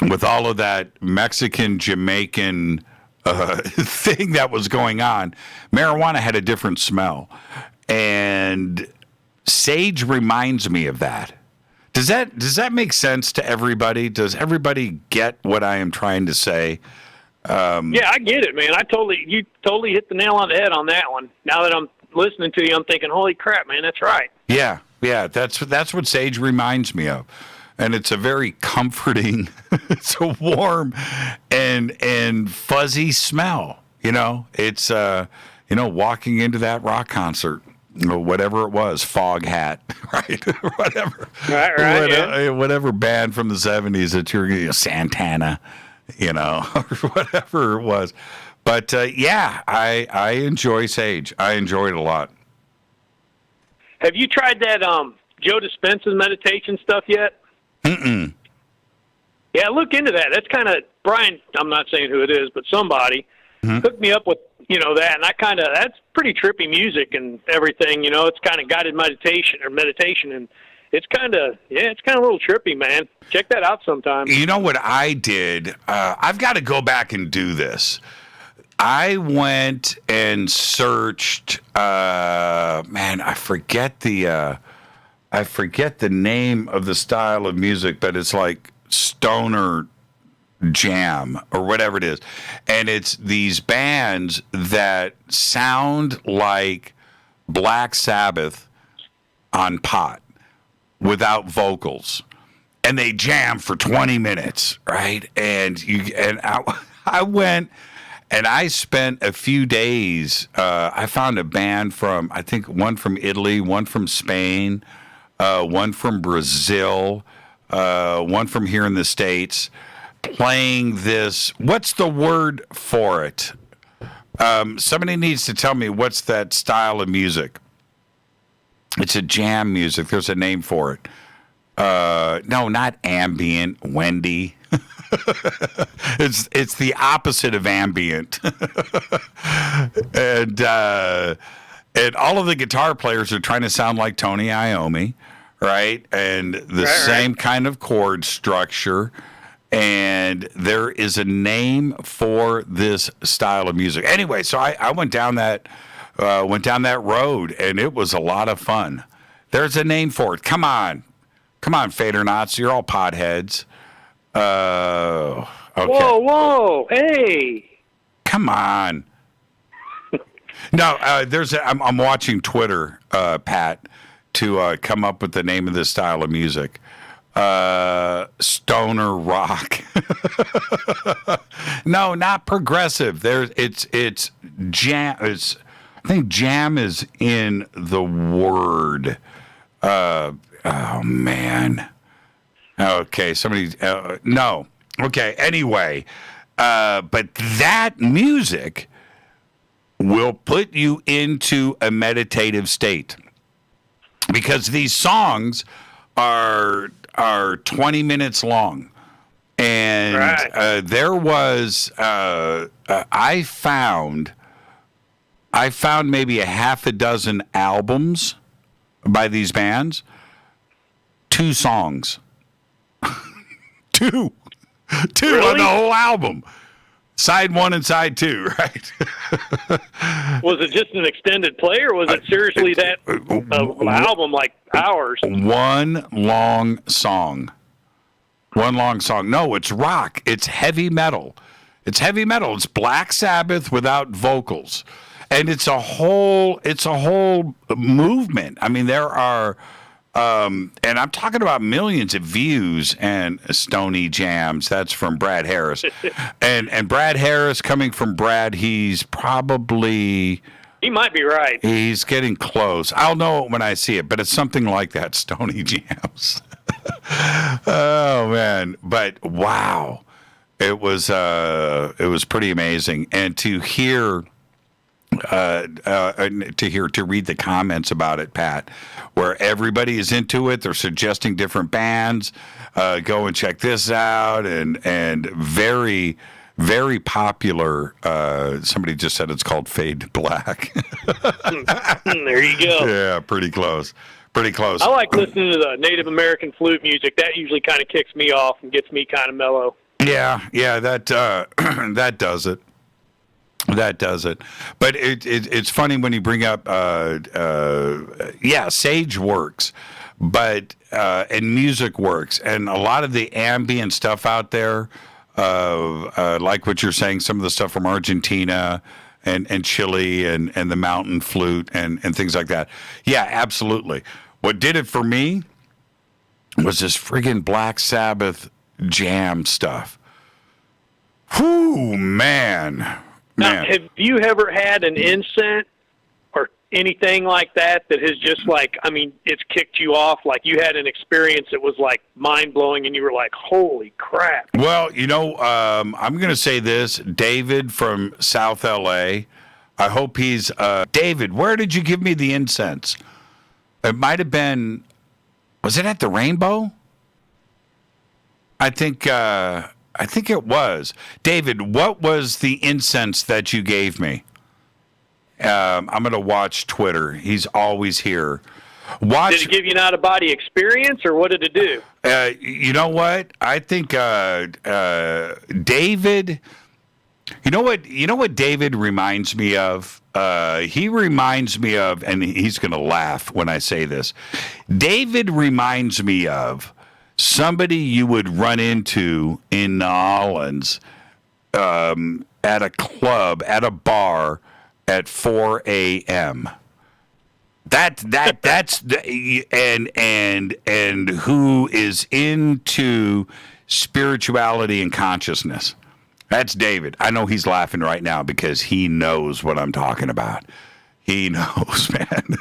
Speaker 6: with all of that Mexican, Jamaican thing that was going on. Marijuana had a different smell, and sage reminds me of that. Does that make sense to everybody? Does everybody get what I am trying to say?
Speaker 10: Yeah, I get it, man. You totally hit the nail on the head on that one. Now that I'm listening to you, I'm thinking, holy crap, man, that's right.
Speaker 6: Yeah, that's what sage reminds me of. And it's a very comforting, it's a warm and fuzzy smell. It's walking into that rock concert, whatever it was, Fog Hat, right? Whatever,
Speaker 10: right,
Speaker 6: whatever band from the 70s that you're Santana, or whatever it was. But I enjoy sage. I enjoy it a lot.
Speaker 10: Have you tried that Joe Dispenza's meditation stuff yet?
Speaker 6: Mm-mm.
Speaker 10: Yeah, look into that. That's kind of Brian. I'm not saying who it is, but somebody hooked me up with that, and that's pretty trippy music and everything. It's kind of guided meditation, and it's kind of a little trippy, man. Check that out sometime.
Speaker 6: You know what I did? I've got to go back and do this. I went and searched. I forget the name of the style of music, but it's like stoner jam or whatever it is. And it's these bands that sound like Black Sabbath on pot without vocals. And they jam for 20 minutes, right? And I went and I spent a few days. I found a band from, I think one from Italy, one from Spain, one from Brazil, one from here in the States, playing this. What's the word for it? Somebody needs to tell me what's that style of music. It's a jam music. There's a name for it. No, not ambient, Wendy. It's the opposite of ambient. And all of the guitar players are trying to sound like Tony Iommi, right? And the same kind of chord structure. And there is a name for this style of music. Anyway, so I went down that road, and it was a lot of fun. There's a name for it. Come on, Fadernights. You're all potheads. Okay.
Speaker 10: Whoa, hey.
Speaker 6: Come on. No, I'm watching Twitter, Pat, to come up with the name of this style of music. Stoner rock. No, not progressive. It's jam. I think jam is in the word. Oh man. Okay, somebody. No. Okay. Anyway, but that music will put you into a meditative state because these songs are 20 minutes long. And there was I found maybe a half a dozen albums by these bands. 2 songs. Two
Speaker 10: really?
Speaker 6: On the whole album. Side 1 and side 2, right?
Speaker 10: Was it just an extended play, or was it seriously that album like hours?
Speaker 6: One long song. No, it's rock. It's heavy metal. It's Black Sabbath without vocals. And it's a whole movement. I mean, there are And I'm talking about millions of views and Stony Jams. That's from Brad Harris. and Brad Harris, coming from Brad, he's probably...
Speaker 10: He might be right.
Speaker 6: He's getting close. I'll know it when I see it, but it's something like that, Stony Jams. Oh, man. But, wow. It was pretty amazing. And to hear... to read the comments about it, Pat, where everybody is into it. They're suggesting different bands. Go and check this out, and very, very popular. Somebody just said it's called Fade to Black.
Speaker 10: There you go.
Speaker 6: Yeah, pretty close. Pretty close.
Speaker 10: I like listening to the Native American flute music. That usually kind of kicks me off and gets me kind of mellow.
Speaker 6: Yeah, that that does it. That does it. But it's funny when you bring up, Sage works, but and music works, and a lot of the ambient stuff out there, like what you're saying, some of the stuff from Argentina and Chile and the mountain flute and things like that. Yeah, absolutely. What did it for me was this friggin' Black Sabbath jam stuff. Whew, man.
Speaker 10: Now, have you ever had an incense or anything like that has just it's kicked you off? Like you had an experience that was like mind-blowing and you were like, holy crap.
Speaker 6: Well, I'm going to say this. David from South L.A., I hope he's... David, where did you give me the incense? It might have been... Was it at the Rainbow? I think it was. David, what was the incense that you gave me? I'm going to watch Twitter. He's always here. Did
Speaker 10: it give you an out-of-body experience, or what did it do?
Speaker 6: You know what? I think David... You know what David reminds me of? He reminds me of, and he's going to laugh when I say this. David reminds me of somebody you would run into in New Orleans at a club, at a bar at 4 a.m. That's and who is into spirituality and consciousness. That's David. I know he's laughing right now because he knows what I'm talking about. He knows, man.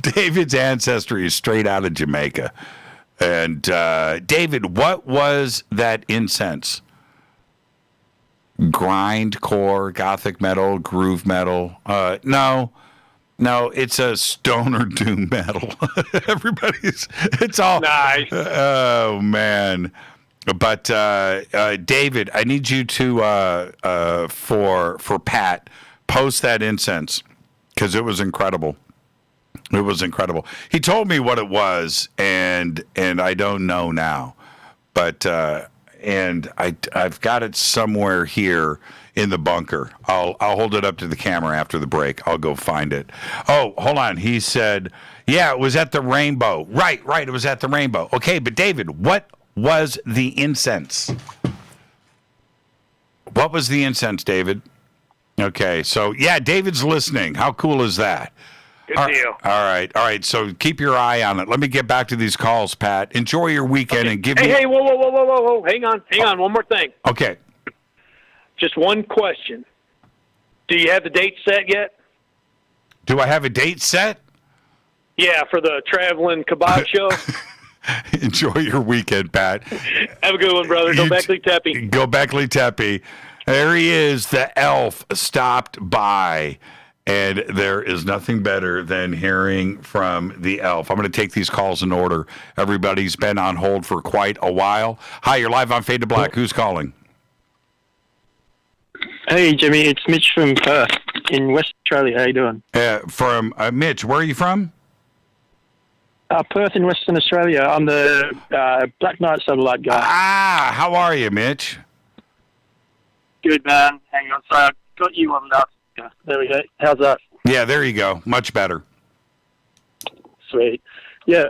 Speaker 6: David's ancestry is straight out of Jamaica. And David, what was that incense? Grindcore, gothic metal, groove metal? No, it's a stoner doom metal. It's all
Speaker 10: nice.
Speaker 6: Oh man! But David, I need you to for Pat post that incense because it was incredible. It was incredible. He told me what it was, and I don't know now, but and I've got it somewhere here in the bunker. I'll hold it up to the camera after the break. I'll go find it. Oh, hold on. He said, yeah, it was at the Rainbow. Right. It was at the Rainbow. Okay, but David, what was the incense? What was the incense, David? Okay, so yeah, David's listening. How cool is that?
Speaker 10: Good deal.
Speaker 6: All right. So keep your eye on it. Let me get back to these calls, Pat. Enjoy your weekend and give me...
Speaker 10: Hey, whoa. Hang on. One more thing.
Speaker 6: Okay.
Speaker 10: Just one question. Do you have the date set yet?
Speaker 6: Do I have a date set?
Speaker 10: Yeah, for the Traveling Kebab Show.
Speaker 6: Enjoy your weekend, Pat.
Speaker 10: Have a good one, brother. Go Beckley Teppy.
Speaker 6: Go Beckley Teppy. There he is. The elf stopped by. And there is nothing better than hearing from the elf. I'm going to take these calls in order. Everybody's been on hold for quite a while. Hi, you're live on Fade to Black. Who's calling?
Speaker 2: Hey, Jimmy. It's Mitch from Perth in West Australia. How you doing?
Speaker 6: From Mitch, where are you from?
Speaker 2: Perth in Western Australia. I'm the Black Knight satellite guy.
Speaker 6: How are you, Mitch?
Speaker 2: Good, man. Hang on. Sorry, I got you on that. There we go. How's that?
Speaker 6: Yeah, there you go. Much better.
Speaker 2: Sweet. Yeah,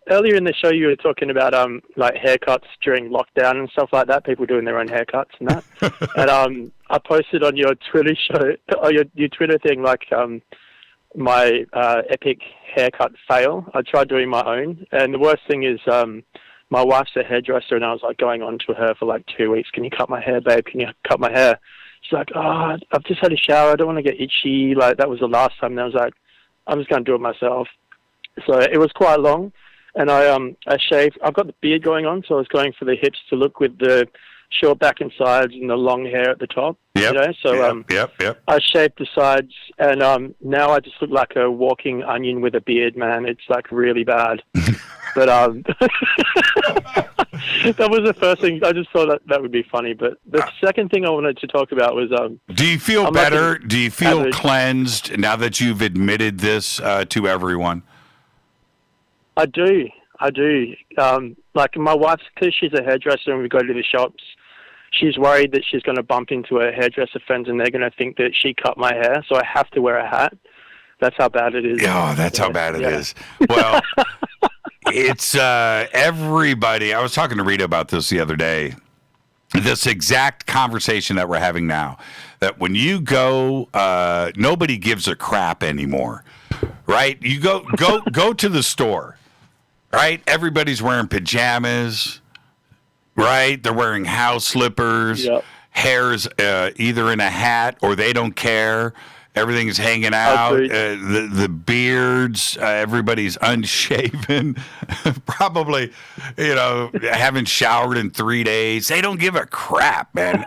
Speaker 2: earlier in the show you were talking about like haircuts during lockdown and stuff like that. People doing their own haircuts and that. And I posted on your Twitter show, or your Twitter thing, like my epic haircut fail. I tried doing my own, and the worst thing is my wife's a hairdresser, and I was like going on to her for like 2 weeks. Can you cut my hair, babe? Can you cut my hair? She's like, oh, I've just had a shower. I don't want to get itchy. Like, that was the last time. And I was like, I'm just going to do it myself. So it was quite long, and I shaved. I've got the beard going on, so I was going for the hips to look with the short back and sides and the long hair at the top.
Speaker 6: Yep.
Speaker 2: You know? So
Speaker 6: Yep.
Speaker 2: I shaved the sides, and now I just look like a walking onion with a beard, man. It's like really bad. But that was the first thing. I just thought that would be funny. But the second thing I wanted to talk about was
Speaker 6: do you feel better? Do you feel cleansed now that you've admitted this to everyone?
Speaker 2: I do. Like my wife's, because she's a hairdresser and we go to the shops, she's worried that she's going to bump into her hairdresser friends and they're going to think that she cut my hair. So I have to wear a hat. That's how bad it is.
Speaker 6: Oh, that's how bad it is. Well, it's everybody. I was talking to Rita about this the other day. This exact conversation that we're having now, that when you go, nobody gives a crap anymore, right? You go to the store, right? Everybody's wearing pajamas, right? They're wearing house slippers. Yep. Hair's either in a hat or they don't care. Everything's hanging out. The beards, everybody's unshaven. Probably, haven't showered in 3 days. They don't give a crap, man.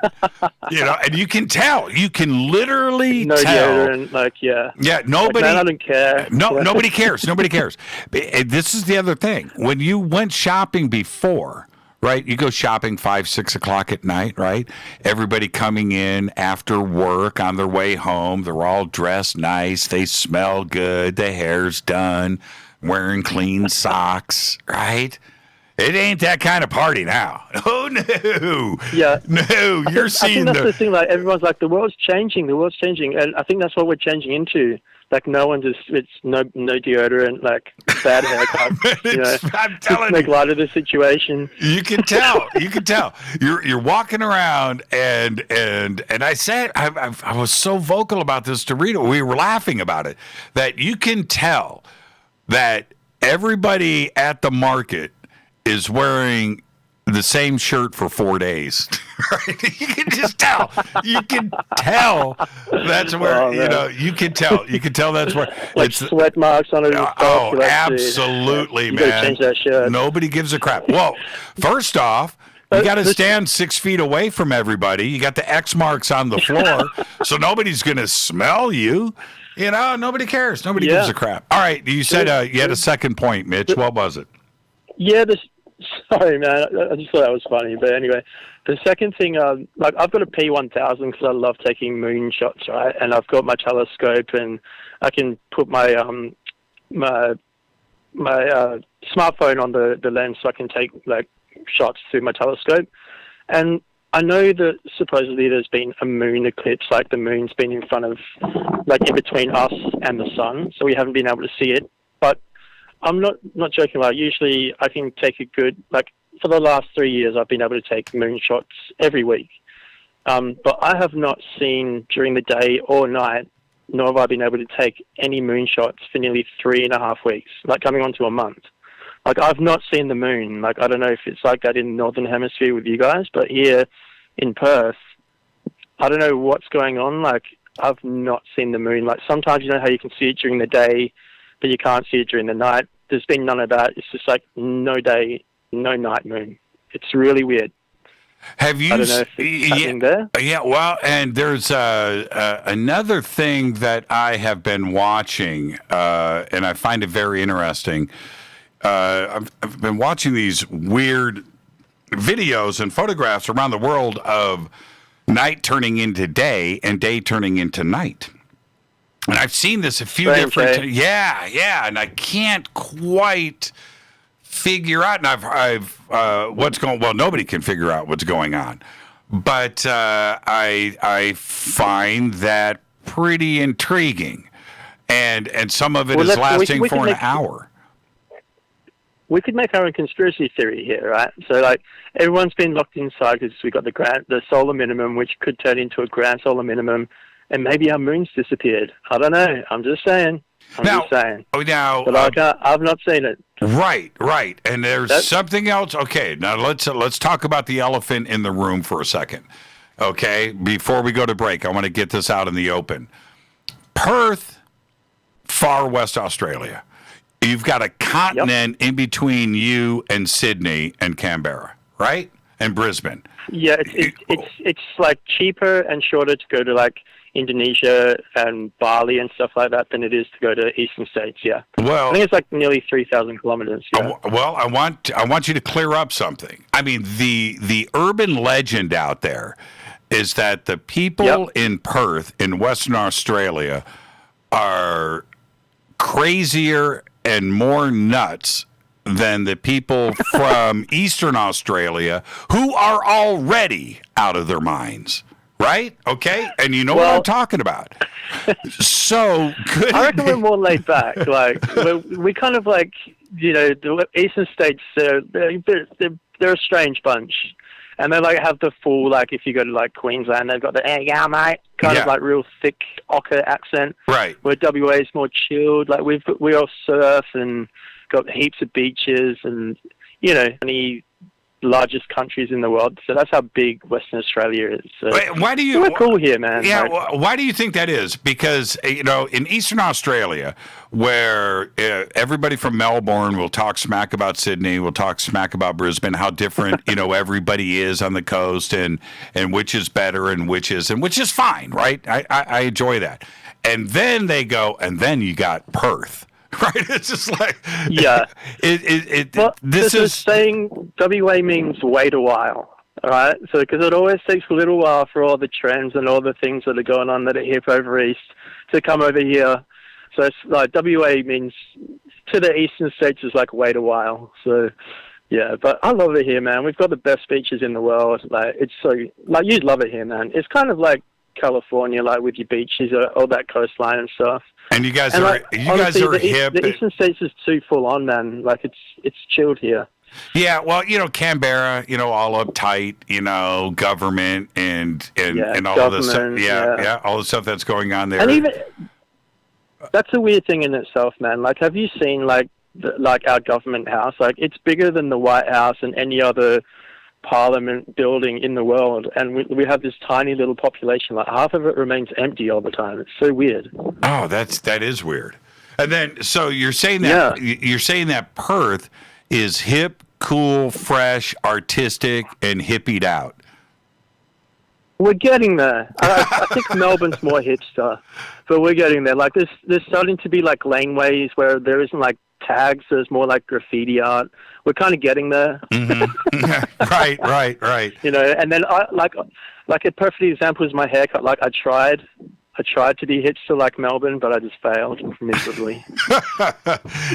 Speaker 6: And you can tell. You can literally tell.
Speaker 2: Deodorant,
Speaker 6: Yeah, nobody.
Speaker 2: I don't care.
Speaker 6: No, nobody cares. Nobody cares. This is the other thing. When you went shopping before, right? You go shopping 5, 6 o'clock at night, right? Everybody coming in after work on their way home. They're all dressed nice. They smell good. The hair's done. Wearing clean socks, right? It ain't that kind of party now. Oh, no.
Speaker 2: Yeah.
Speaker 6: No, you're seeing
Speaker 2: I think that's the thing. Like, everyone's like, the world's changing. And I think that's what we're changing into. Like, it's no deodorant, like bad haircut.
Speaker 6: I'm telling you,
Speaker 2: make light of the situation.
Speaker 6: You can tell. You're walking around, and I said I was so vocal about this to Rita. We were laughing about it. That you can tell that everybody at the market is wearing the same shirt for 4 days. Right? You can just tell. You can tell that's where you can tell. You can tell that's where
Speaker 2: like it's sweat marks on it.
Speaker 6: Oh, absolutely, man.
Speaker 2: Gotta change that shirt.
Speaker 6: Nobody gives a crap. Well, first off, you got to stand 6 feet away from everybody. You got the X marks on the floor, so nobody's going to smell you. Nobody cares. Nobody gives a crap. All right, you said you had a second point, Mitch. What was it?
Speaker 2: Yeah, sorry, man. I just thought that was funny. But anyway, the second thing, I've got a P1000 because I love taking moon shots, right? And I've got my telescope, and I can put my smartphone on the lens so I can take like shots through my telescope. And I know that supposedly there's been a moon eclipse, like the moon's been in front of, like in between us and the sun, so we haven't been able to see it. But I'm not joking about it. Usually I can take a good, like for the last 3 years I've been able to take moon shots every week. But I have not seen during the day or night, nor have I been able to take any moon shots for nearly 3.5 weeks, like coming on to a month. Like I've not seen the moon. Like I don't know if it's like that in the Northern Hemisphere with you guys, but here in Perth, I don't know what's going on. Like I've not seen the moon. Like sometimes you know how you can see it during the day, but you can't see it during the night. There's been none of that. It's just like no day, no night moon. It's really weird.
Speaker 6: Have you?
Speaker 2: I don't know if it's happening there.
Speaker 6: Yeah, well, and there's another thing that I have been watching, and I find it very interesting. I've been watching these weird videos and photographs around the world of night turning into day and day turning into night. And I've seen this a few different times. Yeah, and I can't quite figure out. And I've what's going. Well, nobody can figure out what's going on, but I find that pretty intriguing, and some of it is lasting for an hour.
Speaker 2: We could make our own conspiracy theory here, right? So, like, everyone's been locked inside because we got the solar minimum, which could turn into a grand solar minimum. And maybe our moon's disappeared. I don't know. I'm just saying. I'm just saying. But I've not seen it.
Speaker 6: Right. And there's something else. Okay, now let's talk about the elephant in the room for a second. Okay, before we go to break, I want to get this out in the open. Perth, far west Australia. You've got a continent in between you and Sydney and Canberra, right? And Brisbane.
Speaker 2: Yeah, it's like cheaper and shorter to go to like Indonesia and Bali and stuff like that than it is to go to Eastern States. Yeah.
Speaker 6: Well,
Speaker 2: I think it's like nearly 3,000 kilometers. Yeah.
Speaker 6: I want you to clear up something. I mean, the urban legend out there is that the people in Perth in Western Australia are crazier and more nuts than the people from Eastern Australia who are already out of their minds. Right? Okay? And you know what I'm talking about. So good.
Speaker 2: I reckon we're more laid back. Like, we kind of like, the Eastern States, they're a strange bunch. And they like have the full, like, if you go to like Queensland, they've got the, hey, yeah, mate, kind of like real thick ochre accent.
Speaker 6: Right.
Speaker 2: Where WA is more chilled. Like, we all surf and got heaps of beaches and, any largest countries in the world. So that's how big Western Australia is. So
Speaker 6: why do you?
Speaker 2: We're cool here, man.
Speaker 6: Yeah.
Speaker 2: Like,
Speaker 6: why do you think that is? Because in Eastern Australia, where everybody from Melbourne will talk smack about Sydney, will talk smack about Brisbane, how different everybody is on the coast, and which is better and which isn't, which is fine, right? I enjoy that. And then they go, and then you got Perth. Right, it's just like
Speaker 2: this is saying WA means wait a while, all right? So because it always takes a little while for all the trends and all the things that are going on that are hip over east to come over here. So it's like WA means to the eastern states is like wait a while. So yeah, but I love it here, man. We've got the best beaches in the world. Like it's so like you'd love it here, man. It's kind of like California, like with your beaches, all that coastline and stuff.
Speaker 6: And you guys are hip.
Speaker 2: The Eastern States is too full on, man. Like it's chilled here.
Speaker 6: Yeah, well, Canberra, all uptight, government and all of this stuff. Yeah, all the stuff that's going on there.
Speaker 2: And even that's a weird thing in itself, man. Like, have you seen like our government house? Like, it's bigger than the White House and any other Parliament building in the world, and we have this tiny little population. Like half of it remains empty all the time. It's so weird.
Speaker 6: Oh, that is weird. And then, so you're saying that Perth is hip, cool, fresh, artistic, and hippied out.
Speaker 2: We're getting there. I think Melbourne's more hipster, but we're getting there. Like there's starting to be like laneways where there isn't like tags. There's more like graffiti art. We're kind of getting there.
Speaker 6: Mm-hmm. Right.
Speaker 2: And then like a perfect example is my haircut. Like I tried to be hipster like Melbourne, but I just failed miserably.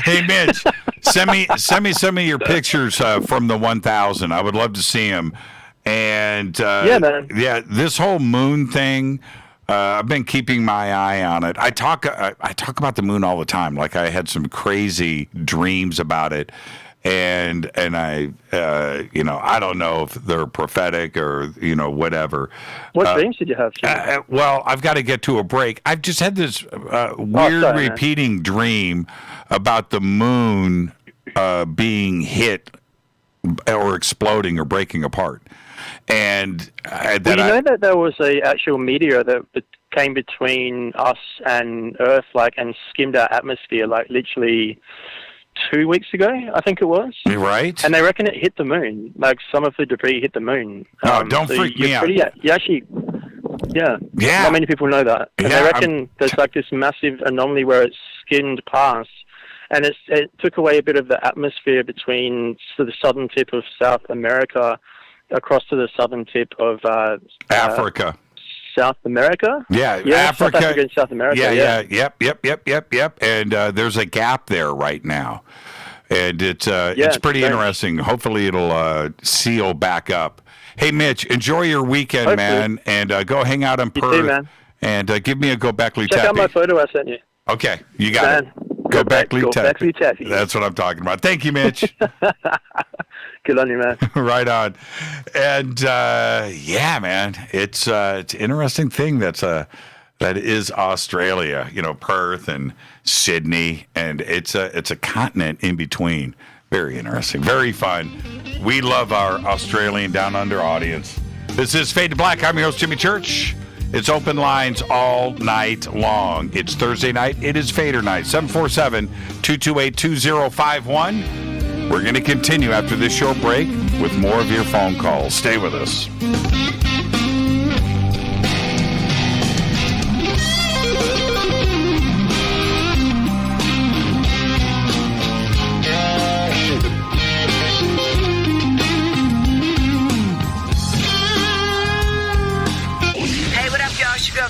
Speaker 6: Hey Mitch, send me some of your pictures from the 1000. I would love to see them. And
Speaker 2: man.
Speaker 6: Yeah, this whole moon thing. I've been keeping my eye on it. I talk about the moon all the time. Like I had some crazy dreams about it, and I I don't know if they're prophetic or whatever.
Speaker 2: What dreams did you have?
Speaker 6: Well, I've got to get to a break. I've just had this weird repeating dream about the moon being hit or exploding or breaking apart. And that
Speaker 2: there was a actual meteor that came between us and Earth, and skimmed our atmosphere, literally 2 weeks ago, I think it was.
Speaker 6: Right.
Speaker 2: And they reckon it hit the moon. Like some of the debris hit the moon.
Speaker 6: Don't freak me out.
Speaker 2: Yeah. Not many people know that. And they reckon there's this massive anomaly where it skimmed past. And it took away a bit of the atmosphere between the southern tip of South America across to the southern tip of
Speaker 6: Africa.
Speaker 2: South America?
Speaker 6: Yeah,
Speaker 2: Africa. South Africa and South America.
Speaker 6: Yep. And there's a gap there right now. And it's pretty interesting. Hopefully it'll seal back up. Hey, Mitch, enjoy your weekend, man. And go hang out in Perth.
Speaker 2: Too, man.
Speaker 6: And give me a Gobekli Tepe.
Speaker 2: Check out my photo I sent you.
Speaker 6: Okay, you got it. Gobekli
Speaker 2: Tepe.
Speaker 6: That's what I'm talking about. Thank you, Mitch.
Speaker 2: Good on you, man.
Speaker 6: Right on. And man, it's an interesting thing that is Australia. Perth and Sydney, and it's a continent in between. Very interesting, very fun. We love our Australian Down Under audience. This is Fade to Black. I'm your host, Jimmy Church. It's open lines all night long. It's Thursday night. It is Fadernight. 747-228-2051. We're going to continue after this short break with more of your phone calls. Stay with us.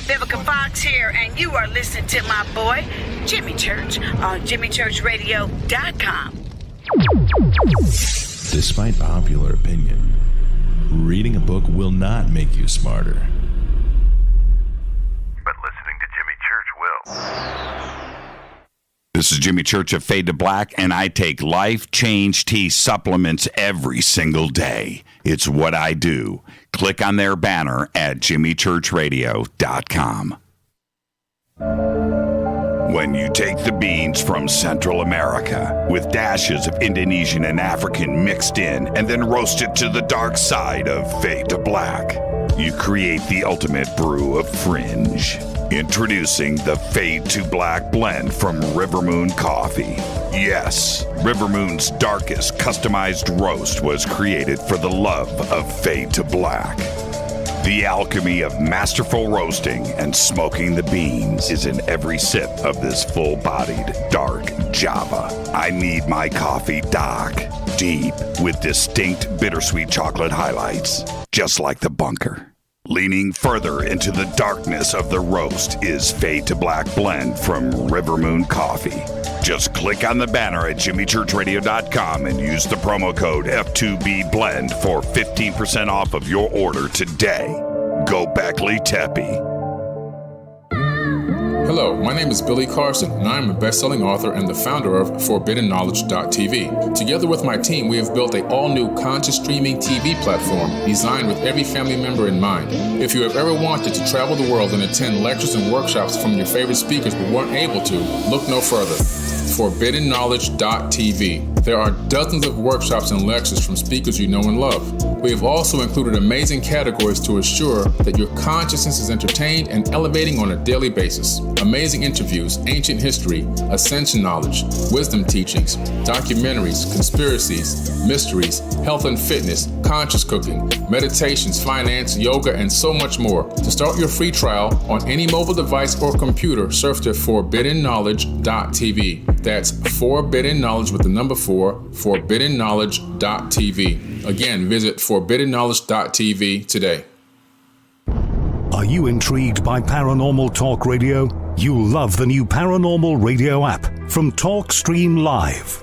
Speaker 4: Vivica Fox here, and you are listening to my boy, Jimmy Church, on JimmyChurchRadio.com.
Speaker 17: Despite popular opinion, reading a book will not make you smarter.
Speaker 14: But listening to Jimmy Church will.
Speaker 6: This is Jimmy Church of Fade to Black, and I take Life Change Tea supplements every single day. It's what I do. Click on their banner at JimmyChurchRadio.com. When you take the beans from Central America with dashes of Indonesian and African mixed in and then roast it to the dark side of Fade to Black, you create the ultimate brew of fringe. Introducing the Fade to Black blend from Rivermoon Coffee. Yes, Rivermoon's darkest customized roast was created for the love of Fade to Black. The alchemy of masterful roasting and smoking the beans is in every sip of this full-bodied, dark Java. I need my coffee dark, deep, with distinct bittersweet chocolate highlights, just like the bunker. Leaning further into the darkness of the roast is Fade to Black blend from Rivermoon Coffee. Just click on the banner at JimmyChurchRadio.com and use the promo code F2BBLEND for 15% off of your order today. Go Beckley Teppy.
Speaker 18: Hello, my name is Billy Carson, and I am a best-selling author and the founder of ForbiddenKnowledge.tv. Together with my team, we have built an all-new conscious streaming TV platform designed with every family member in mind. If you have ever wanted to travel the world and attend lectures and workshops from your favorite speakers but weren't able to, look no further. ForbiddenKnowledge.tv. There are dozens of workshops and lectures from speakers you know and love. We have also included amazing categories to assure that your consciousness is entertained and elevating on a daily basis. Amazing interviews, ancient history, ascension knowledge, wisdom teachings, documentaries, conspiracies, mysteries, health and fitness, conscious cooking, meditations, finance, yoga, and so much more. To start your free trial on any mobile device or computer, surf to ForbiddenKnowledge.tv. That's Forbidden Knowledge with the number 4, ForbiddenKnowledge.tv. Again, visit ForbiddenKnowledge.tv today.
Speaker 26: Are you intrigued by Paranormal Talk Radio? You'll love the new Paranormal Radio app from TalkStream Live.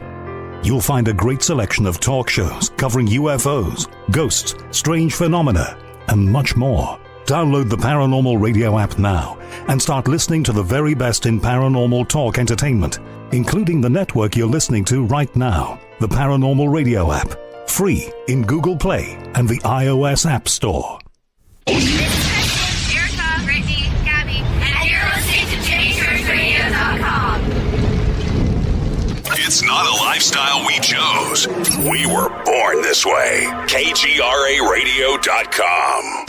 Speaker 26: You'll find a great selection of talk shows covering UFOs, ghosts, strange phenomena, and much more. Download the Paranormal Radio app now and start listening to the very best in paranormal talk entertainment, including the network you're listening to right now, the Paranormal Radio app. Free in Google Play and the iOS App Store.
Speaker 4: Erica, Brittany, Gabby, and you're listening to JimmyChurchRadio.com.
Speaker 12: It's not a lifestyle we chose. We were born this way. KGRARadio.com.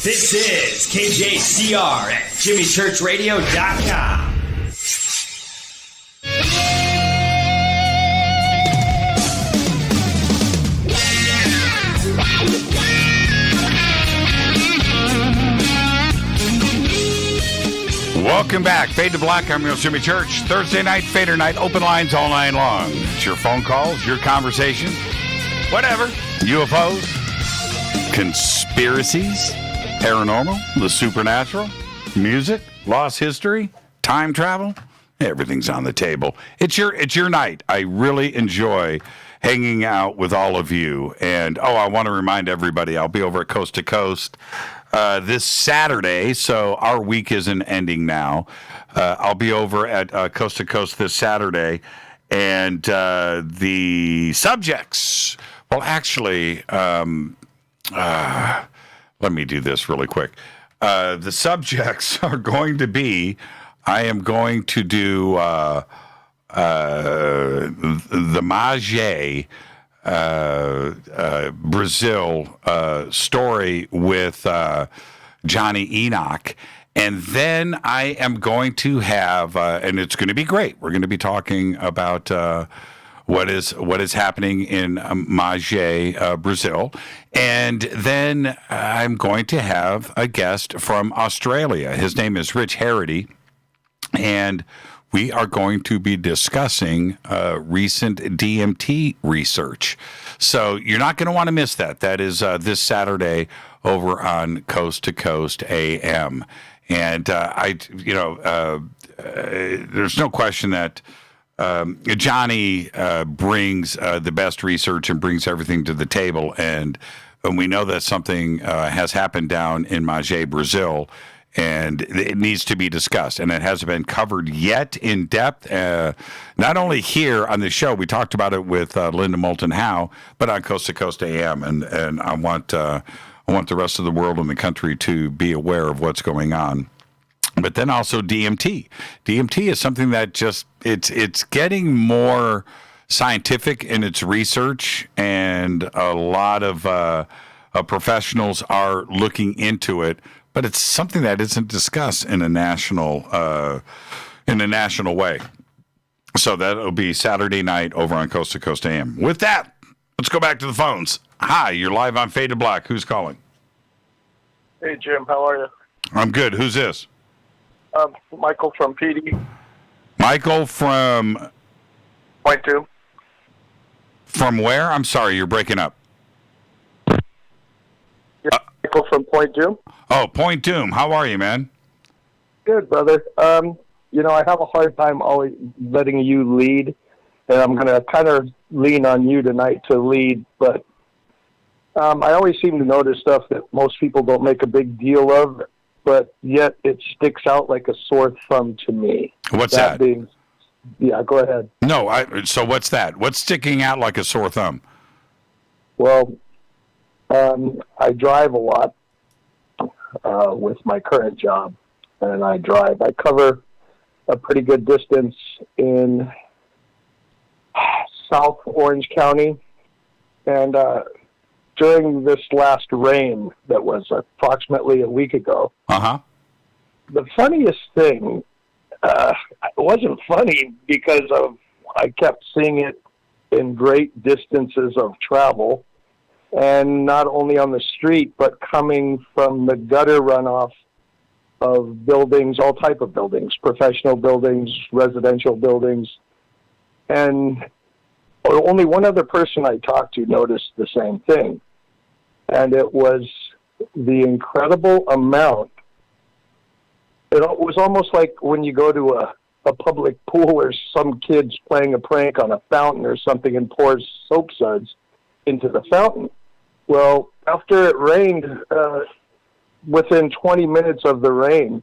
Speaker 19: This is KJCR at JimmyChurchRadio.com.
Speaker 6: Welcome back. Fade to Black. I'm your host, Jimmy Church. Thursday night, Fader night. Open lines all night long. It's your phone calls, your conversations, whatever. UFOs, conspiracies, paranormal, the supernatural, music, lost history, time travel. Everything's on the table. It's your night. I really enjoy hanging out with all of you. And, I want to remind everybody, I'll be over at Coast to Coast this Saturday, so our week isn't ending now. I'll be over at Coast to Coast this Saturday, and the subjects, well, actually, let me do this really quick. The subjects are going to be, I am going to do the Magé Brazil story with Johnny Enoch. And then I am going to have, and it's going to be great. We're going to be talking about what is happening in Magé, Brazil. And then I'm going to have a guest from Australia. His name is Rich Harity. And we are going to be discussing recent DMT research. So you're not going to want to miss that. That is this Saturday over on Coast to Coast AM. And there's no question that Johnny brings the best research and brings everything to the table. And we know that something has happened down in Magé, Brazil, and it needs to be discussed. And it hasn't been covered yet in depth, not only here on the show. We talked about it with Linda Moulton Howe, but on Coast to Coast AM. And I want the rest of the world and the country to be aware of what's going on. But then also DMT. DMT is something that just it's getting more scientific in its research, and a lot of professionals are looking into it. But it's something that isn't discussed in a national way. So that'll be Saturday night over on Coast to Coast AM. With that, let's go back to the phones. Hi, you're live on Fade to Black. Who's calling?
Speaker 5: Hey, Jim. How are you?
Speaker 6: I'm good. Who's this?
Speaker 5: Michael from PD.
Speaker 6: Michael from...
Speaker 5: Mon-Thu.
Speaker 6: From where? I'm sorry, you're breaking up.
Speaker 5: Michael from Mon-Thu.
Speaker 6: Oh, Mon-Thu. How are you, man?
Speaker 5: Good, brother. I have a hard time always letting you lead, and I'm going to kind of lean on you tonight to lead, but I always seem to notice stuff that most people don't make a big deal of, but yet it sticks out like a sore thumb to me.
Speaker 6: What's that?
Speaker 5: Yeah, go ahead.
Speaker 6: No, so what's that? What's sticking out like a sore thumb?
Speaker 5: Well, I drive a lot with my current job, and I cover a pretty good distance in South Orange County, and during this last rain that was approximately a week ago, the funniest thing, it wasn't funny because I kept seeing it in great distances of travel, and not only on the street, but coming from the gutter runoff of buildings, all type of buildings, professional buildings, residential buildings. And only one other person I talked to noticed the same thing. And it was the incredible amount. It was almost like when you go to a public pool or some kid's playing a prank on a fountain or something and pours soap suds into the fountain. Well, after it rained, within 20 minutes of the rain,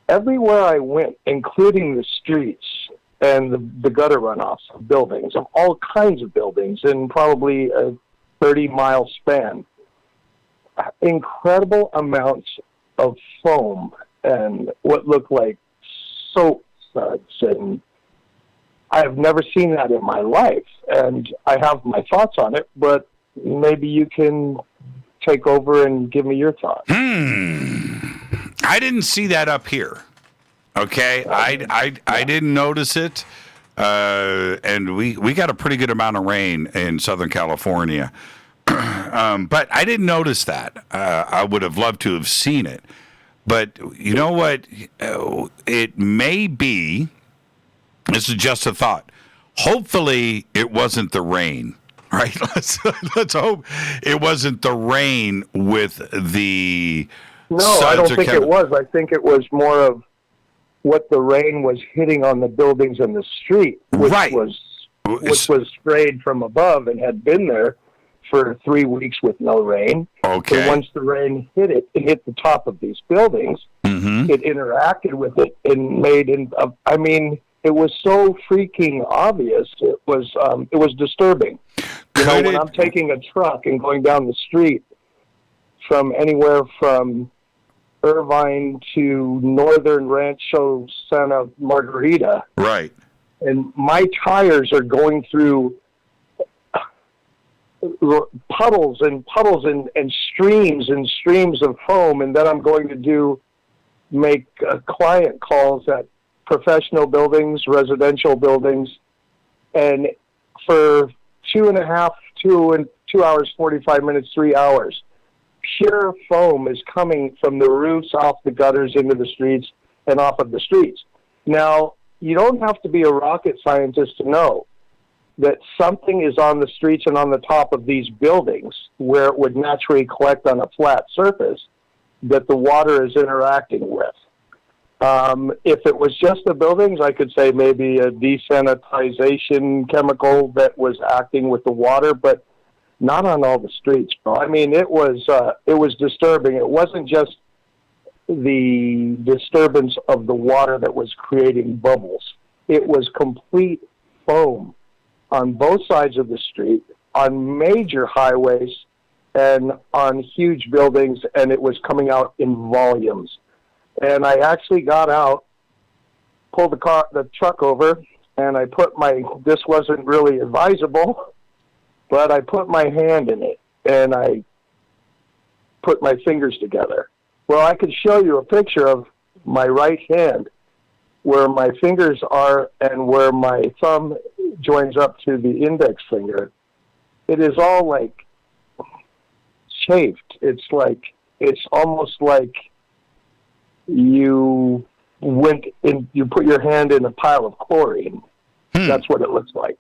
Speaker 5: everywhere I went, including the streets and the gutter runoffs of buildings, of all kinds of buildings, in probably a 30-mile span, incredible amounts of foam and what looked like soap suds, and I have never seen that in my life, and I have my thoughts on it, but maybe you can take over and give me your thoughts.
Speaker 6: I didn't see that up here. Okay, I didn't notice it, and we got a pretty good amount of rain in Southern California, but I didn't notice that. I would have loved to have seen it, but you know what? It may be. This is just a thought. Hopefully, it wasn't the rain. Right, let's hope it wasn't the rain with the.
Speaker 5: No, I don't think it was. I think it was more of what the rain was hitting on the buildings and the street, which was sprayed from above and had been there for 3 weeks with no rain.
Speaker 6: Okay.
Speaker 5: So once the rain hit it, it hit the top of these buildings. Mm-hmm. It interacted with it and made. It was so freaking obvious. It was disturbing. When I'm taking a truck and going down the street from anywhere from Irvine to northern Rancho Santa Margarita.
Speaker 6: Right.
Speaker 5: And my tires are going through puddles and streams of foam, and then I'm going to make client calls at professional buildings, residential buildings, and for 2 hours, 45 minutes, 3 hours, pure foam is coming from the roofs, off the gutters, into the streets, and off of the streets. Now, you don't have to be a rocket scientist to know that something is on the streets and on the top of these buildings where it would naturally collect on a flat surface that the water is interacting with. If it was just the buildings, I could say maybe a desanitization chemical that was acting with the water, but not on all the streets, bro. I mean, it was disturbing. It wasn't just the disturbance of the water that was creating bubbles. It was complete foam on both sides of the street, on major highways, and on huge buildings, and it was coming out in volumes. And I actually got out, pulled the truck over, and I put this wasn't really advisable, but I put my hand in it, and I put my fingers together. Well, I could show you a picture of my right hand, where my fingers are and where my thumb joins up to the index finger. It is all like chafed. It's almost like you put your hand in a pile of chlorine. That's what it looks like.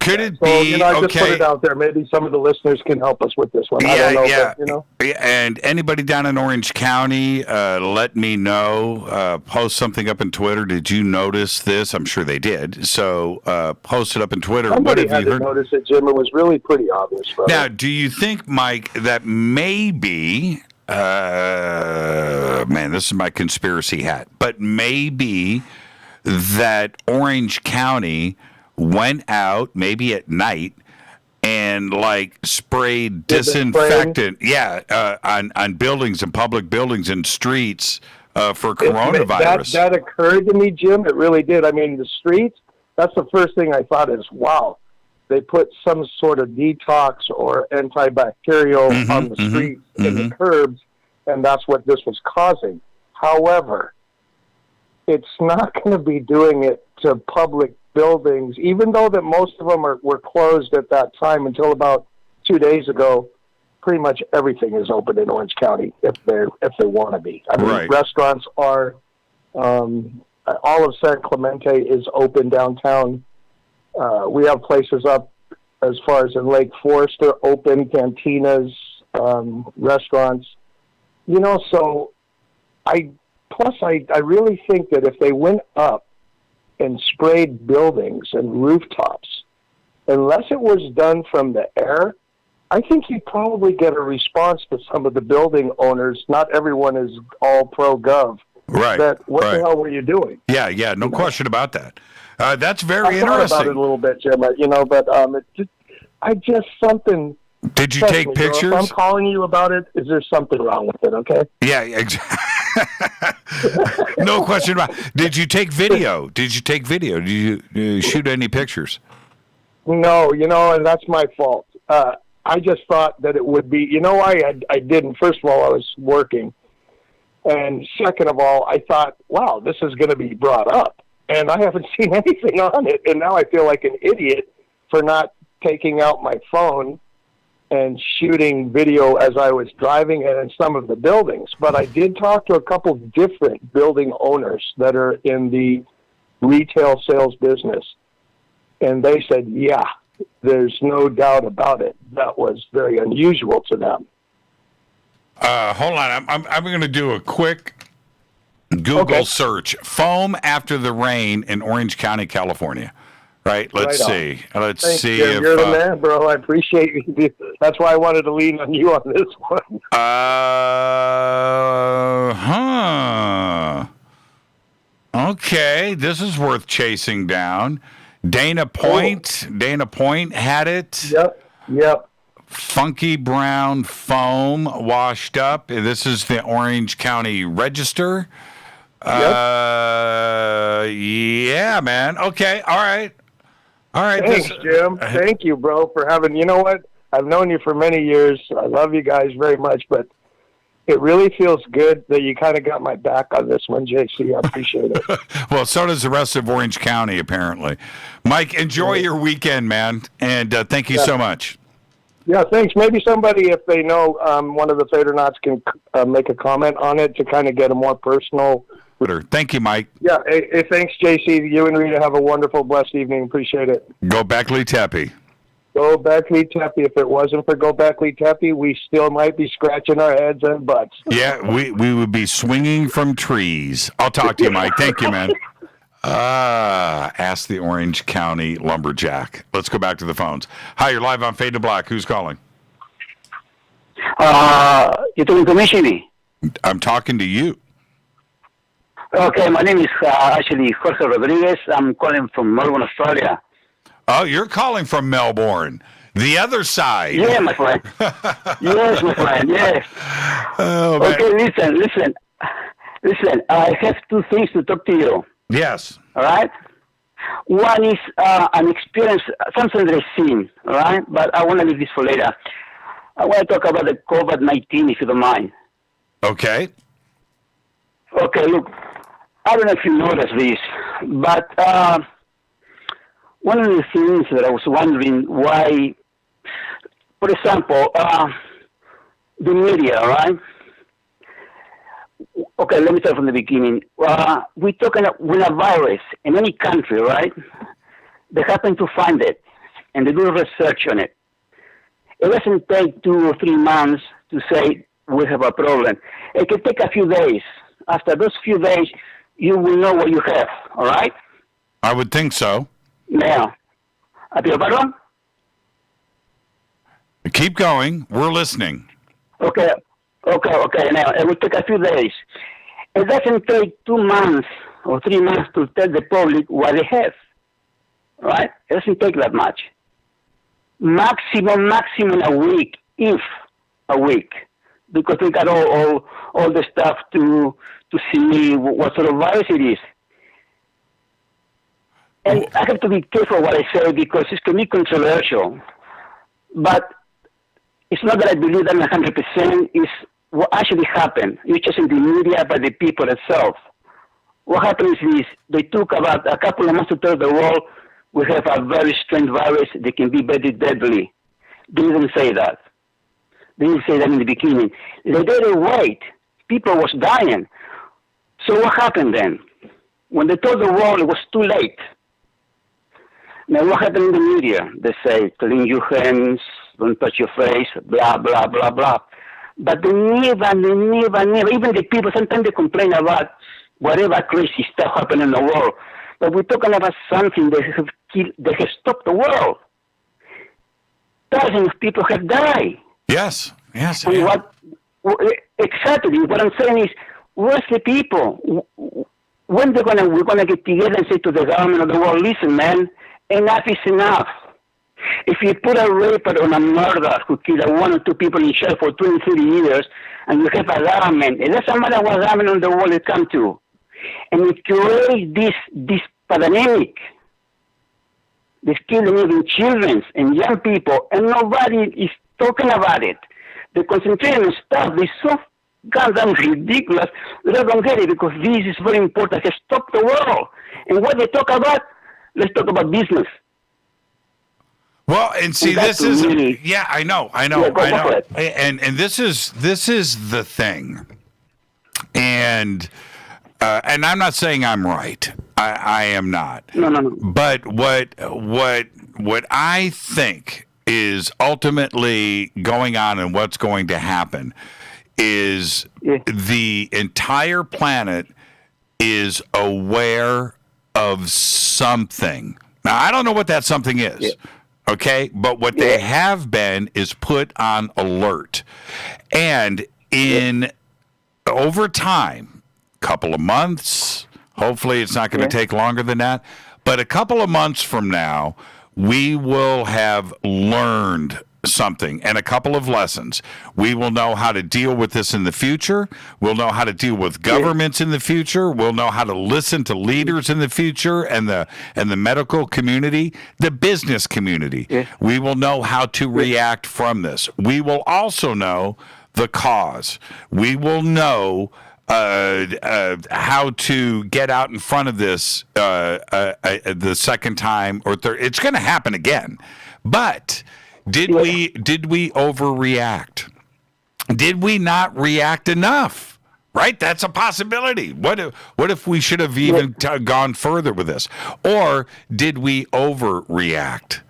Speaker 6: Could it be?
Speaker 5: I just put it out there. Maybe some of the listeners can help us with this one. I don't know. But,
Speaker 6: And anybody down in Orange County, let me know. Post something up in Twitter. Did you notice this? I'm sure they did. So post it up in Twitter.
Speaker 5: Somebody
Speaker 6: what have you heard?
Speaker 5: Notice it, Jim. It was really pretty obvious. Brother.
Speaker 6: Now, do you think, Mike, that maybe? Man, this is my conspiracy hat. But maybe that Orange County went out maybe at night and sprayed disinfectant on buildings and public buildings and streets for coronavirus.
Speaker 5: That occurred to me, Jim. It really did. I mean, the streets, that's the first thing I thought is, wow, they put some sort of detox or antibacterial on the streets and the curbs, and that's what this was causing. However, it's not going to be doing it to public buildings, even though that most of them were closed at that time until about 2 days ago. Pretty much everything is open in Orange County if they want to be. I mean, restaurants are. All of San Clemente is open downtown. We have places up as far as in Lake Forest. They're open, cantinas, restaurants. So I really think that if they went up and sprayed buildings and rooftops, unless it was done from the air, I think you'd probably get a response to some of the building owners. Not everyone is all pro-gov.
Speaker 6: Right.
Speaker 5: What the hell were you doing?
Speaker 6: Yeah, no question about that. That's very
Speaker 5: interesting. I thought about it a little bit, Jim, but something...
Speaker 6: Did you take pictures?
Speaker 5: If I'm calling you about it, is there something wrong with it, okay?
Speaker 6: Yeah, exactly. No question about it. Did you take video? Did you shoot any pictures?
Speaker 5: No, and that's my fault. I just thought that it would be, I didn't. First of all, I was working. And second of all, I thought, wow, this is going to be brought up. And I haven't seen anything on it. And now I feel like an idiot for not taking out my phone and shooting video as I was driving and in some of the buildings. But I did talk to a couple different building owners that are in the retail sales business. And they said, yeah, there's no doubt about it. That was very unusual to them.
Speaker 6: Hold on. I'm going to do a quick Google search. Foam after the rain in Orange County, California. Right. Let's see. Let's see if
Speaker 5: you're the man, bro. I appreciate you. That's why I wanted to lean on you on this one.
Speaker 6: Okay, this is worth chasing down. Dana Point. Dana Point had it.
Speaker 5: Yep.
Speaker 6: funky brown foam washed up. This is the Orange County Register. Yeah, man. Okay. All right.
Speaker 5: Thanks, Jim. Thank you, bro, for having. You know what? I've known you for many years. I love you guys very much, but it really feels good that you kind of got my back on this one, JC. I appreciate it.
Speaker 6: Well, so does the rest of Orange County, apparently. Mike, enjoy your weekend, man, and thank you so much.
Speaker 5: Yeah, thanks. Maybe somebody, if they know one of the Fadernauts, can make a comment on it to kind of get a more personal.
Speaker 6: Thank you, Mike.
Speaker 5: Yeah, hey, thanks, JC. You and Rita have a wonderful, blessed evening. Appreciate it.
Speaker 6: Go Beckley Tepe.
Speaker 5: Go Beckley Tepe. If it wasn't for Go Beckley Tepe, we still might be scratching our heads and butts.
Speaker 6: Yeah, we would be swinging from trees. I'll talk to you, Mike. Thank you, man. Ask the Orange County Lumberjack. Let's go back to the phones. Hi, you're live on Fade to Black. Who's calling?
Speaker 7: You're talking to me, Jimmy?
Speaker 6: I'm talking to you.
Speaker 7: Okay, my name is actually Jorge Rodriguez. I'm calling from Melbourne, Australia.
Speaker 6: Oh, you're calling from Melbourne, the other side.
Speaker 7: Yeah, my friend. Yes, my friend, yes.
Speaker 6: Oh, man.
Speaker 7: Okay, listen. I have two things to talk to you.
Speaker 6: Yes.
Speaker 7: All right? One is an experience, something that I've seen, all right? But I want to leave this for later. I want to talk about the COVID-19, if you don't mind.
Speaker 6: Okay.
Speaker 7: Okay, look, I don't know if you noticed this, but one of the things that I was wondering why, for example, the media, right? Okay, let me start from the beginning. We're talking when a virus in any country, right? They happen to find it, and they do research on it. It doesn't take 2 or 3 months to say we have a problem. It can take a few days. After those few days, you will know what you have, all right?
Speaker 6: I would think so.
Speaker 7: Now, pardon?
Speaker 6: Keep going. We're listening.
Speaker 7: Okay. Now, it will take a few days. It doesn't take 2 months or 3 months to tell the public what they have, right? It doesn't take that much. Maximum a week, if a week, because we got all the stuff to see what sort of virus it is. And I have to be careful what I say because it can be controversial. But it's not that I believe that 100%. It's what actually happened. It's just in the media by the people itself. What happens is they took about a couple of months to tell the world we have a very strange virus that can be very deadly. They didn't say that. They didn't say that in the beginning. They didn't wait. People was dying. So what happened then? When they told the world, it was too late. Now what happened in the media? They say, clean your hands, don't touch your face, blah, blah, blah, blah. But they never, even the people, sometimes they complain about whatever crazy stuff happening in the world. But we're talking about something that has stopped the world. Thousands of people have died.
Speaker 6: Yes.
Speaker 7: And exactly. What I'm saying is, where's the people? When we're gonna get together and say to the government of the world, listen, man, enough is enough. If you put a raper on a murderer who killed 1 or 2 people in jail for 20, 30 years, and you have a government, it doesn't matter what government in the world it comes to, and it creates this pandemic, this killing even children and young people, and nobody is talking about it. The concentration on stuff is so goddamn ridiculous that I don't get it because this is very important to stop the world. And what they talk about, let's talk about business.
Speaker 6: Well, and see, this is I know. And this is the thing. And I'm not saying I'm right. I am not.
Speaker 7: No.
Speaker 6: But what I think is ultimately going on and what's going to happen is the entire planet is aware of something. Now, I don't know what that something is. Yeah. Okay, but what they have been is put on alert. And over time, couple of months, hopefully it's not going to take longer than that, but a couple of months from now, we will have learned something and a couple of lessons. We will know how to deal with this in the future. We'll know how to deal with governments in the future. We'll know how to listen to leaders in the future and the medical community, the business community. We will know how to react from this. We will also know the cause. We will know how to get out in front of this the second time or third. It's going to happen again. But did we overreact? Did we not react enough? Right? That's a possibility. What if we should have even gone further with this? Or did we overreact?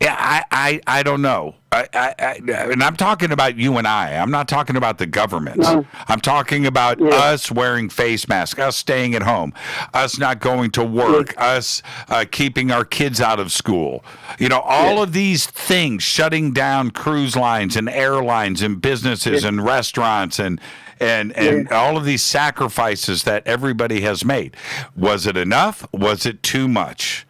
Speaker 6: Yeah, I don't know. And I'm talking about you and I. I'm not talking about the government. No. I'm talking about us wearing face masks, us staying at home, us not going to work, us keeping our kids out of school. You know, all of these things, shutting down cruise lines and airlines and businesses and restaurants and all of these sacrifices that everybody has made. Was it enough? Was it too much?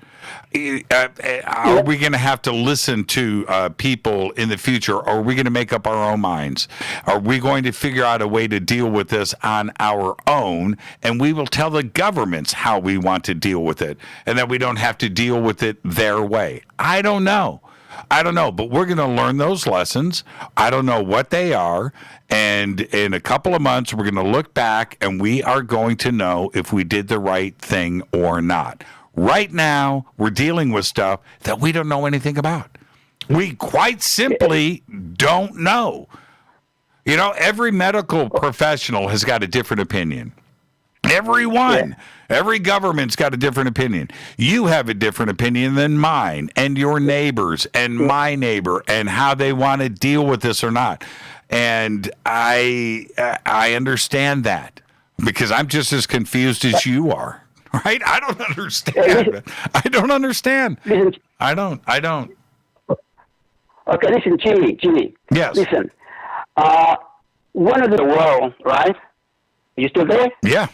Speaker 6: Are we going to have to listen to people in the future, or are we going to make up our own minds? Are we going to figure out a way to deal with this on our own, and we will tell the governments how we want to deal with it, and that we don't have to deal with it their way? I don't know, but we're going to learn those lessons. I don't know what they are, and in a couple of months, we're going to look back, and we are going to know if we did the right thing or not. Right now, we're dealing with stuff that we don't know anything about. We quite simply don't know. You know, every medical professional has got a different opinion. Everyone. Every government's got a different opinion. You have a different opinion than mine and your neighbors and my neighbor and how they want to deal with this or not. And I understand that because I'm just as confused as you are. Right? I don't understand. I don't understand. I don't.
Speaker 7: Okay, listen, Jimmy.
Speaker 6: Yes.
Speaker 7: Listen, one of the world, right? You still there?
Speaker 6: Yeah.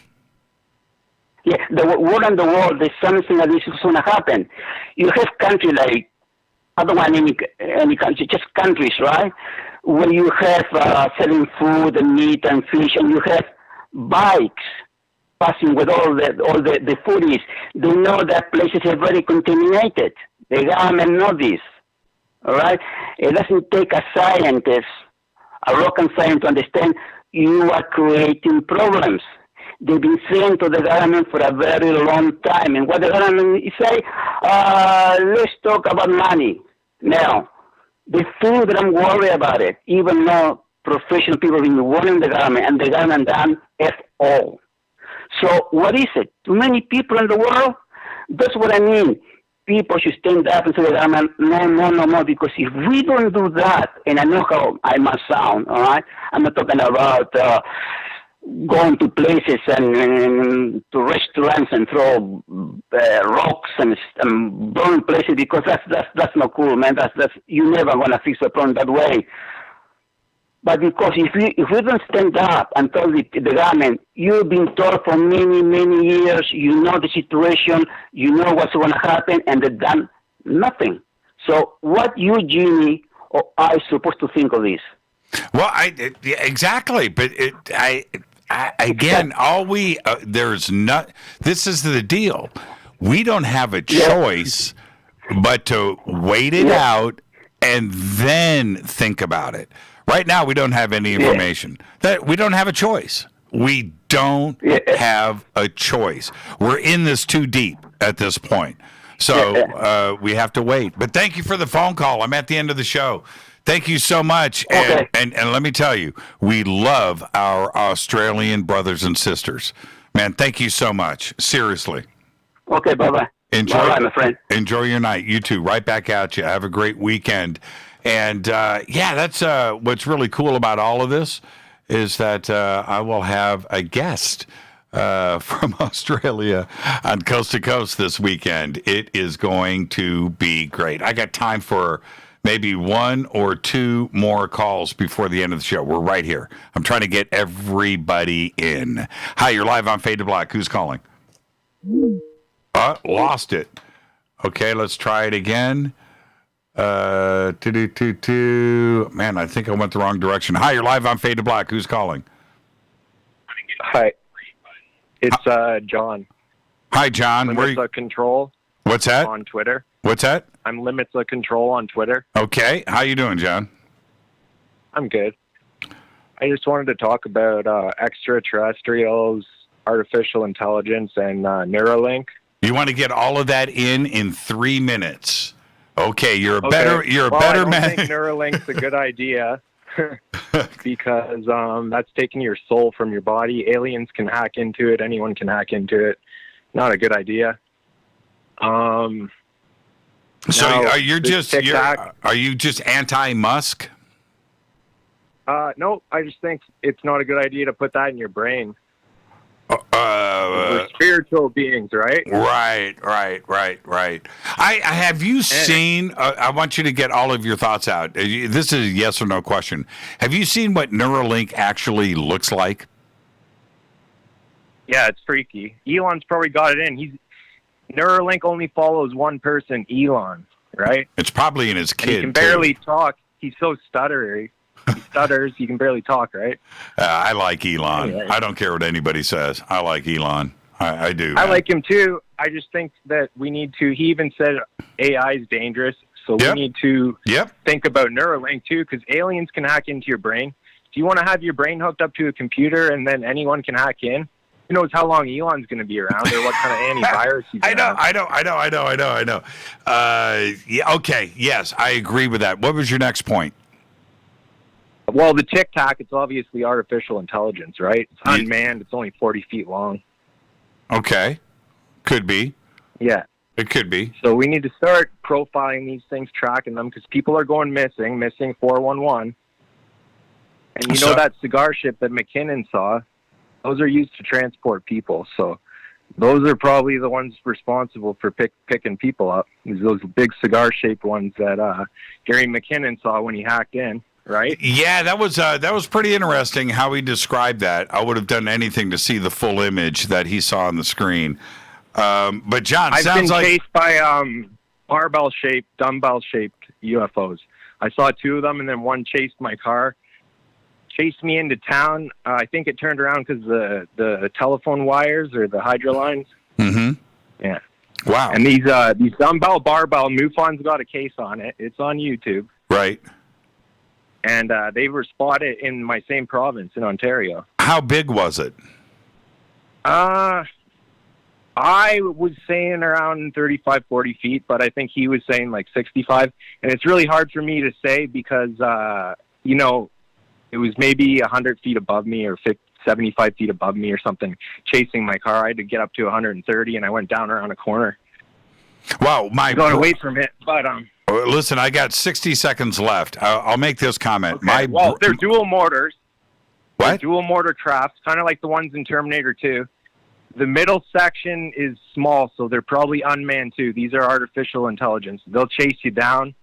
Speaker 7: Yeah, the world and the world, there's something that is going to happen. You have countries like, I don't want any country, just countries, right? Where you have selling food and meat and fish, and you have bikes passing with all the foodies. They know that places are very contaminated. The government knows this. All right? It doesn't take a scientist, a rocket scientist, to understand you are creating problems. They've been saying to the government for a very long time. And what the government say, let's talk about money. Now, the thing that I'm worried about it, even though professional people have been warning the government, and the government done F all. So what is it? Too many people in the world? That's what I mean. People should stand up and say, no, because if we don't do that, and I know how I must sound, all right? I'm not talking about going to places and to restaurants and throw rocks and burn places, because that's not cool, man. That's you're never going to fix a problem that way. But because if we don't stand up and tell the government, you've been told for many, many years, you know the situation, you know what's going to happen, and they've done nothing. So what you, Jimmy, or I supposed to think of this?
Speaker 6: Well, exactly. But this is the deal. We don't have a choice but to wait it out and then think about it. Right now, we don't have any information. That we don't have a choice. We don't have a choice. We're in this too deep at this point. So we have to wait. But thank you for the phone call. I'm at the end of the show. Thank you so much. Okay. And let me tell you, we love our Australian brothers and sisters. Man, thank you so much. Seriously.
Speaker 7: Okay, bye-bye. Bye-bye, my friend.
Speaker 6: Enjoy your night. You too. Right back at you. Have a great weekend. And, that's what's really cool about all of this is that I will have a guest from Australia on Coast to Coast this weekend. It is going to be great. I got time for maybe one or two more calls before the end of the show. We're right here. I'm trying to get everybody in. Hi, you're live on Fade to Black. Who's calling? Lost it. Okay, let's try it again. Man, I think I went the wrong direction. Hi, you're live on Fade to Black. Who's calling?
Speaker 1: Hi. It's John.
Speaker 6: Hi, John.
Speaker 1: Limits of Control.
Speaker 6: What's that?
Speaker 1: On Twitter.
Speaker 6: What's that?
Speaker 1: I'm Limits of Control on Twitter.
Speaker 6: Okay. How you doing, John?
Speaker 1: I'm good. I just wanted to talk about extraterrestrials, artificial intelligence, and Neuralink.
Speaker 6: You want to get all of that in 3 minutes. Okay, you're a better man.
Speaker 1: I think Neuralink's a good idea because that's taking your soul from your body. Aliens can hack into it. Anyone can hack into it. Not a good idea.
Speaker 6: So are you just anti-Musk?
Speaker 1: No, I just think it's not a good idea to put that in your brain. We're spiritual beings, right?
Speaker 6: Right. Have you seen? I want you to get all of your thoughts out. This is a yes or no question. Have you seen what Neuralink actually looks like?
Speaker 1: Yeah, it's freaky. Elon's probably got it in. Neuralink only follows one person, Elon, right?
Speaker 6: It's probably in his kid.
Speaker 1: And he can barely talk. He's so stuttery. He stutters. He can barely talk, right?
Speaker 6: I like Elon. Anyway. I don't care what anybody says. I like Elon. I do.
Speaker 1: I like him too. I just think that we need to. He even said AI is dangerous, so we need to think about Neuralink too, because aliens can hack into your brain. Do you want to have your brain hooked up to a computer and then anyone can hack in? Who knows how long Elon's going to be around or what kind of antivirus he's
Speaker 6: I know. Yeah. Okay. Yes, I agree with that. What was your next point?
Speaker 1: Well, the Tic Tac, it's obviously artificial intelligence, right? It's unmanned. It's only 40 feet long.
Speaker 6: Okay. Could be.
Speaker 1: Yeah.
Speaker 6: It could be.
Speaker 1: So we need to start profiling these things, tracking them, because people are going missing 411. And you know that cigar ship that McKinnon saw? Those are used to transport people. So those are probably the ones responsible for picking people up. Those big cigar-shaped ones that Gary McKinnon saw when he hacked in. Right?
Speaker 6: Yeah, that was pretty interesting how he described that. I would have done anything to see the full image that he saw on the screen. But John,
Speaker 1: I've been chased by barbell-shaped, dumbbell-shaped UFOs. I saw 2 of them, and then one chased my car, chased me into town. I think it turned around because the telephone wires or the hydro lines.
Speaker 6: Mm-hmm.
Speaker 1: Yeah.
Speaker 6: Wow.
Speaker 1: And these dumbbell, barbell, MUFON's got a case on it. It's on YouTube.
Speaker 6: Right.
Speaker 1: And they were spotted in my same province in Ontario.
Speaker 6: How big was it?
Speaker 1: I was saying around 35, 40 feet, but I think he was saying like 65. And it's really hard for me to say because, it was maybe 100 feet above me or 75 feet above me or something, chasing my car. I had to get up to 130, and I went down around a corner.
Speaker 6: Wow.
Speaker 1: Going away from it, but...
Speaker 6: Listen, I got 60 seconds left. I'll make this comment.
Speaker 1: Okay. They're dual mortars.
Speaker 6: What?
Speaker 1: They're dual mortar traps, kind of like the ones in Terminator 2. The middle section is small, so they're probably unmanned too. These are artificial intelligence. They'll chase you down,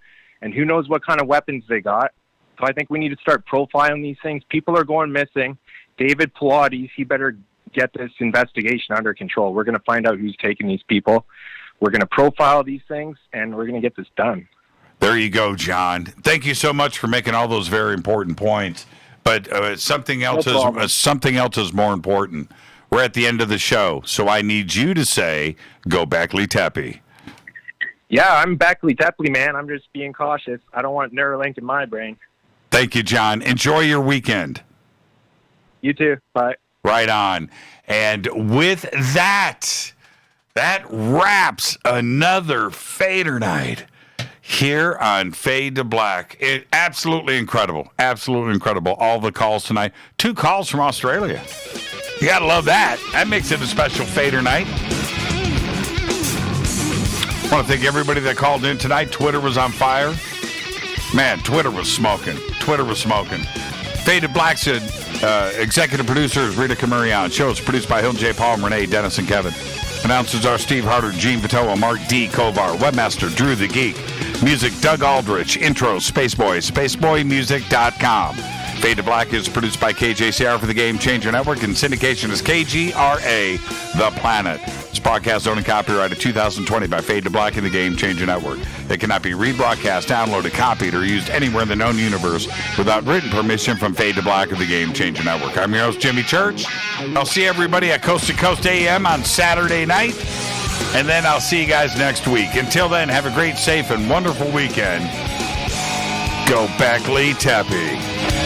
Speaker 1: and who knows what kind of weapons they got. So I think we need to start profiling these things. People are going missing. David Pilates, he better get this investigation under control. We're going to find out who's taking these people. We're going to profile these things, and we're going to get this done.
Speaker 6: There you go, John. Thank you so much for making all those very important points. But something else is more important. We're at the end of the show, so I need you to say, "Go Beckley Teppy."
Speaker 1: Yeah, I'm Beckley Tepley, man. I'm just being cautious. I don't want Neuralink in my brain.
Speaker 6: Thank you, John. Enjoy your weekend.
Speaker 1: You too. Bye.
Speaker 6: Right on. And with that wraps another Fadernight here on Fade to Black. Absolutely incredible. Absolutely incredible. All the calls tonight. 2 calls from Australia. You got to love that. That makes it a special Fadernight. I want to thank everybody that called in tonight. Twitter was on fire. Man, Twitter was smoking. Fade to Black's executive producer is Rita Camurian. Show is produced by Hilton J. Paul, Renee, Dennis, and Kevin. Announcers are Steve Harder, Gene Vitoa, Mark D. Kovar, Webmaster Drew the Geek. Music Doug Aldrich. Intro Spaceboy, spaceboymusic.com. Fade to Black is produced by KJCR for the Game Changer Network, and syndication is KGRA The Planet. It's podcast owned and copyrighted 2020 by Fade to Black and the Game Changer Network. It cannot be rebroadcast, downloaded, copied, or used anywhere in the known universe without written permission from Fade to Black and the Game Changer Network. I'm your host, Jimmy Church. I'll see everybody at Coast to Coast AM on Saturday night, and then I'll see you guys next week. Until then, have a great, safe, and wonderful weekend. Go back, Lee Tappy.